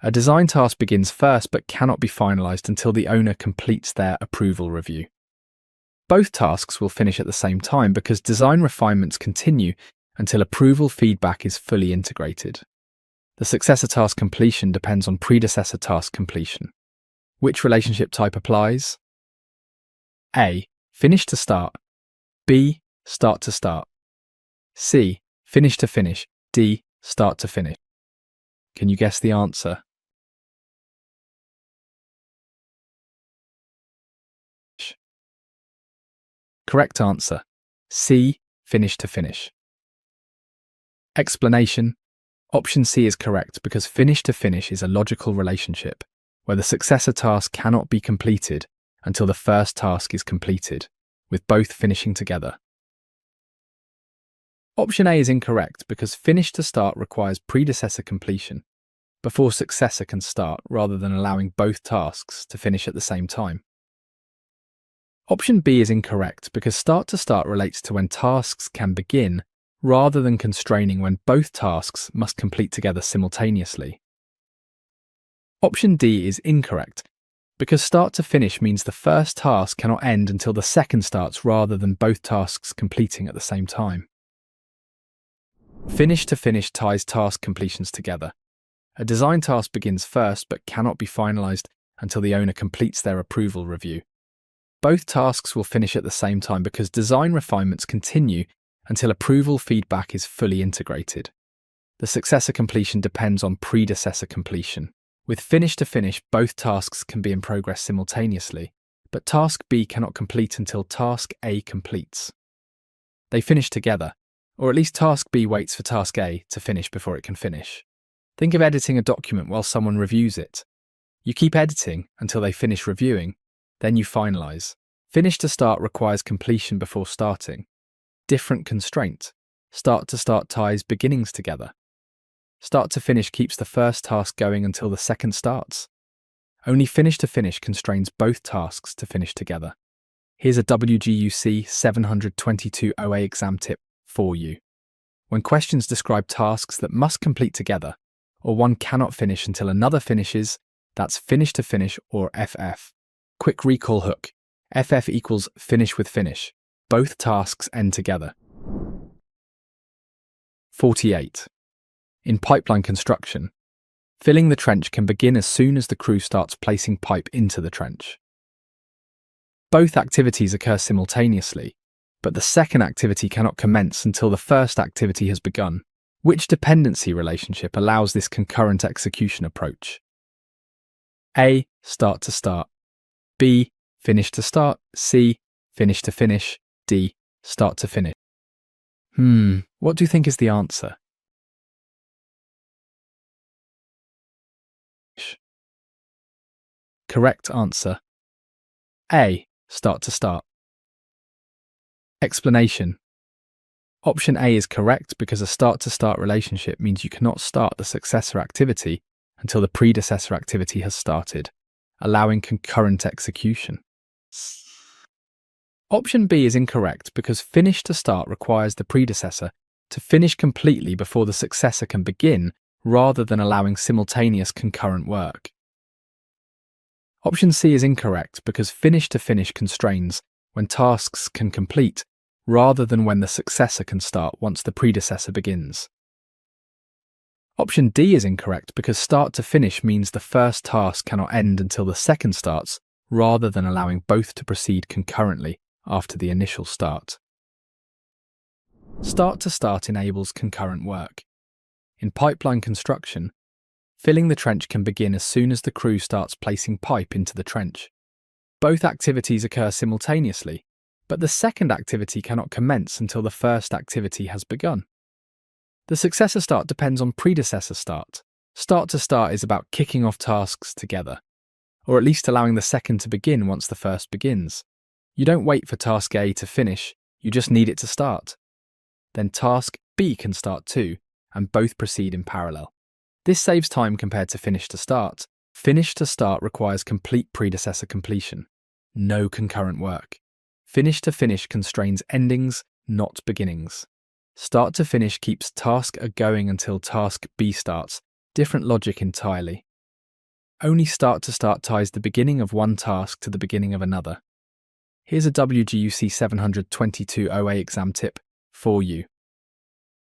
A design task begins first but cannot be finalized until the owner completes their approval review. Both tasks will finish at the same time because design refinements continue until approval feedback is fully integrated. The successor task completion depends on predecessor task completion. Which relationship type applies? A. Finish to start. B. Start to start. C. Finish to finish. D. Start to finish. Can you guess the answer? Correct answer. C. Finish to finish. Explanation. Option C is correct because finish to finish is a logical relationship where the successor task cannot be completed until the first task is completed, with both finishing together. Option A is incorrect because finish to start requires predecessor completion before successor can start rather than allowing both tasks to finish at the same time. Option B is incorrect because start to start relates to when tasks can begin rather than constraining when both tasks must complete together simultaneously. Option D is incorrect because start to finish means the first task cannot end until the second starts rather than both tasks completing at the same time. Finish to finish ties task completions together. A design task begins first but cannot be finalized until the owner completes their approval review. Both tasks will finish at the same time because design refinements continue until approval feedback is fully integrated. The successor completion depends on predecessor completion. With finish to finish, both tasks can be in progress simultaneously, but task B cannot complete until task A completes. They finish together, or at least task B waits for task A to finish before it can finish. Think of editing a document while someone reviews it. You keep editing until they finish reviewing, then you finalize. Finish to start requires completion before starting. Different constraint. Start to start ties beginnings together. Start to finish keeps the first task going until the second starts. Only finish to finish constrains both tasks to finish together. Here's a WGU C722 OA exam tip for you. When questions describe tasks that must complete together, or one cannot finish until another finishes, that's finish to finish or FF. Quick recall hook. FF equals finish with finish. Both tasks end together. 48. In pipeline construction, filling the trench can begin as soon as the crew starts placing pipe into the trench. Both activities occur simultaneously, but the second activity cannot commence until the first activity has begun. Which dependency relationship allows this concurrent execution approach? A. Start to start. B. Finish to start. C. Finish to finish. D. Start to finish. What do you think is the answer? Correct answer. A. Start to start. Explanation. Option A is correct because a start-to-start relationship means you cannot start the successor activity until the predecessor activity has started, allowing concurrent execution. Option B is incorrect because finish to start requires the predecessor to finish completely before the successor can begin rather than allowing simultaneous concurrent work. Option C is incorrect because finish to finish constrains when tasks can complete rather than when the successor can start once the predecessor begins. Option D is incorrect because start to finish means the first task cannot end until the second starts rather than allowing both to proceed concurrently after the initial start. Start to start enables concurrent work. In pipeline construction, filling the trench can begin as soon as the crew starts placing pipe into the trench. Both activities occur simultaneously, but the second activity cannot commence until the first activity has begun. The successor start depends on predecessor start. Start to start is about kicking off tasks together, or at least allowing the second to begin once the first begins. You don't wait for task A to finish, you just need it to start. Then task B can start too, and both proceed in parallel. This saves time compared to finish to start. Finish to start requires complete predecessor completion, no concurrent work. Finish to finish constrains endings, not beginnings. Start to finish keeps task A going until task B starts, different logic entirely. Only start to start ties the beginning of one task to the beginning of another. Here's a WGU C722 OA exam tip for you.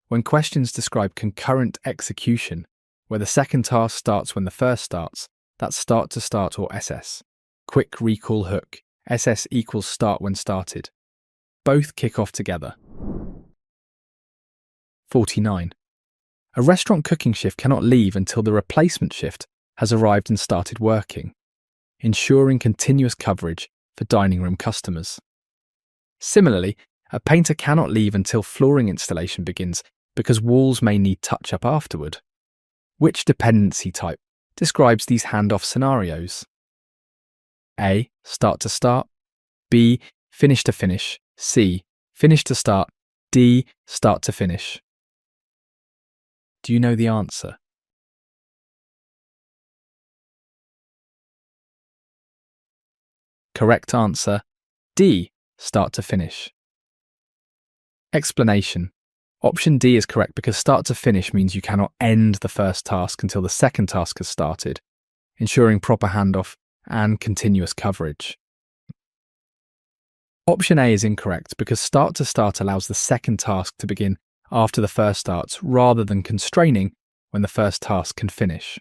When questions describe concurrent execution, where the second task starts when the first starts, that's start to start or SS. Quick recall hook. SS equals start when started. Both kick off together. 49. A restaurant cooking shift cannot leave until the replacement shift has arrived and started working, ensuring continuous coverage for dining room customers. Similarly, a painter cannot leave until flooring installation begins because walls may need touch-up afterward. Which dependency type describes these handoff scenarios? A. Start to start. B. Finish to finish. C. Finish to start. D. Start to finish. Do you know the answer? Correct answer, D. Start to finish. Explanation. Option D is correct because start to finish means you cannot end the first task until the second task has started, ensuring proper handoff and continuous coverage. Option A is incorrect because start to start allows the second task to begin after the first starts rather than constraining when the first task can finish.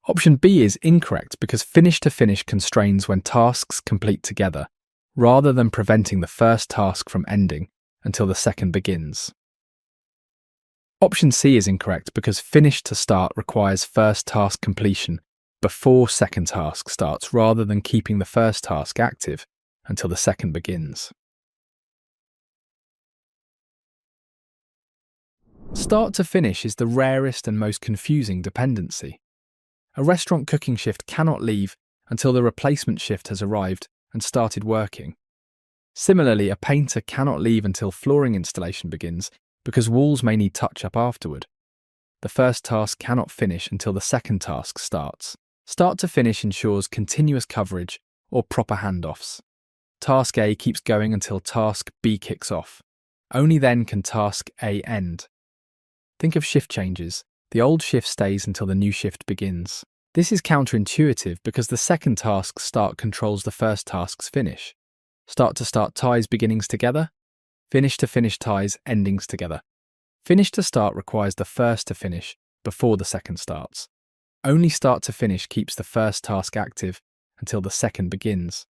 Option B is incorrect because finish to finish constrains when tasks complete together, rather than preventing the first task from ending until the second begins. Option C is incorrect because finish to start requires first task completion before second task starts rather than keeping the first task active until the second begins. Start to finish is the rarest and most confusing dependency. A restaurant cooking shift cannot leave until the replacement shift has arrived and started working. Similarly, a painter cannot leave until flooring installation begins because walls may need touch-up afterward. The first task cannot finish until the second task starts. Start to finish ensures continuous coverage or proper handoffs. Task A keeps going until task B kicks off. Only then can task A end. Think of shift changes. The old shift stays until the new shift begins. This is counterintuitive because the second task's start controls the first task's finish. Start to start ties beginnings together. Finish to finish ties endings together. Finish to start requires the first to finish before the second starts. Only start to finish keeps the first task active until the second begins.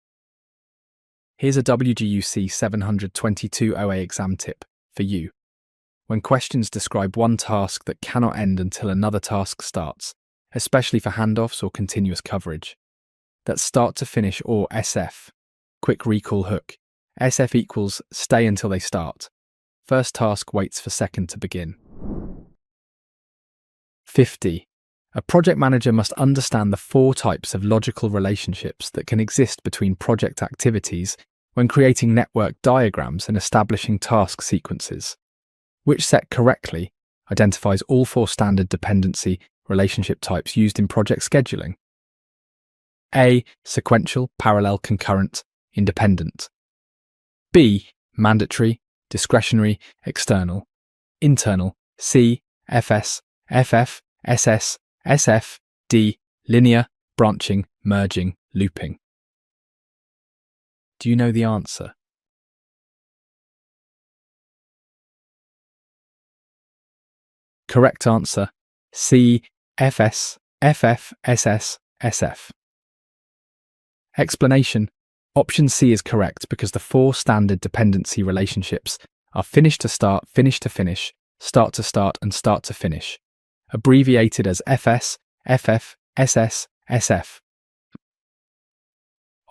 Here's a WGU C722 OA exam tip for you. When questions describe one task that cannot end until another task starts, especially for handoffs or continuous coverage. That's start to finish or SF. Quick recall hook. SF equals stay until they start. First task waits for second to begin. 50. A project manager must understand the 4 types of logical relationships that can exist between project activities when creating network diagrams and establishing task sequences. Which set correctly identifies all 4 standard dependency relationship types used in project scheduling? A. Sequential, parallel, concurrent, independent. B. Mandatory, discretionary, external, internal. C. FS, FF, SS, SF. D. Linear, branching, merging, looping. Do you know the answer? Correct answer, C. FS, FF, SS, SF. Explanation. Option C is correct because the 4 standard dependency relationships are finish to start, finish to finish, start to start, and start to finish, abbreviated as FS, FF, SS, SF.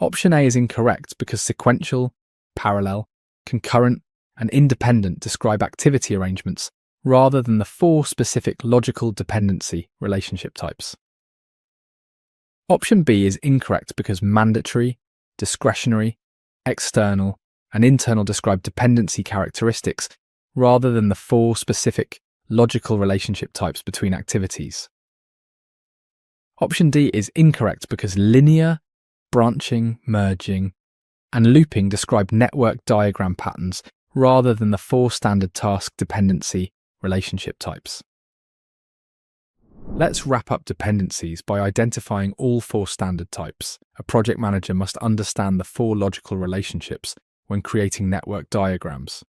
Option A is incorrect because sequential, parallel, concurrent, and independent describe activity arrangements rather than the 4 specific logical dependency relationship types. Option B is incorrect because mandatory, discretionary, external, and internal describe dependency characteristics rather than the 4 specific logical relationship types between activities. Option D is incorrect because linear, branching, merging, and looping describe network diagram patterns rather than the 4 standard task dependency relationship types. Let's wrap up dependencies by identifying all 4 standard types. A project manager must understand the 4 logical relationships when creating network diagrams.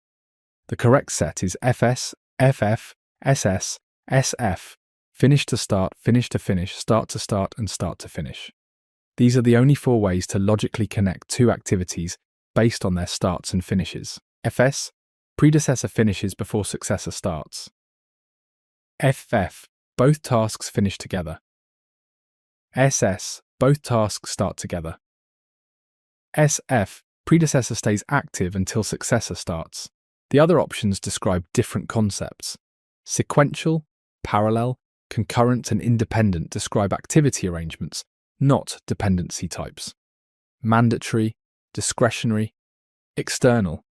The correct set is FS, FF, SS, SF, finish to start, finish to finish, start to start, and start to finish. These are the only 4 ways to logically connect 2 activities based on their starts and finishes. FS, predecessor finishes before successor starts. FF, both tasks finish together. SS, both tasks start together. SF, Predecessor stays active until successor starts. The other options describe different concepts. Sequential, parallel, concurrent, and independent describe activity arrangements, not dependency types. Mandatory, discretionary, external,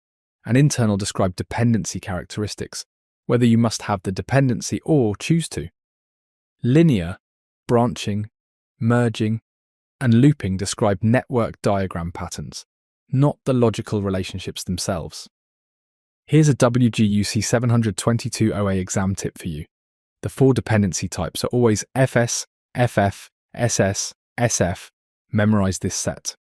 and internal describe dependency characteristics, whether you must have the dependency or choose to. Linear, branching, merging, and looping describe network diagram patterns, not the logical relationships themselves. Here's a WGU C722 OA exam tip for you. The 4 dependency types are always FS, FF, SS, SF. Memorize this set.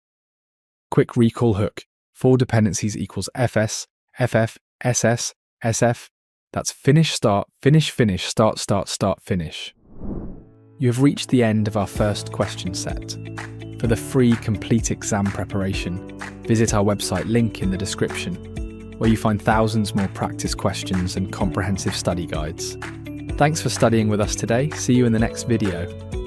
Quick recall hook. 4 dependencies equals FS, FF, SS, SF. That's finish, start, finish, finish, start, start, start, finish. You have reached the end of our first question set. For the free complete exam preparation, visit our website link in the description, where you find thousands more practice questions and comprehensive study guides. Thanks for studying with us today. See you in the next video.